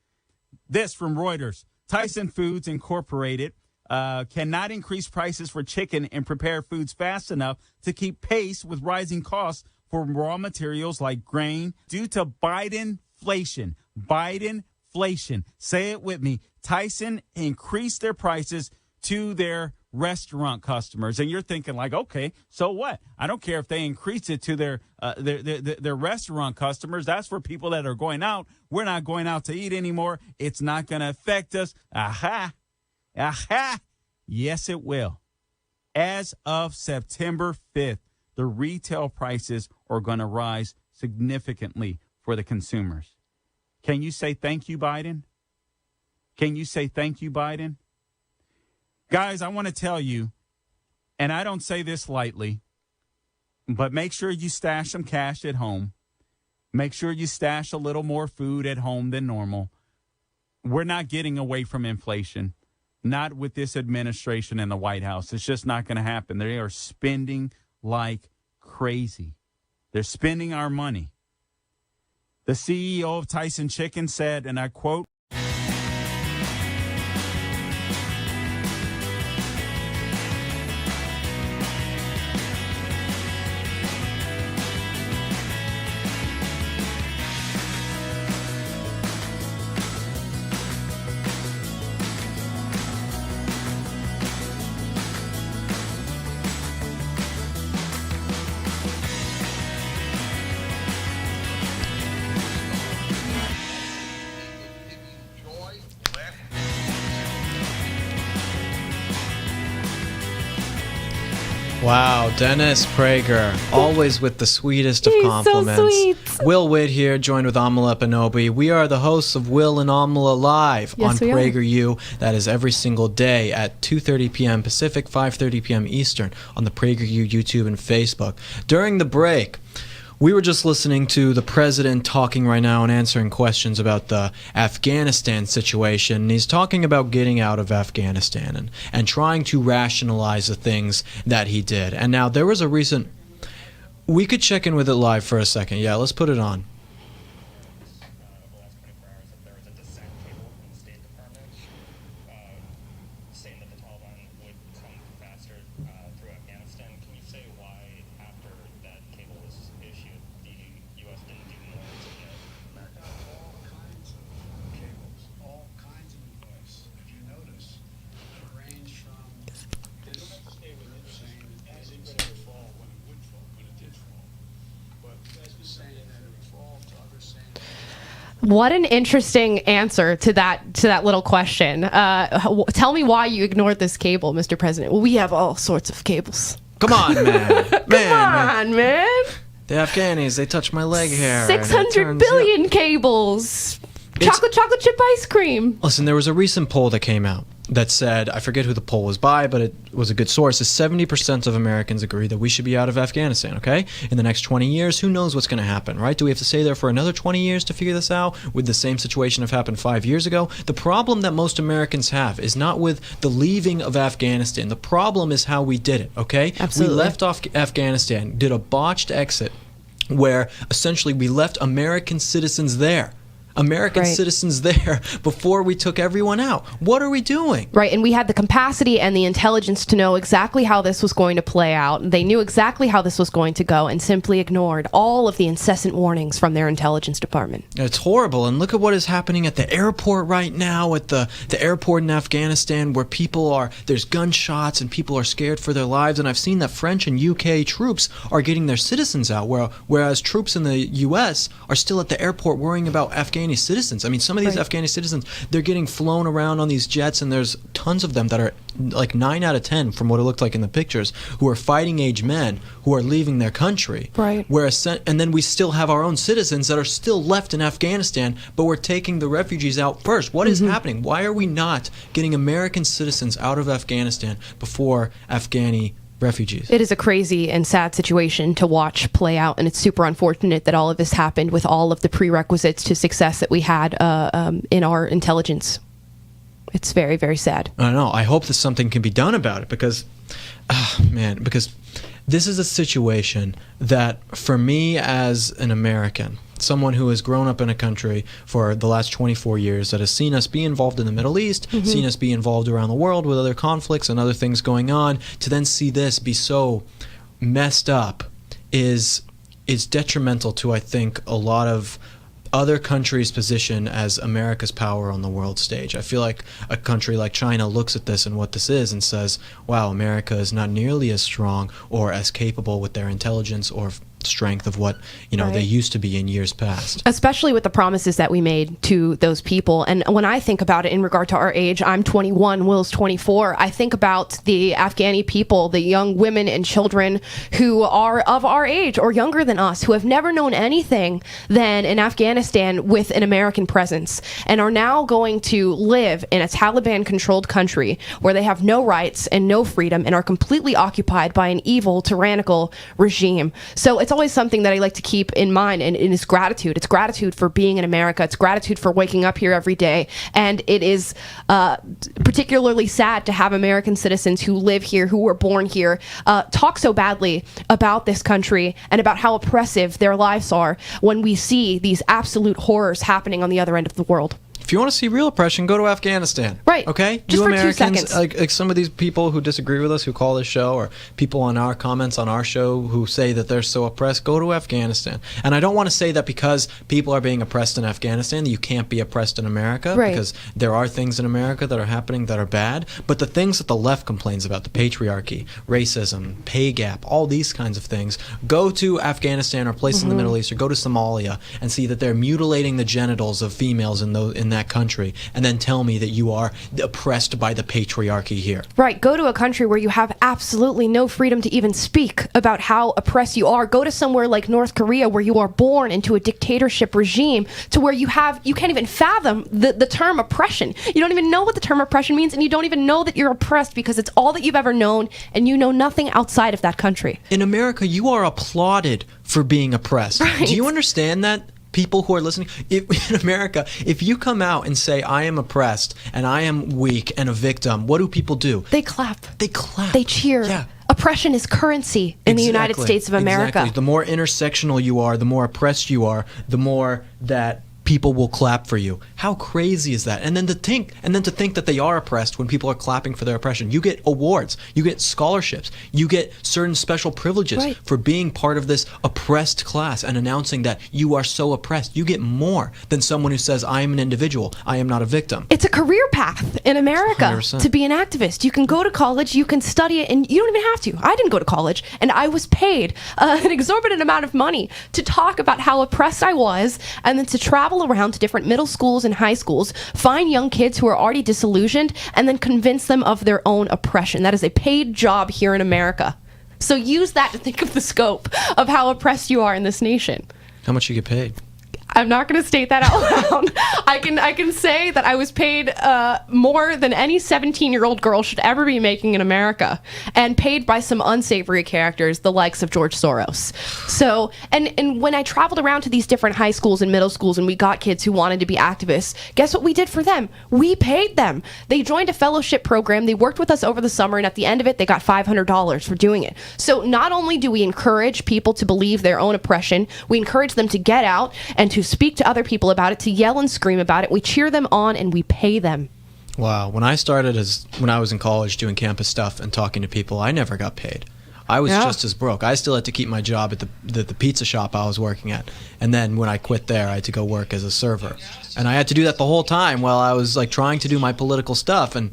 This from Reuters. Tyson Foods Incorporated cannot increase prices for chicken and prepared foods fast enough to keep pace with rising costs for raw materials like grain due to Bidenflation. Bidenflation. Say it with me. Tyson increased their prices to their restaurant customers. And you're thinking like, okay, so what? I don't care if they increase it to their restaurant customers. That's for people that are going out. We're not going out to eat anymore. It's not going to affect us. Aha. Yes, it will. As of September 5th, the retail prices are going to rise significantly for the consumers. Can you say thank you, Biden? Can you say thank you, Biden? Guys, I want to tell you, and I don't say this lightly, but make sure you stash some cash at home. Make sure you stash a little more food at home than normal. We're not getting away from inflation. Not with this administration in the White House. It's just not going to happen. They are spending like crazy. They're spending our money. The CEO of Tyson Chicken said, and I quote, Wow, Dennis Prager, always with the sweetest of He's compliments. so sweet. Will Witt here, joined with Amala Epinobi. We are the hosts of Will and Amala Live Yes, on we are. PragerU. That is every single day at 2:30 p.m. Pacific, 5:30 p.m. Eastern on the PragerU YouTube and Facebook. During the break, we were just listening to the president talking right now and answering questions about the Afghanistan situation. And he's talking about getting out of Afghanistan and trying to rationalize the things that he did. And now there was a recent... We could check in with it live for a second. Yeah, let's put it on. What an interesting answer to that little question. Tell me why you ignored this cable, Mr. President. Well, we have all sorts of cables. Come on, man. Come on, man. The Afghanis, they touch my leg hair. and it 600 turns billion cables. Chocolate chip ice cream. Listen, there was a recent poll that came out that said, I forget who the poll was by, but it was a good source, is 70% of Americans agree that we should be out of Afghanistan, okay? In the next 20 years, who knows what's going to happen, right? Do we have to stay there for another 20 years to figure this out? Would the same situation have happened 5 years ago? The problem that most Americans have is not with the leaving of Afghanistan. The problem is how we did it, okay? Absolutely. We left off Afghanistan, did a botched exit where essentially we left American citizens there. American citizens there before we took everyone out. What are we doing? Right, and we had the capacity and the intelligence to know exactly how this was going to play out. They knew exactly how this was going to go and simply ignored all of the incessant warnings from their intelligence department. It's horrible, and look at what is happening at the airport right now, at the airport in Afghanistan, where there's gunshots and people are scared for their lives, and I've seen that French and UK troops are getting their citizens out, whereas troops in the US are still at the airport worrying about Afghani citizens. I mean, some of these Afghani citizens, they're getting flown around on these jets, and there's tons of them that are like 9 out of 10 from what it looked like in the pictures, who are fighting age men who are leaving their country. Right. And then we still have our own citizens that are still left in Afghanistan, but we're taking the refugees out first. What is happening? Why are we not getting American citizens out of Afghanistan before Afghani refugees? It is a crazy and sad situation to watch play out, and it's super unfortunate that all of this happened with all of the prerequisites to success that we had in our intelligence. It's very, very sad. I don't know. I hope that something can be done about it because this is a situation that, for me as an American, someone who has grown up in a country for the last 24 years that has seen us be involved in the Middle East, seen us be involved around the world with other conflicts and other things going on, to then see this be so messed up is detrimental to, I think, a lot of other countries' position as America's power on the world stage. I feel like a country like China looks at this and what this is and says, wow, America is not nearly as strong or as capable with their intelligence or strength of what they used to be in years past, especially with the promises that we made to those people. And when I think about it in regard to our age, I'm 21, Will's 24. I think about the Afghani people, the young women and children who are of our age or younger than us, who have never known anything than in Afghanistan with an American presence, and are now going to live in a Taliban-controlled country where they have no rights and no freedom and are completely occupied by an evil, tyrannical regime. So it's always something that I like to keep in mind, and it is gratitude. It's gratitude for being in America. It's gratitude for waking up here every day. And it is particularly sad to have American citizens who live here, who were born here, talk so badly about this country and about how oppressive their lives are when we see these absolute horrors happening on the other end of the world. If you want to see real oppression, go to Afghanistan. Right. Okay? Just you for Americans, 2 seconds. like some of these people who disagree with us, who call this show, or people on our comments on our show who say that they're so oppressed, go to Afghanistan. And I don't want to say that because people are being oppressed in Afghanistan, that you can't be oppressed in America, right, because there are things in America that are happening that are bad. But the things that the left complains about, the patriarchy, racism, pay gap, all these kinds of things, go to Afghanistan or places in the Middle East, or go to Somalia and see that they're mutilating the genitals of females in that country, and then tell me that you are oppressed by the patriarchy here. Right. Go to a country where you have absolutely no freedom to even speak about how oppressed you are. Go to somewhere like North Korea, where you are born into a dictatorship regime, to where you can't even fathom the term oppression. You don't even know what the term oppression means, and you don't even know that you're oppressed because it's all that you've ever known, and you know nothing outside of that country. In America, you are applauded for being oppressed. Right. Do you understand that? People who are listening, in America, if you come out and say, I am oppressed and I am weak and a victim, what do people do? They clap. They clap. They cheer. Yeah. Oppression is currency in the United States of America. Exactly. The more intersectional you are, the more oppressed you are, the more that people will clap for you. How crazy is that? And then to think that they are oppressed when people are clapping for their oppression. You get awards, you get scholarships, you get certain special privileges for being part of this oppressed class and announcing that you are so oppressed. You get more than someone who says, I am an individual, I am not a victim. It's a career path in America 100%. To be an activist. You can go to college, you can study it, and you don't even have to. I didn't go to college, and I was paid an exorbitant amount of money to talk about how oppressed I was, and then to travel around to different middle schools and high schools, find young kids who are already disillusioned, and then convince them of their own oppression. That is a paid job here in America. So use that to think of the scope of how oppressed you are in this nation. How much you get paid? I'm not going to state that out loud. I can say that I was paid more than any 17-year-old girl should ever be making in America, and paid by some unsavory characters, the likes of George Soros. So, and when I traveled around to these different high schools and middle schools, and we got kids who wanted to be activists, guess what we did for them? We paid them. They joined a fellowship program. They worked with us over the summer, and at the end of it, they got $500 for doing it. So not only do we encourage people to believe their own oppression, we encourage them to get out and to speak to other people about it, to yell and scream about it. We cheer them on, and we pay them. Wow. When I was in college doing campus stuff and talking to people, I never got paid. I was just as broke. I still had to keep my job at the pizza shop I was working at. And then when I quit there, I had to go work as a server. And I had to do that the whole time while I was like trying to do my political stuff. And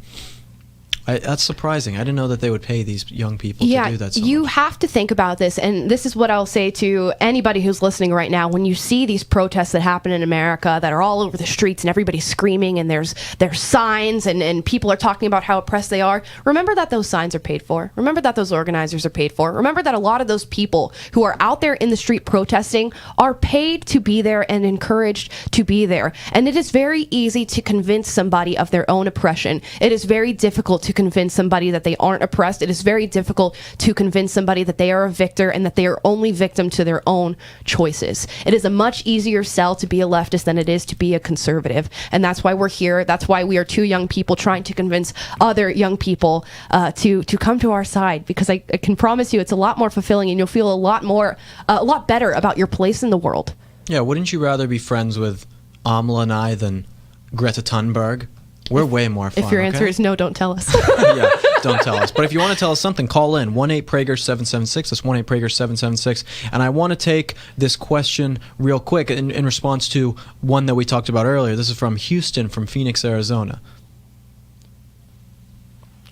that's surprising. I didn't know that they would pay these young people to do that. You have to think about this, and this is what I'll say to anybody who's listening right now. When you see these protests that happen in America that are all over the streets and everybody's screaming and there's signs and people are talking about how oppressed they are, remember that those signs are paid for. Remember that those organizers are paid for. Remember that a lot of those people who are out there in the street protesting are paid to be there and encouraged to be there. And it is very easy to convince somebody of their own oppression. It is very difficult to convince somebody that they aren't oppressed. It is very difficult to convince somebody that they are a victor and that they are only victim to their own choices. It is a much easier sell to be a leftist than it is to be a conservative. And that's why we're here. That's why we are two young people trying to convince other young people to come to our side, because I can promise you it's a lot more fulfilling, and you'll feel a lot better about your place in the world. Yeah, wouldn't you rather be friends with Amla and I than Greta Thunberg? We're way more fun. If your answer okay? is no, don't tell us. Yeah, don't tell us. But if you want to tell us something, call in 1-8-PRAGER-776. That's 1-8-PRAGER-776. And I want to take this question real quick in response to one that we talked about earlier. This is from Houston, from Phoenix, Arizona.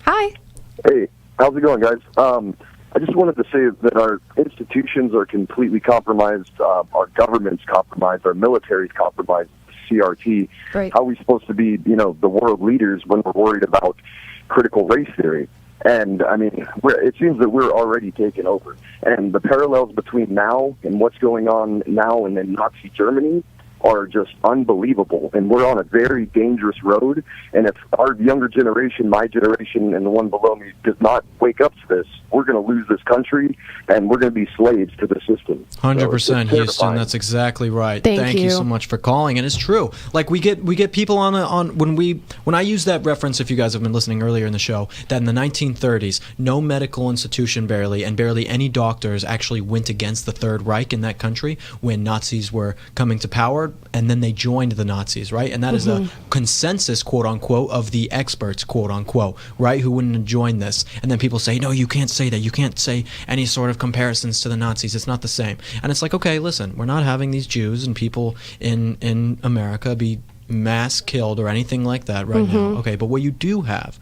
Hi. Hey, how's it going, guys? I just wanted to say that our institutions are completely compromised, our government's compromised, our military's compromised, CRT. Right. How are we supposed to be, the world leaders when we're worried about critical race theory? And, I mean, it seems that we're already taken over. And the parallels between now and what's going on now and in Nazi Germany are just unbelievable. And we're on a very dangerous road. And if our younger generation, my generation, and the one below me does not wake up to this, we're going to lose this country, and we're going to be slaves to the system. 100%, Houston. That's exactly right. Thank you you so much for calling, and it's true. Like we get people on when I use that reference. If you guys have been listening earlier in the show, that in the 1930s, no medical institution barely any doctors actually went against the Third Reich in that country when Nazis were coming to power, and then they joined the Nazis, right? And that is a consensus, quote unquote, of the experts, quote unquote, right? Who wouldn't have joined this, and then people say, no, you can't say that. You can't say any sort of comparisons to the Nazis. It's not the same. And it's like, okay, listen, we're not having these Jews and people in America be mass killed or anything like that right now. Okay, but what you do have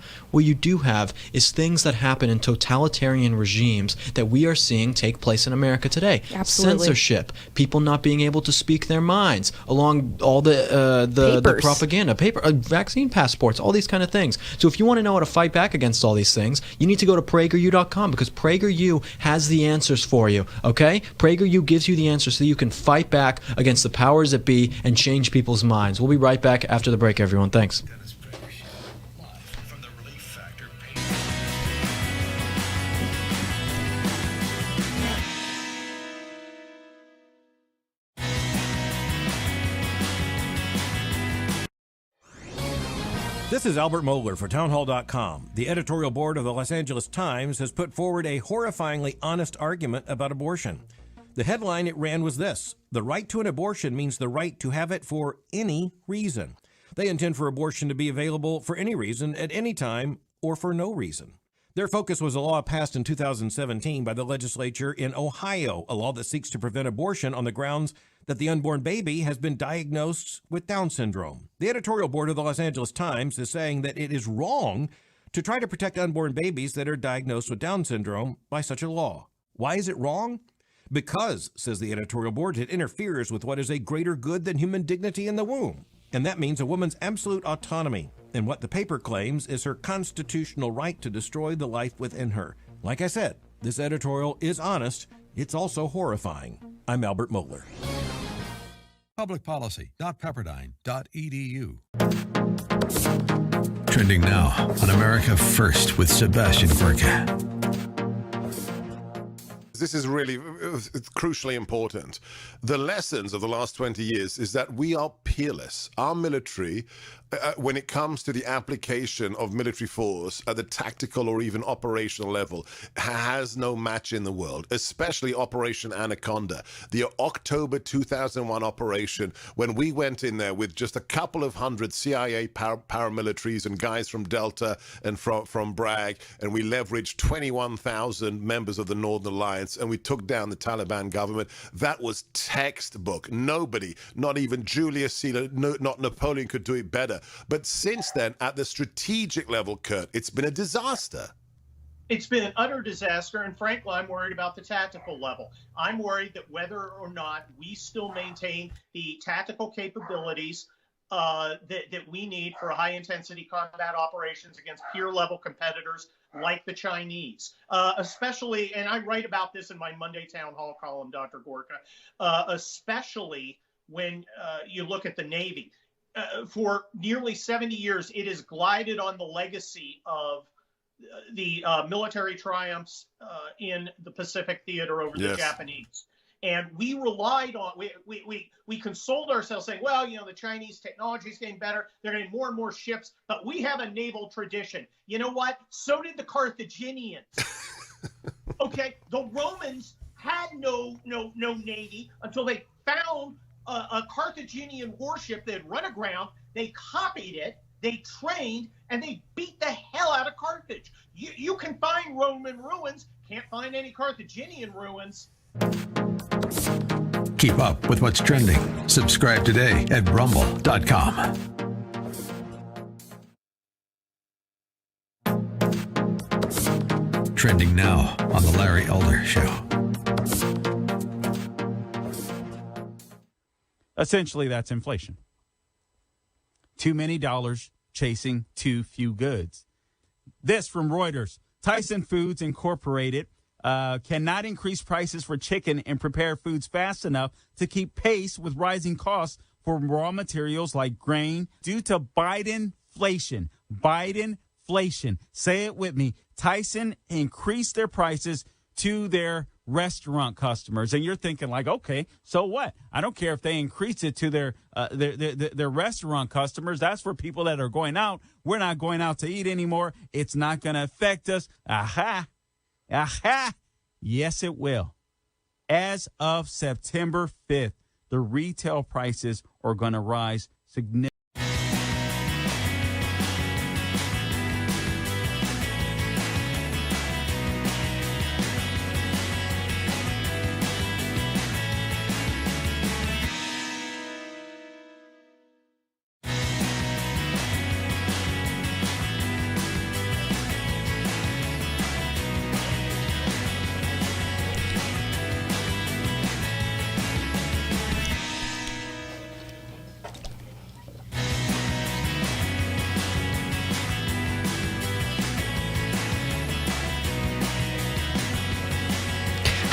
is things that happen in totalitarian regimes that we are seeing take place in America today. Absolutely. Censorship, people not being able to speak their minds, along all the propaganda, vaccine passports, all these kind of things. So if you want to know how to fight back against all these things, you need to go to PragerU.com, because PragerU has the answers for you. Okay, PragerU gives you the answers so that you can fight back against the powers that be and change people's minds. We'll be right back after the break, everyone. Thanks. This is Albert Mohler for Townhall.com. The editorial board of the Los Angeles Times has put forward a horrifyingly honest argument about abortion. The headline it ran was this: the right to an abortion means the right to have it for any reason. They intend for abortion to be available for any reason, at any time, or for no reason. Their focus was a law passed in 2017 by the legislature in Ohio, a law that seeks to prevent abortion on the grounds that the unborn baby has been diagnosed with Down syndrome. The editorial board of the Los Angeles Times is saying that it is wrong to try to protect unborn babies that are diagnosed with Down syndrome by such a law. Why is it wrong? Because, says the editorial board, it interferes with what is a greater good than human dignity in the womb. And that means a woman's absolute autonomy, and what the paper claims is her constitutional right to destroy the life within her. Like I said, this editorial is honest. It's also horrifying. I'm Albert Mohler. Publicpolicy.pepperdine.edu. Trending now on America First with Sebastian Gorka. This is really it's crucially important. The lessons of the last 20 years is that we are peerless. Our military, when it comes to the application of military force at the tactical or even operational level, has no match in the world, especially Operation Anaconda, the October 2001 operation, when we went in there with just a couple of hundred CIA paramilitaries and guys from Delta and from Bragg, and we leveraged 21,000 members of the Northern Alliance, and we took down the Taliban government. That was textbook. Nobody, not even Julius Caesar, not Napoleon, could do it better. But since then, at the strategic level, Kurt, it's been a disaster. It's been an utter disaster, and frankly, I'm worried about the tactical level. I'm worried that whether or not we still maintain the tactical capabilities that we need for high-intensity combat operations against peer-level competitors like the Chinese, especially, and I write about this in my Monday Town Hall column, Dr. Gorka, especially when you look at the Navy. For nearly 70 years, it has glided on the legacy of the military triumphs in the Pacific theater over the Japanese. And we relied on, we consoled ourselves saying, well, you know, the Chinese technology is getting better. They're getting more and more ships, but we have a naval tradition. You know what? So did the Carthaginians. Okay, the Romans had no navy until they found a Carthaginian warship that had run aground. They copied it, they trained, and they beat the hell out of Carthage. You can find Roman ruins, can't find any Carthaginian ruins. Keep up with what's trending. Subscribe today at rumble.com. Trending now on The Larry Elder Show. Essentially, that's inflation. Too many dollars chasing too few goods. This from Reuters. Tyson Foods Incorporated cannot increase prices for chicken and prepared foods fast enough to keep pace with rising costs for raw materials like grain due to Bidenflation. Bidenflation. Say it with me. Tyson increased their prices to their restaurant customers, and you're thinking like, okay, so what? I don't care if they increase it to their restaurant customers. That's for people that are going out. We're not going out to eat anymore. It's not going to affect us. Aha. Yes, it will. As of September 5th, the retail prices are going to rise significantly.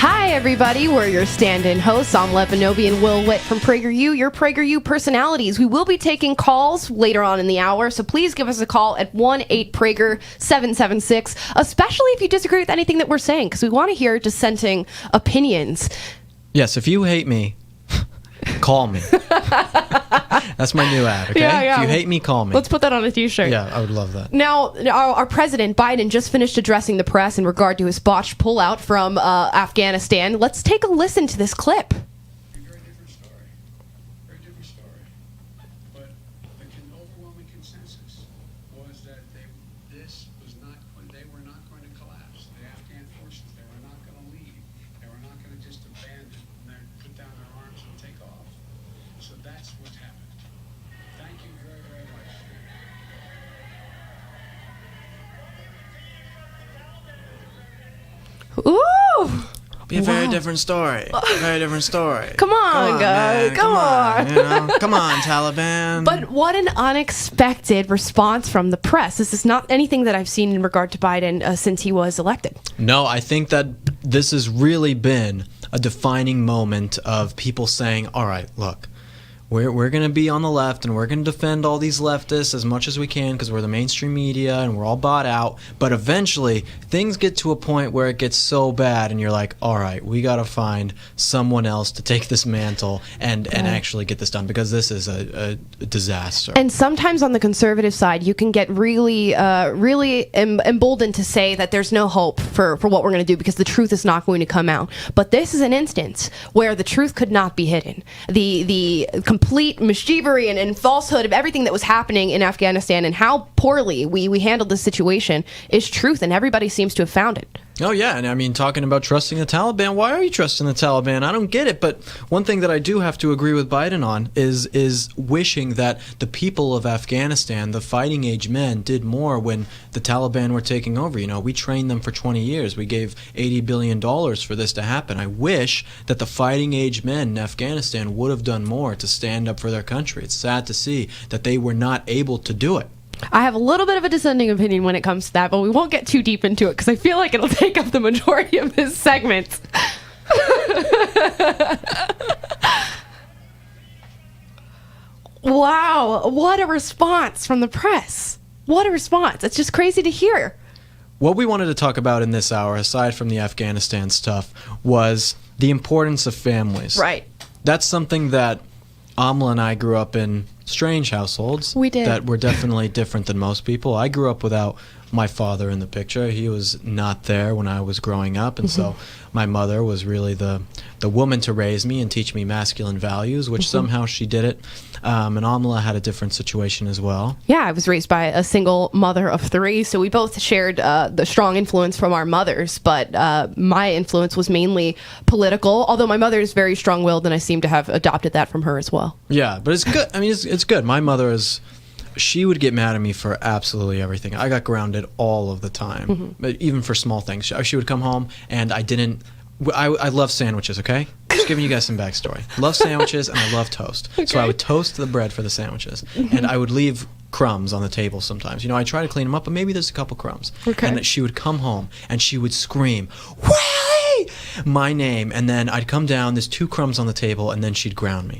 Hi, everybody. We're your stand-in hosts. I'm Lepanobi and Will Witt from PragerU, your PragerU personalities. We will be taking calls later on in the hour, so please give us a call at 1-8-PRAGER-776, especially if you disagree with anything that we're saying, because we want to hear dissenting opinions. Yes, if you hate me, call me. That's my new ad, okay? Yeah. If you hate me, call me. Let's put that on a t-shirt. Yeah, I would love that. Now, our president, Biden, just finished addressing the press in regard to his botched pullout from Afghanistan. Let's take a listen to this clip. Very different story. But the overwhelming consensus was that they were not going to collapse. The Afghan forces, they were not going to leave. They were not going to just abandon and put down their arms and take off. So that's what's happened. Thank you very, very much. Ooh! Be a very different story. Very different story. Come on, guys. Man. Come on. You know? Come on, Taliban. But what an unexpected response from the press. This is not anything that I've seen in regard to Biden since he was elected. No, I think that this has really been a defining moment of people saying, all right, look, we're going to be on the left and we're going to defend all these leftists as much as we can because we're the mainstream media and we're all bought out. But eventually, things get to a point where it gets so bad and you're like, all right, we got to find someone else to take this mantle and actually get this done because this is a disaster. And sometimes on the conservative side, you can get really emboldened to say that there's no hope for what we're going to do because the truth is not going to come out. But this is an instance where the truth could not be hidden. The complete mischievous and falsehood of everything that was happening in Afghanistan and how poorly we handled this situation is truth, and everybody seems to have found it. Oh, yeah, and I mean, talking about trusting the Taliban, why are you trusting the Taliban? I don't get it, but one thing that I do have to agree with Biden on is wishing that the people of Afghanistan, the fighting age men, did more when the Taliban were taking over. You know, we trained them for 20 years. We gave $80 billion for this to happen. I wish that the fighting age men in Afghanistan would have done more to stand up for their country. It's sad to see that they were not able to do it. I have a little bit of a dissenting opinion when it comes to that, but we won't get too deep into it because I feel like it'll take up the majority of this segment. Wow, what a response from the press. What a response. It's just crazy to hear. What we wanted to talk about in this hour, aside from the Afghanistan stuff, was the importance of families. Right. That's something that Amla and I grew up in strange households. We did. That were definitely different than most people. I grew up without my father in the picture. He was not there when I was growing up, and so my mother was really the woman to raise me and teach me masculine values, which somehow she did it. And Amala had a different situation as well. Yeah, I was raised by a single mother of 3, so we both shared the strong influence from our mothers, but my influence was mainly political, although my mother is very strong-willed, and I seem to have adopted that from her as well. Yeah, but it's good. I mean, it's good. My mother she would get mad at me for absolutely everything. I got grounded all of the time, but even for small things. She would come home, and I love sandwiches, okay? Just giving you guys some backstory. Love sandwiches, and I love toast. Okay. So I would toast the bread for the sandwiches, and I would leave crumbs on the table sometimes. I try to clean them up, but maybe there's a couple crumbs. Okay. And she would come home, and she would scream, "Willie!" my name, and then I'd come down, there's 2 crumbs on the table, and then she'd ground me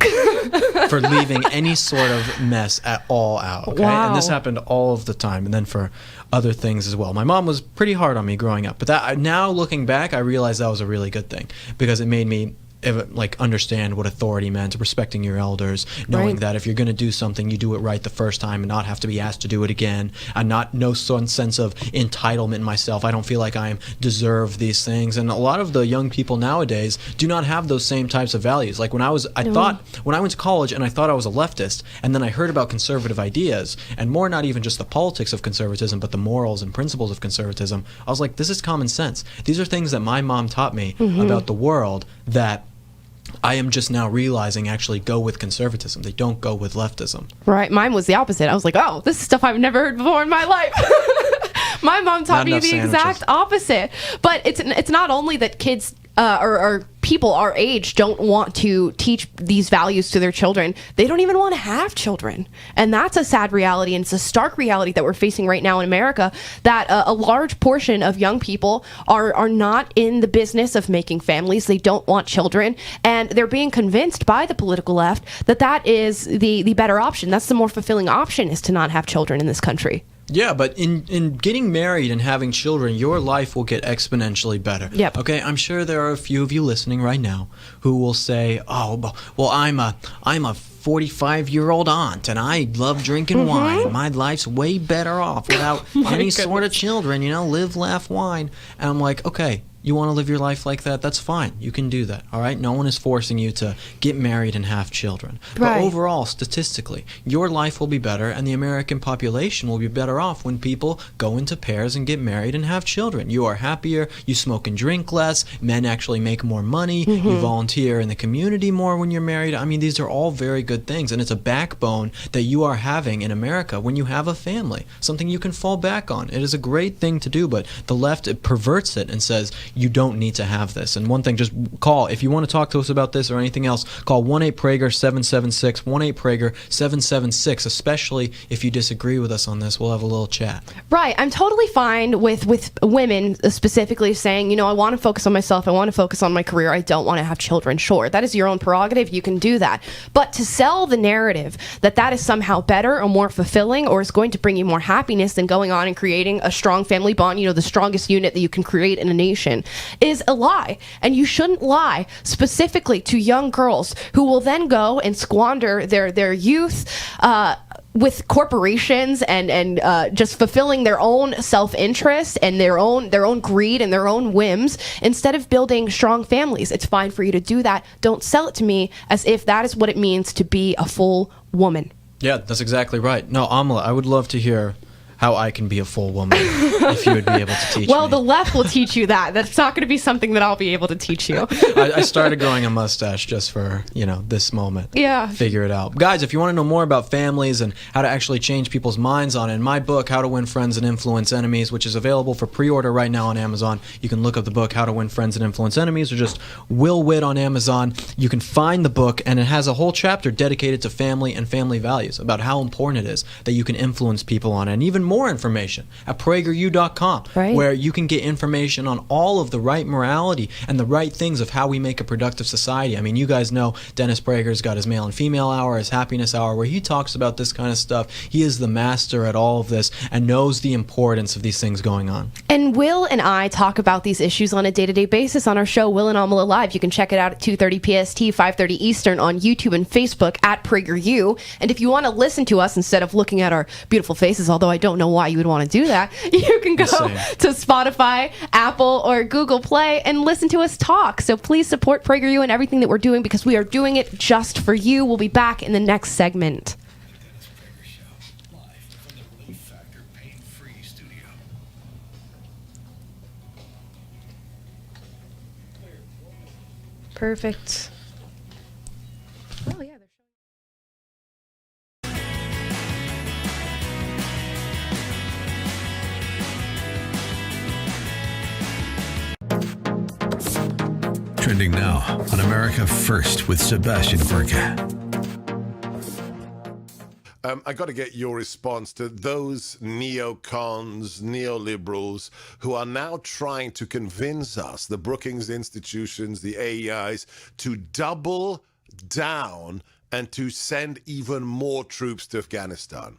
for leaving any sort of mess at all out. Okay? Wow. And this happened all of the time, and then for other things as well. My mom was pretty hard on me growing up, but now looking back, I realized that was a really good thing, because it made me understand what authority meant, respecting your elders, knowing that if you're going to do something, you do it right the first time and not have to be asked to do it again, and no sense of entitlement in myself. I don't feel like I deserve these things. And a lot of the young people nowadays do not have those same types of values. Like when I went to college and I thought I was a leftist, and then I heard about conservative ideas, and more not even just the politics of conservatism, but the morals and principles of conservatism. I was like, this is common sense. These are things that my mom taught me about the world that I am just now realizing actually go with conservatism. They don't go with leftism. Right. Mine was the opposite. I was like, oh, this is stuff I've never heard before in my life. My mom taught me the exact opposite. But it's not only that kids or people our age don't want to teach these values to their children. They don't even want to have children. And that's a sad reality, and it's a stark reality that we're facing right now in America, that a large portion of young people are not in the business of making families. They don't want children, and they're being convinced by the political left that is the better option. That's the more fulfilling option, is to not have children in this country. Yeah, but in getting married and having children, your life will get exponentially better. Yep. Okay, I'm sure there are a few of you listening right now who will say, "Oh, well, I'm a 45-year-old aunt, and I love drinking wine. My life's way better off without any sort of children. Live, laugh, wine." And I'm like, okay. You want to live your life like that? That's fine. You can do that, all right? No one is forcing you to get married and have children. Right. But overall, statistically, your life will be better, and the American population will be better off when people go into pairs and get married and have children. You are happier. You smoke and drink less. Men actually make more money. You volunteer in the community more when you're married. I mean, these are all very good things, and it's a backbone that you are having in America when you have a family, something you can fall back on. It is a great thing to do, but the left perverts it and says, you don't need to have this. And one thing, just call. If you want to talk to us about this or anything else, call 1-8-PRAGER-776, 1-8-PRAGER-776, especially if you disagree with us on this. We'll have a little chat. Right. I'm totally fine with women specifically saying, I want to focus on myself. I want to focus on my career. I don't want to have children. Sure, that is your own prerogative. You can do that. But to sell the narrative that is somehow better or more fulfilling or is going to bring you more happiness than going on and creating a strong family bond, the strongest unit that you can create in a nation, is a lie. And you shouldn't lie specifically to young girls who will then go and squander their youth with corporations and just fulfilling their own self-interest and their own greed and their own whims instead of building strong families. It's fine for you to do that. Don't sell it to me as if that is what it means to be a full woman. Yeah, that's exactly right. No, Amala, I would love to hear how I can be a full woman if you would be able to teach me. Well, the left will teach you that. That's not going to be something that I'll be able to teach you. I started growing a mustache just for, this moment. Yeah. Figure it out. Guys, if you want to know more about families and how to actually change people's minds on it, in my book, How to Win Friends and Influence Enemies, which is available for pre-order right now on Amazon, you can look up the book, How to Win Friends and Influence Enemies, or just Will Witt on Amazon. You can find the book, and it has a whole chapter dedicated to family and family values, about how important it is that you can influence people on it, and even more information at PragerU.com, where you can get information on all of the right morality and the right things of how we make a productive society. I mean, you guys know Dennis Prager's got his Male and Female Hour, his Happiness Hour, where he talks about this kind of stuff. He is the master at all of this and knows the importance of these things going on. And Will and I talk about these issues on a day-to-day basis on our show, Will and Amala Live. You can check it out at 2:30 PST, 5:30 Eastern on YouTube and Facebook at PragerU. And if you want to listen to us instead of looking at our beautiful faces, although I don't don't know why you would want to do that. You can go to Spotify, Apple, or Google Play and listen to us talk. So please support PragerU and everything that we're doing, because we are doing it just for you. We'll be back in the next segment. Perfect. Oh, yeah. Trending now on America First with Sebastian Gorka. I got to get your response to those neocons, neoliberals, who are now trying to convince us, the Brookings institutions, the AEIs, to double down and to send even more troops to Afghanistan.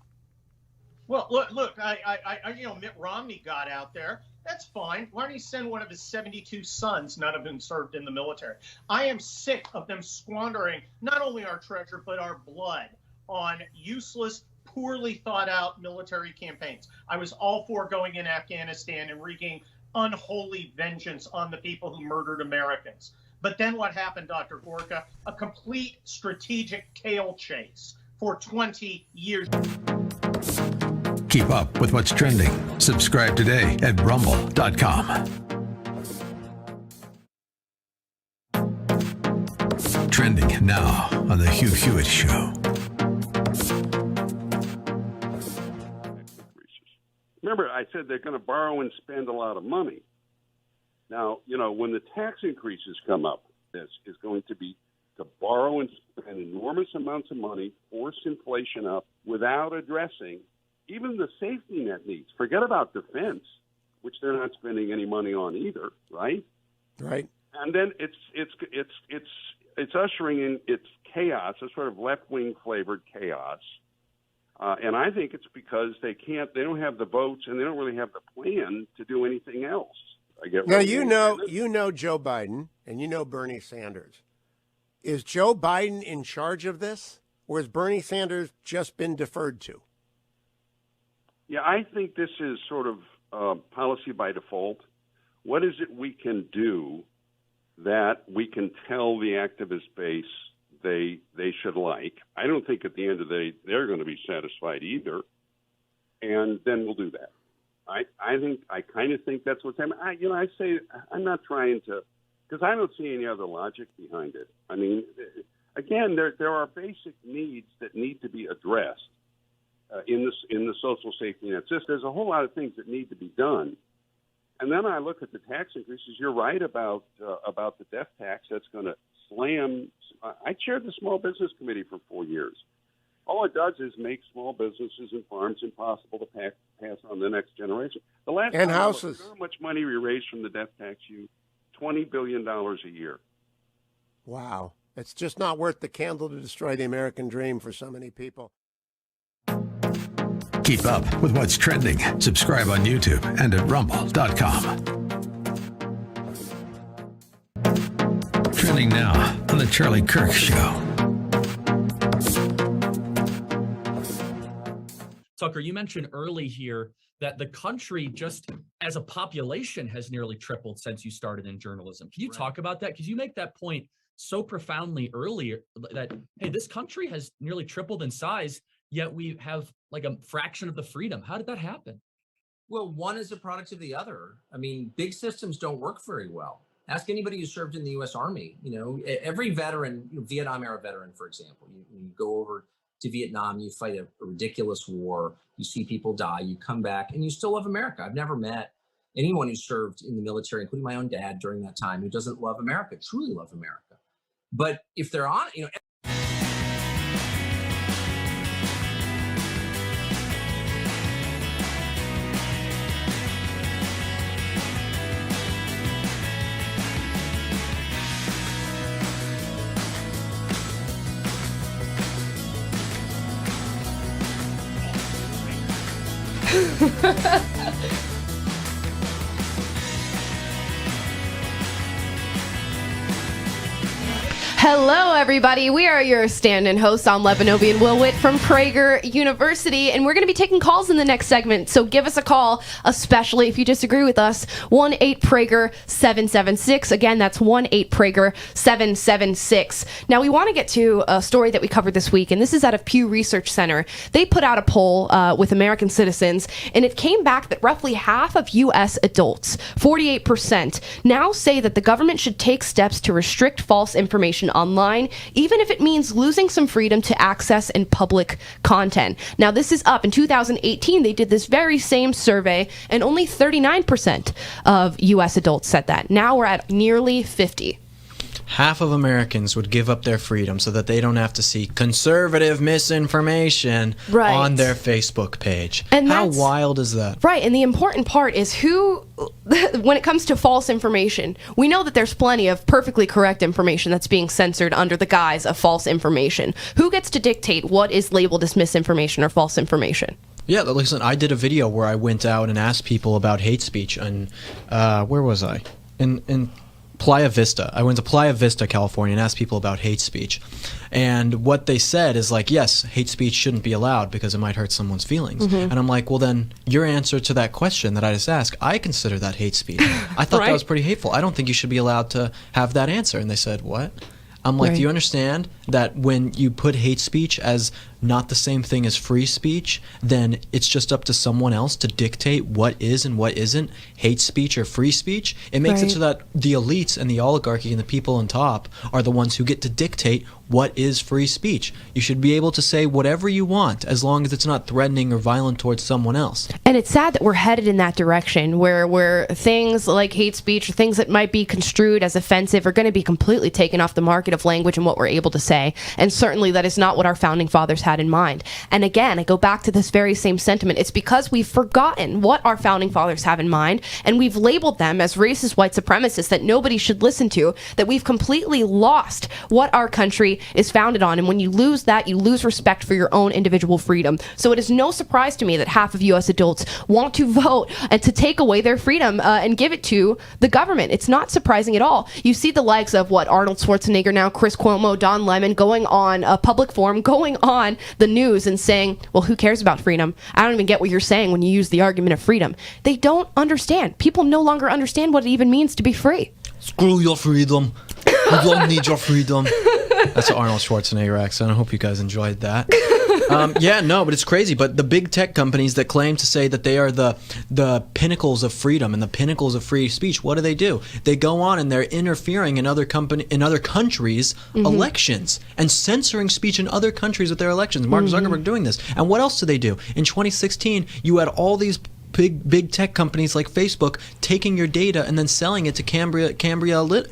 Well, look, Mitt Romney got out there. That's fine. Why don't he send one of his 72 sons, none of whom served in the military? I am sick of them squandering not only our treasure, but our blood on useless, poorly thought out military campaigns. I was all for going in Afghanistan and wreaking unholy vengeance on the people who murdered Americans. But then what happened, Dr. Gorka? A complete strategic tail chase for 20 years. Keep up with what's trending. Subscribe today at rumble.com. Trending now on The Hugh Hewitt Show. Remember, I said they're going to borrow and spend a lot of money. Now, when the tax increases come up, this is going to be to borrow and spend enormous amounts of money, force inflation up without addressing even the safety net needs. Forget about defense, which they're not spending any money on either, right? Right. And then it's ushering in its chaos, a sort of left-wing flavored chaos. And I think it's because they don't have the votes, and they don't really have the plan to do anything else. Now, you know Joe Biden, and you know Bernie Sanders. Is Joe Biden in charge of this, or has Bernie Sanders just been deferred to? Yeah, I think this is sort of policy by default. What is it we can do that we can tell the activist base they should like? I don't think at the end of the day they're going to be satisfied either, and then we'll do that. I kind of think that's what's happening. I say I'm not trying to, because I don't see any other logic behind it. I mean, again, there are basic needs that need to be addressed in the social safety net system. There's a whole lot of things that need to be done. And then I look at the tax increases. You're right about the death tax. That's going to slam. I chaired the Small Business Committee for 4 years. All it does is make small businesses and farms impossible to pass on the next generation. The last and time houses. You know how much money we raised from the death tax? $20 billion a year. Wow. It's just not worth the candle to destroy the American dream for so many people. Keep up with what's trending. Subscribe on YouTube and at rumble.com. Trending now on The Charlie Kirk Show. Tucker, you mentioned early here that the country, just as a population, has nearly tripled since you started in journalism. Can you talk about that? Because you make that point so profoundly earlier that, hey, this country has nearly tripled in size, yet we have like a fraction of the freedom. How did that happen? Well, one is a product of the other. I mean, big systems don't work very well. Ask anybody who served in the U.S. Army. Every veteran, Vietnam-era veteran, for example, you go over to Vietnam, you fight a ridiculous war, you see people die, you come back, and you still love America. I've never met anyone who served in the military, including my own dad during that time, who doesn't love America, truly love America. But if they're on, Hello, everybody. We are your stand-in hosts. I'm Lebanobi and Will Witt from Prager University, and we're going to be taking calls in the next segment. So give us a call, especially if you disagree with us. 1-8-PRAGER-776. Again, that's 1-8-PRAGER-776. Now, we want to get to a story that we covered this week, and this is out of Pew Research Center. They put out a poll with American citizens, and it came back that roughly half of U.S. adults, 48%, now say that the government should take steps to restrict false information online, even if it means losing some freedom to access and public content. Now, this is up. In 2018, they did this very same survey, and only 39% of U.S. adults said that. Now we're at nearly 50%. Half of Americans would give up their freedom so that they don't have to see conservative misinformation on their Facebook page. And how wild is that? Right, and the important part is when it comes to false information, we know that there's plenty of perfectly correct information that's being censored under the guise of false information. Who gets to dictate what is labeled as misinformation or false information? Yeah, listen, I did a video where I went out and asked people about hate speech, and where was I? In Playa Vista. I went to Playa Vista, California, and asked people about hate speech. And what they said is like, yes, hate speech shouldn't be allowed because it might hurt someone's feelings. And I'm like, well, then your answer to that question that I just asked, I consider that hate speech. I thought that was pretty hateful. I don't think you should be allowed to have that answer. And they said, what? I'm like, do you understand that when you put hate speech as not the same thing as free speech, then it's just up to someone else to dictate what is and what isn't hate speech or free speech? It makes it so that the elites and the oligarchy and the people on top are the ones who get to dictate what is free speech. You should be able to say whatever you want as long as it's not threatening or violent towards someone else. And it's sad that we're headed in that direction where things like hate speech or things that might be construed as offensive are going to be completely taken off the market of language and what we're able to say. And certainly that is not what our founding fathers had in mind. And again, I go back to this very same sentiment. It's because we've forgotten what our founding fathers have in mind, and we've labeled them as racist white supremacists that nobody should listen to, that we've completely lost what our country is founded on. And when you lose that, you lose respect for your own individual freedom. So it is no surprise to me that half of U.S. adults want to vote and to take away their freedom and give it to the government. It's not surprising at all. You see the likes of Arnold Schwarzenegger now, Chris Cuomo, Don Lemon going on a public forum, going on the news and saying, well, who cares about freedom? I don't even get what you're saying when you use the argument of freedom. They don't understand. People no longer understand what it even means to be free. Screw your freedom. You don't need your freedom. That's an Arnold Schwarzenegger accent. I hope you guys enjoyed that. But it's crazy. But the big tech companies that claim to say that they are the pinnacles of freedom and the pinnacles of free speech, what do? They go on and they're interfering in other countries' elections and censoring speech in other countries with their elections. Mark Zuckerberg doing this. And what else do they do? In 2016, you had all these big tech companies like Facebook taking your data and then selling it to Cambria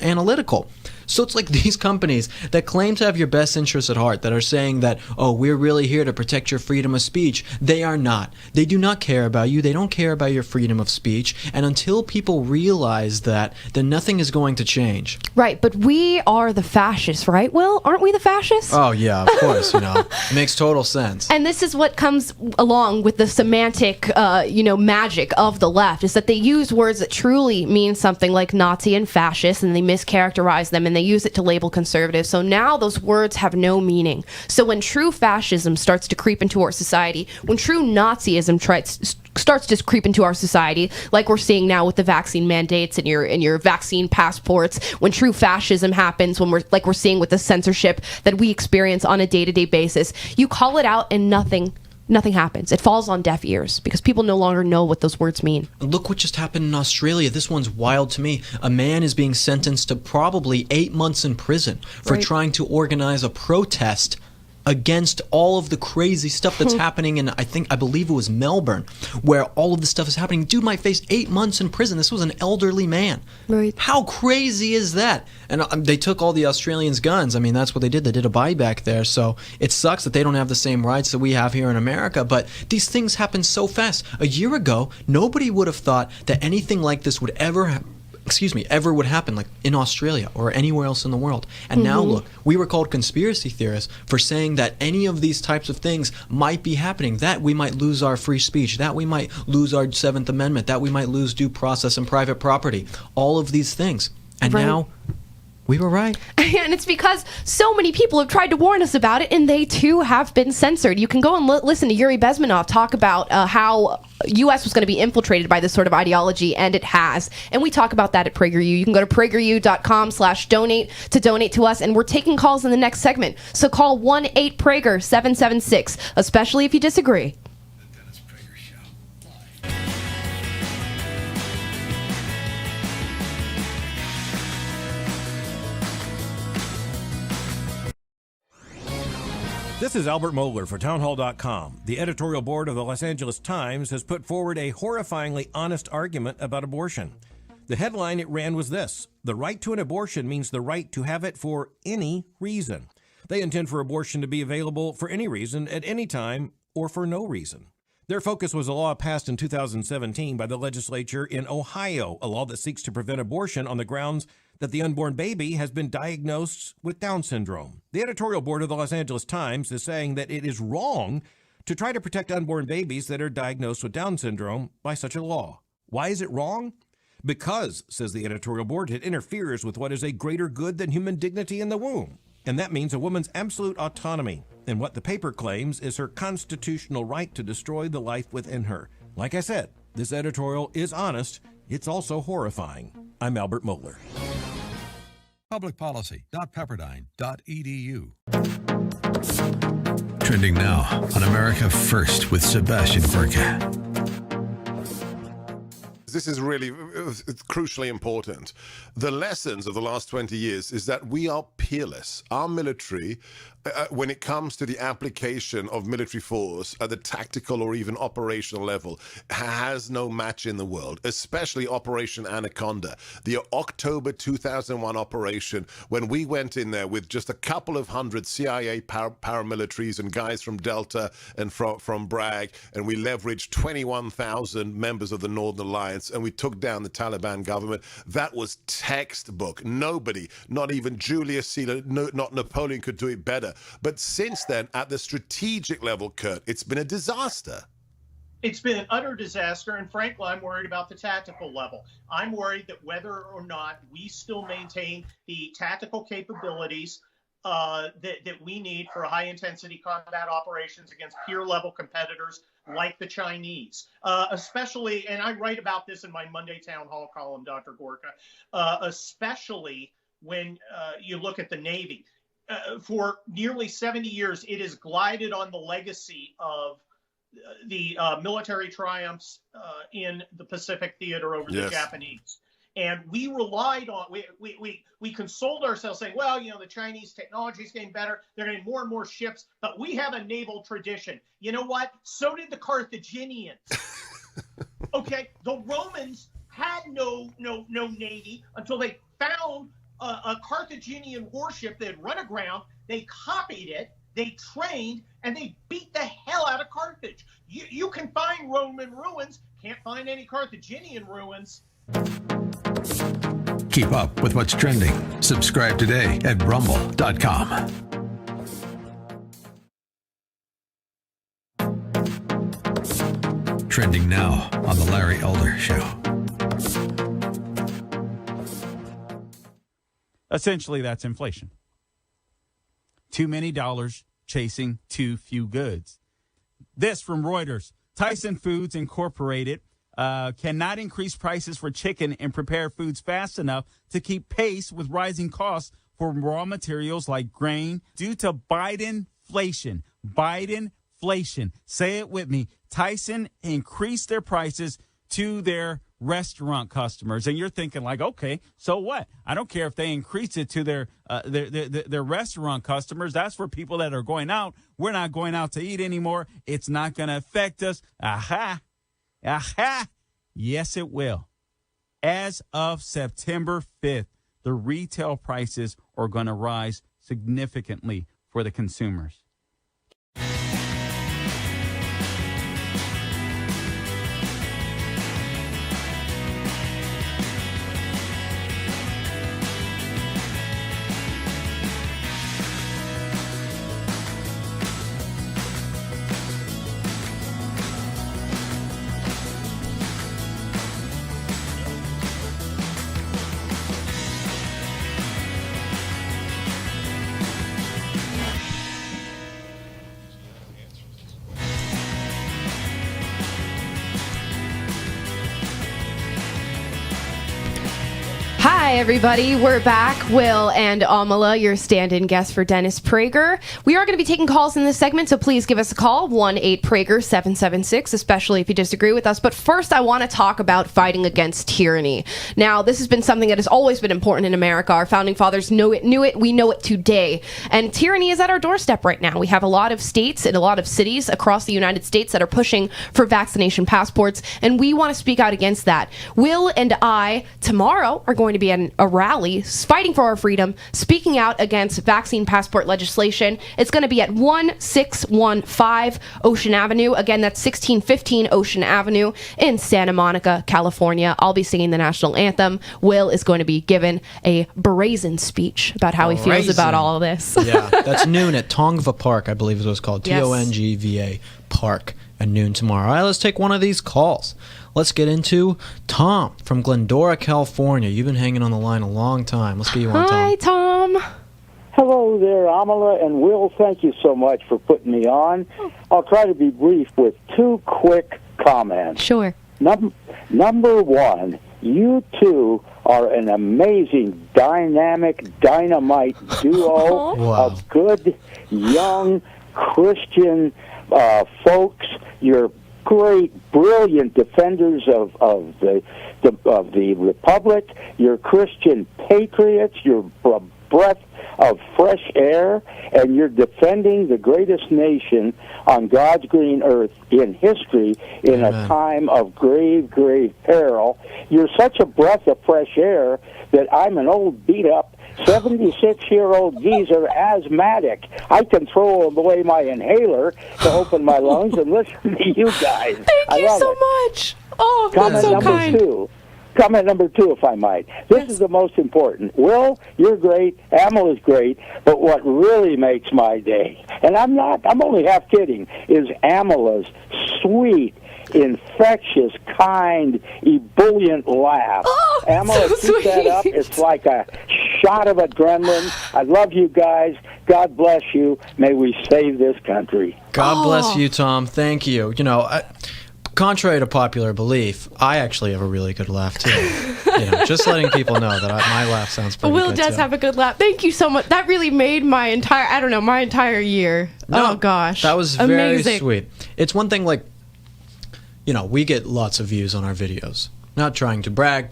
Analytical. So it's like these companies that claim to have your best interests at heart, that are saying that, oh, we're really here to protect your freedom of speech. They are not. They do not care about you. They don't care about your freedom of speech. And until people realize that, then nothing is going to change. Right, but we are the fascists, right, Will? Aren't we the fascists? Oh, yeah, of course, It makes total sense. And this is what comes along with the semantic, magic of the left, is that they use words that truly mean something like Nazi and fascist, and they mischaracterize them, and they use it to label conservatives. So now those words have no meaning. So when true fascism starts to creep into our society, when true Nazism starts to creep into our society, like we're seeing now with the vaccine mandates and your vaccine passports, when true fascism happens, when we're seeing with the censorship that we experience on a day-to-day basis, you call it out and nothing happens. It falls on deaf ears because people no longer know what those words mean. Look what just happened in Australia. This one's wild to me. A man is being sentenced to probably 8 months in prison for trying to organize a protest against all of the crazy stuff that's happening in, I believe it was Melbourne, where all of this stuff is happening. Dude might face 8 months in prison. This was an elderly man. Right. How crazy is that? And they took all the Australians' guns. I mean, that's what they did. They did a buyback there. So it sucks that they don't have the same rights that we have here in America. But these things happen so fast. A year ago, nobody would have thought that anything like this would ever would happen, like in Australia or anywhere else in the world. And now look, we were called conspiracy theorists for saying that any of these types of things might be happening, that we might lose our free speech, that we might lose our 7th Amendment, that we might lose due process and private property, all of these things. And now We were right. And it's because so many people have tried to warn us about it, and they too have been censored. You can go and listen to Yuri Bezmenov talk about how U.S. was going to be infiltrated by this sort of ideology, and it has. And we talk about that at PragerU. You can go to prageru.com/donate to donate to us, and we're taking calls in the next segment. So call 1-8-PRAGER-776, especially if you disagree. This is Albert Mohler for townhall.com. The editorial board of the Los Angeles Times has put forward a horrifyingly honest argument about abortion. The headline it ran was this: the right to an abortion means the right to have it for any reason. They intend for abortion to be available for any reason, at any time, or for no reason. Their focus was a law passed in 2017 by the legislature in Ohio, a law that seeks to prevent abortion on the grounds that the unborn baby has been diagnosed with Down syndrome. The editorial board of the Los Angeles Times is saying that it is wrong to try to protect unborn babies that are diagnosed with Down syndrome by such a law. Why is it wrong? Because, says the editorial board, it interferes with what is a greater good than human dignity in the womb. And that means a woman's absolute autonomy, and what the paper claims is her constitutional right to destroy the life within her. Like I said, this editorial is honest. It's also horrifying. I'm Albert Mohler. Publicpolicy.pepperdine.edu. Trending now on America First with Sebastian Gorka. This is really it's crucially important. The lessons of the last 20 years is that we are peerless. Our military, when it comes to the application of military force at the tactical or even operational level, has no match in the world, especially Operation Anaconda. The October 2001 operation, when we went in there with just a couple of hundred CIA paramilitaries and guys from Delta and from Bragg, and we leveraged 21,000 members of the Northern Alliance, and we took down the Taliban government. That was textbook. Nobody, not even Julius Caesar, not Napoleon, could do it better. But since then, at the strategic level, Kurt, it's been a disaster. It's been an utter disaster, and frankly, I'm worried about the tactical level. I'm worried that whether or not we still maintain the tactical capabilities that we need for high-intensity combat operations against peer-level competitors like the Chinese, especially, and I write about this in my Monday Town Hall column, Dr. Gorka, especially when you look at the Navy. For nearly 70 years, it has glided on the legacy of the military triumphs in the Pacific theater over the Japanese. And we relied on, we consoled ourselves saying, well, you know, the Chinese technology is getting better. They're getting more and more ships, but we have a naval tradition. You know what? So did the Carthaginians. Okay, the Romans had no navy until they found a Carthaginian warship that had run aground. They copied it, they trained, and they beat the hell out of Carthage. You can find Roman ruins, can't find any Carthaginian ruins. Keep up with what's trending. Subscribe today at rumble.com. Trending now on The Larry Elder Show. Essentially, that's inflation. Too many dollars chasing too few goods. This from Reuters. Tyson Foods Incorporated cannot increase prices for chicken and prepared foods fast enough to keep pace with rising costs for raw materials like grain due to Bidenflation. Bidenflation. Say it with me. Tyson increased their prices to their restaurant customers, and you're thinking like, okay, so what? I don't care if they increase it to their restaurant customers. That's for people that are going out. We're not going out to eat anymore. It's not going to affect us. Aha. Yes, it will. As of September 5th, the retail prices are going to rise significantly for the consumers. Hi, everybody. We're back. Will and Amala, your stand-in guest for Dennis Prager. We are going to be taking calls in this segment, so please give us a call, 1-8-PRAGER-776, especially if you disagree with us. But first, I want to talk about fighting against tyranny. Now, this has been something that has always been important in America. Our founding fathers knew it. We know it today. And tyranny is at our doorstep right now. We have a lot of states and a lot of cities across the United States that are pushing for vaccination passports, and we want to speak out against that. Will and I, tomorrow, are going to be at a rally fighting for our freedom, speaking out against vaccine passport legislation. It's going to be at 1615 Ocean Avenue. Again, that's 1615 Ocean Avenue in Santa Monica, California. I'll be singing the national anthem. Will is going to be given a brazen speech about how he feels about all of this. Yeah, that's noon at Tongva Park, I believe is what it's called. Yes. Tongva Park at noon tomorrow. All right, let's take one of these calls. Let's get into Tom from Glendora, California. You've been hanging on the line a long time. Let's get you on, Tom. Hi, Tom. Hello there, Amala and Will. Thank you so much for putting me on. I'll try to be brief with two quick comments. Sure. Number one, you two are an amazing, dynamic, dynamite duo of good, young, Christian folks. You're great, brilliant defenders of the Republic. You're Christian patriots. You're a breath of fresh air, and you're defending the greatest nation on God's green earth in history in a time of grave, grave peril. You're such a breath of fresh air that I'm an old, beat-up 76-year-old geezer, asthmatic. I can throw away my inhaler to open my lungs and listen to you guys. Thank you so much. Oh, that's so kind. Comment number two, if I might. This is the most important. Will, you're great. Amala's great. But what really makes my day, and I'm only half kidding, is Amala's sweet, infectious, kind, ebullient laugh. Amala, keep that up. It's like a shot of adrenaline. I love you guys. God bless you. May we save this country. God bless you, Tom. Thank you. You know, contrary to popular belief, I actually have a really good laugh, too. Just letting people know that my laugh sounds pretty Will good, does too. have a good laugh. Thank you so much. That really made my entire year. No, oh, gosh. That was very amazing. sweet. It's one thing, like, we get lots of views on our videos. Not trying to brag,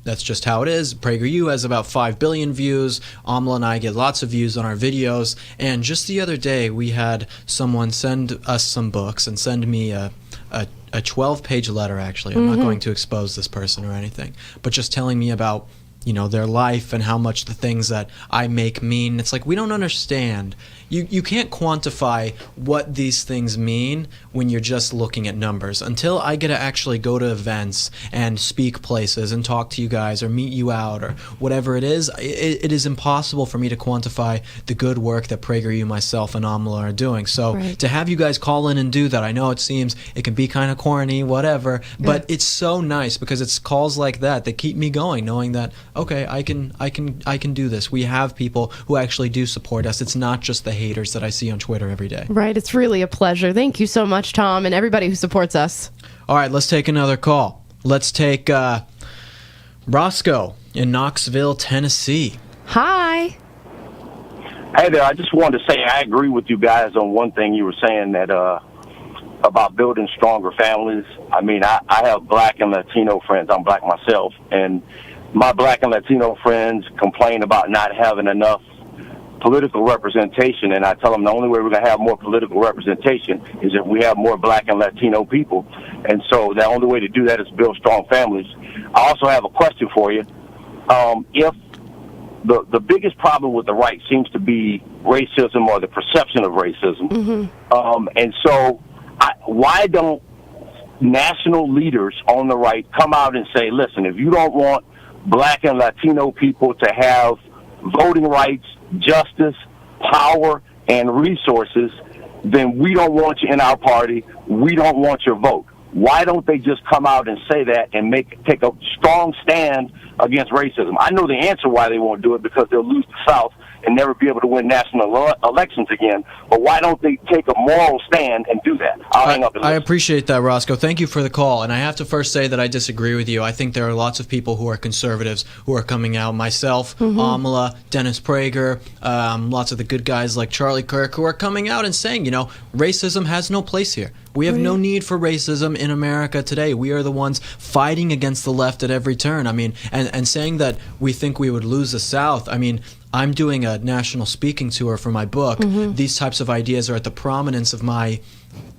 that's just how it is. PragerU has about 5 billion views. Amla and I get lots of views on our videos. And just the other day, we had someone send us some books and send me a 12-page letter, actually. I'm not going to expose this person or anything, but just telling me about, their life and how much the things that I make mean. It's like, we don't understand. You can't quantify what these things mean when you're just looking at numbers. Until I get to actually go to events and speak places and talk to you guys or meet you out or whatever it is impossible for me to quantify the good work that PragerU, myself, and Amala are doing. So to have you guys call in and do that, I know it can be kind of corny, whatever, but it's so nice because it's calls like that keep me going, knowing that, okay, I can do this. We have people who actually do support us. It's not just the haters that I see on Twitter every day. Right, it's really a pleasure. Thank you so much, Tom, and everybody who supports us. All right, let's take another call. Let's take Roscoe in Knoxville, Tennessee. Hi. Hey there, I just wanted to say I agree with you guys on one thing you were saying that about building stronger families. I mean, I have black and Latino friends. I'm black myself, and my black and Latino friends complain about not having enough political representation, and I tell them the only way we're going to have more political representation is if we have more black and Latino people. And so the only way to do that is build strong families. I also have a question for you. If the biggest problem with the right seems to be racism or the perception of racism, and so why don't national leaders on the right come out and say, listen, if you don't want black and Latino people to have voting rights, justice, power, and resources, then we don't want you in our party. We don't want your vote. Why don't they just come out and say that and take a strong stand against racism? I know the answer why they won't do it, because they'll lose the South, and never be able to win national elections again. But why don't they take a moral stand and do that? I'll hang up and I listen. appreciate that, Roscoe. Thank you for the call. And I have to first say that I disagree with you. I think there are lots of people who are conservatives who are coming out. Myself, Amala, Dennis Prager, lots of the good guys like Charlie Kirk who are coming out and saying, racism has no place here. We have no need for racism in America today. We are the ones fighting against the left at every turn. I mean, and saying that we think we would lose the South. I mean, I'm doing a national speaking tour for my book. These types of ideas are at the prominence of my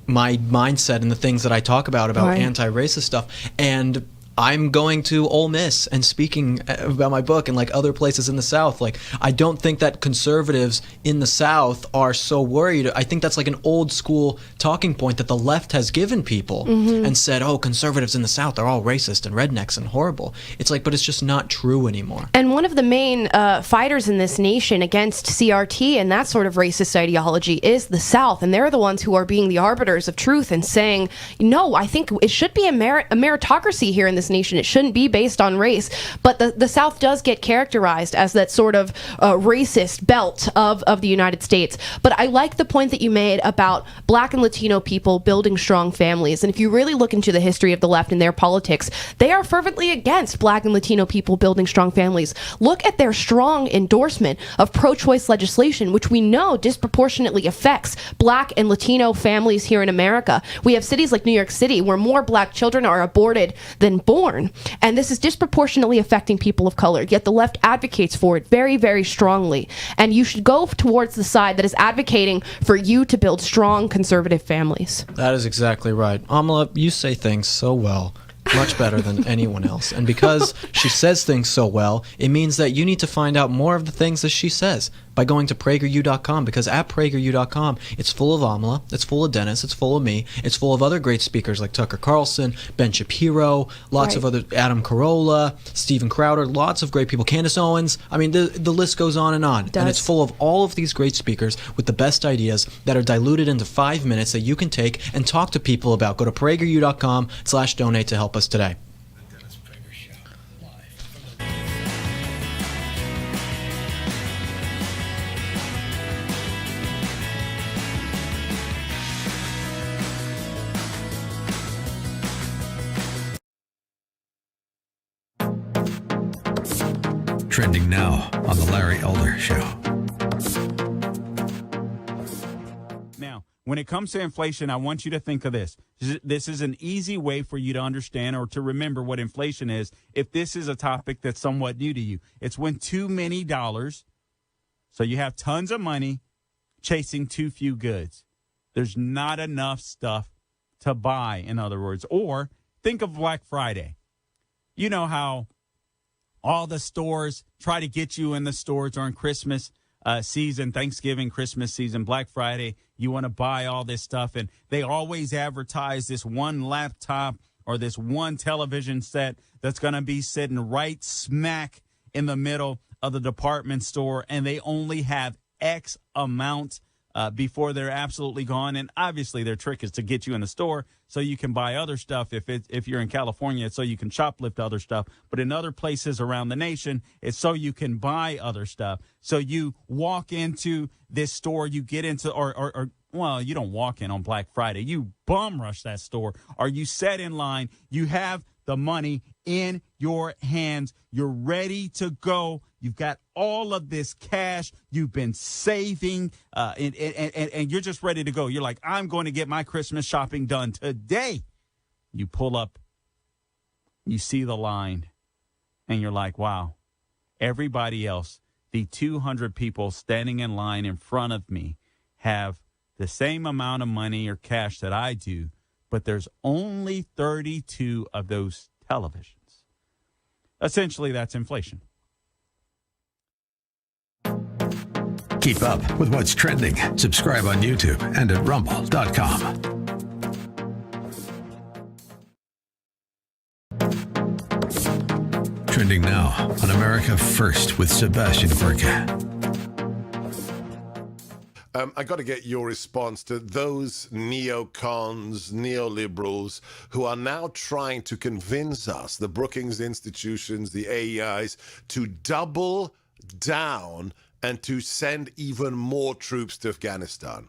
mindset and the things that I talk about anti-racist stuff. And I'm going to Ole Miss and speaking about my book and like other places in the South. Like, I don't think that conservatives in the South are so worried. I think that's like an old school talking point that the left has given people and said, oh, conservatives in the South are all racist and rednecks and horrible. It's like, but it's just not true anymore. And one of the main fighters in this nation against CRT and that sort of racist ideology is the South. And they're the ones who are being the arbiters of truth and saying, no, I think it should be a meritocracy here in this nation. It shouldn't be based on race. But the South does get characterized as that sort of racist belt of the United States. But I like the point that you made about Black and Latino people building strong families. And if you really look into the history of the left and their politics, they are fervently against Black and Latino people building strong families. Look at their strong endorsement of pro-choice legislation, which we know disproportionately affects Black and Latino families here in America. We have cities like New York City where more Black children are aborted than born. And this is disproportionately affecting people of color, yet the left advocates for it very, very strongly. And you should go towards the side that is advocating for you to build strong conservative families. That is exactly right. Amala, you say things so well. Much better than anyone else. And because she says things so well, it means that you need to find out more of the things that she says by going to PragerU.com, because at PragerU.com, it's full of Amala, it's full of Dennis, it's full of me, it's full of other great speakers like Tucker Carlson, Ben Shapiro, lots of other, Adam Carolla, Steven Crowder, lots of great people, Candace Owens. I mean, the list goes on. And it's full of all of these great speakers with the best ideas that are diluted into 5 minutes that you can take and talk to people about. Go to PragerU.com/donate to help us today. Trending now on The Larry Elder Show. Now, when it comes to inflation, I want you to think of this. This is an easy way for you to understand or to remember what inflation is if this is a topic that's somewhat new to you. It's when too many dollars, so you have tons of money chasing too few goods. There's not enough stuff to buy, in other words. Or think of Black Friday. You know how all the stores try to get you in the stores during Christmas season, Thanksgiving, Christmas season, Black Friday. You want to buy all this stuff, and they always advertise this one laptop or this one television set that's going to be sitting right smack in the middle of the department store, and they only have X amount before they're absolutely gone. And obviously their trick is to get you in the store so you can buy other stuff. If you're in California, it's so you can shoplift other stuff. But in other places around the nation, it's so you can buy other stuff. So you walk into this store, you get into, or well, you don't walk in on Black Friday. You bum rush that store, or you set in line. You have the money in your hands. You're ready to go. You've got all of this cash you've been saving, and you're just ready to go. You're like, I'm going to get my Christmas shopping done today. You pull up, you see the line, and you're like, wow, everybody else, the 200 people standing in line in front of me have the same amount of money or cash that I do, but there's only 32 of those televisions. Essentially, that's inflation. Keep up with what's trending. Subscribe on YouTube and at rumble.com. Trending now on America First with Sebastian Gorka. I got to get your response to those neocons, neoliberals, who are now trying to convince us, the Brookings institutions, the AEIs, to double down and to send even more troops to Afghanistan?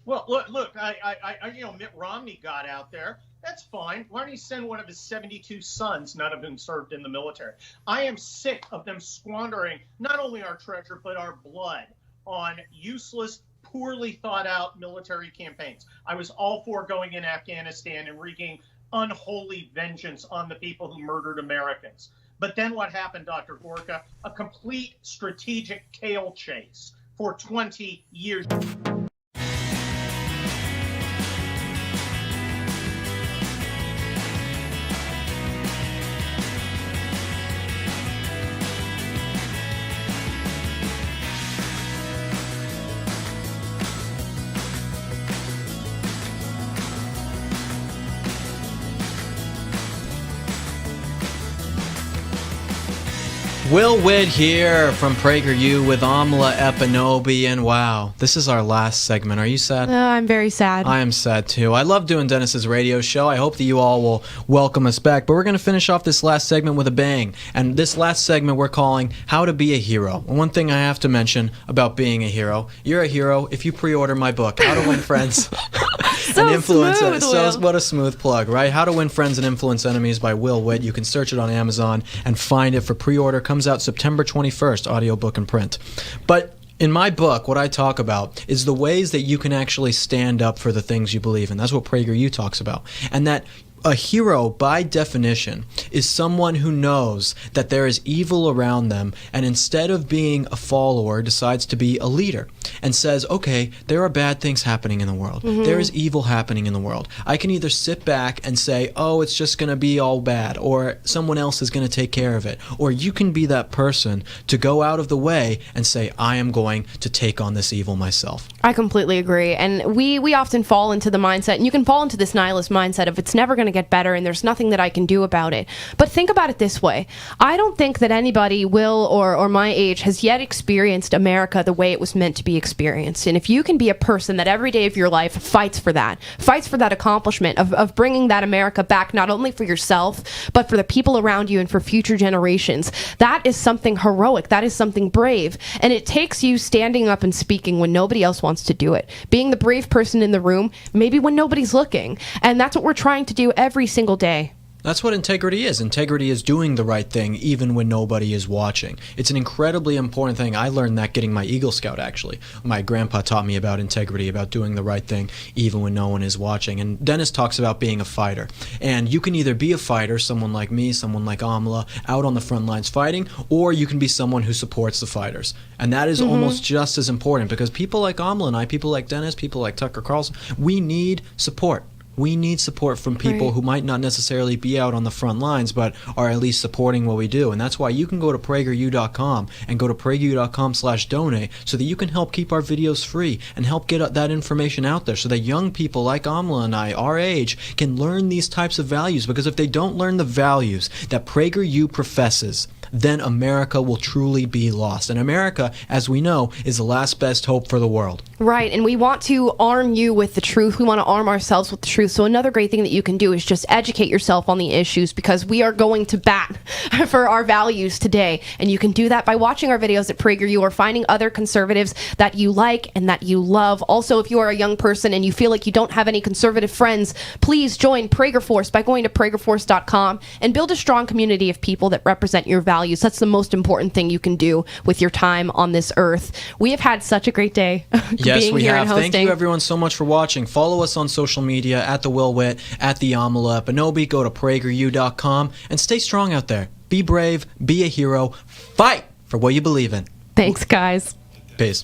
Well, look, Mitt Romney got out there. That's fine. Why don't he send one of his 72 sons? None of them served in the military. I am sick of them squandering not only our treasure, but our blood on useless, poorly thought out military campaigns. I was all for going in Afghanistan and wreaking unholy vengeance on the people who murdered Americans. But then what happened, Dr. Gorka? A complete strategic tail chase for 20 years. Will Witt here from PragerU with Amla Epinobi, and wow, this is our last segment. Are you sad? I'm very sad. I am sad too. I love doing Dennis's radio show. I hope that you all will welcome us back, but we're going to finish off this last segment with a bang. And this last segment we're calling How to Be a Hero. And one thing I have to mention about being a hero, you're a hero if you pre-order my book, How to Win Friends and Influence smooth, Will. What a smooth plug, right? How to Win Friends and Influence Enemies by Will Witt. You can search it on Amazon and find it for pre-order. Comes out September 21st, audiobook and print. But in my book, what I talk about is the ways that you can actually stand up for the things you believe in. That's what PragerU talks about. And that a hero, by definition, is someone who knows that there is evil around them, and instead of being a follower, decides to be a leader and says, okay, there are bad things happening in the world. Mm-hmm. There is evil happening in the world. I can either sit back and say, oh, it's just going to be all bad, or someone else is going to take care of it. Or you can be that person to go out of the way and say, I am going to take on this evil myself. I completely agree. And we often fall into the mindset, and you can fall into this nihilist mindset of it's never going to get better and there's nothing that I can do about it. But think about it this way. I don't think that anybody will or my age has yet experienced America the way it was meant to be experienced. And if you can be a person that every day of your life fights for that accomplishment of bringing that America back, not only for yourself, but for the people around you and for future generations, that is something heroic. That is something brave. And it takes you standing up and speaking when nobody else wants to do it. Being the brave person in the room, maybe when nobody's looking. And that's what we're trying to do every single day. That's what integrity is. Integrity is doing the right thing even when nobody is watching. It's an incredibly important thing. I learned that getting my Eagle Scout, actually. My grandpa taught me about integrity, about doing the right thing even when no one is watching. And Dennis talks about being a fighter. And you can either be a fighter, someone like me, someone like Amla, out on the front lines fighting, or you can be someone who supports the fighters. And that is almost just as important, because people like Amla and I, people like Dennis, people like Tucker Carlson, we need support. We need support from people who might not necessarily be out on the front lines, but are at least supporting what we do. And that's why you can go to PragerU.com and go to PragerU.com/donate so that you can help keep our videos free and help get that information out there so that young people like Amla and I, our age, can learn these types of values. Because if they don't learn the values that PragerU professes, then America will truly be lost. And America, as we know, is the last best hope for the world. Right, and we want to arm you with the truth. We want to arm ourselves with the truth. So another great thing that you can do is just educate yourself on the issues, because we are going to bat for our values today. And you can do that by watching our videos at PragerU or finding other conservatives that you like and that you love. Also, if you are a young person and you feel like you don't have any conservative friends, please join Prager Force by going to PragerForce.com and build a strong community of people that represent your values. That's the most important thing you can do with your time on this earth. We have had such a great day yes, being we here have. and hosting. Thank you everyone so much for watching. Follow us on social media at the Will Witt, at the Amala Epinobi. Go to PragerU.com and stay strong out there. Be brave, be a hero, fight for what you believe in. Thanks, guys. Peace.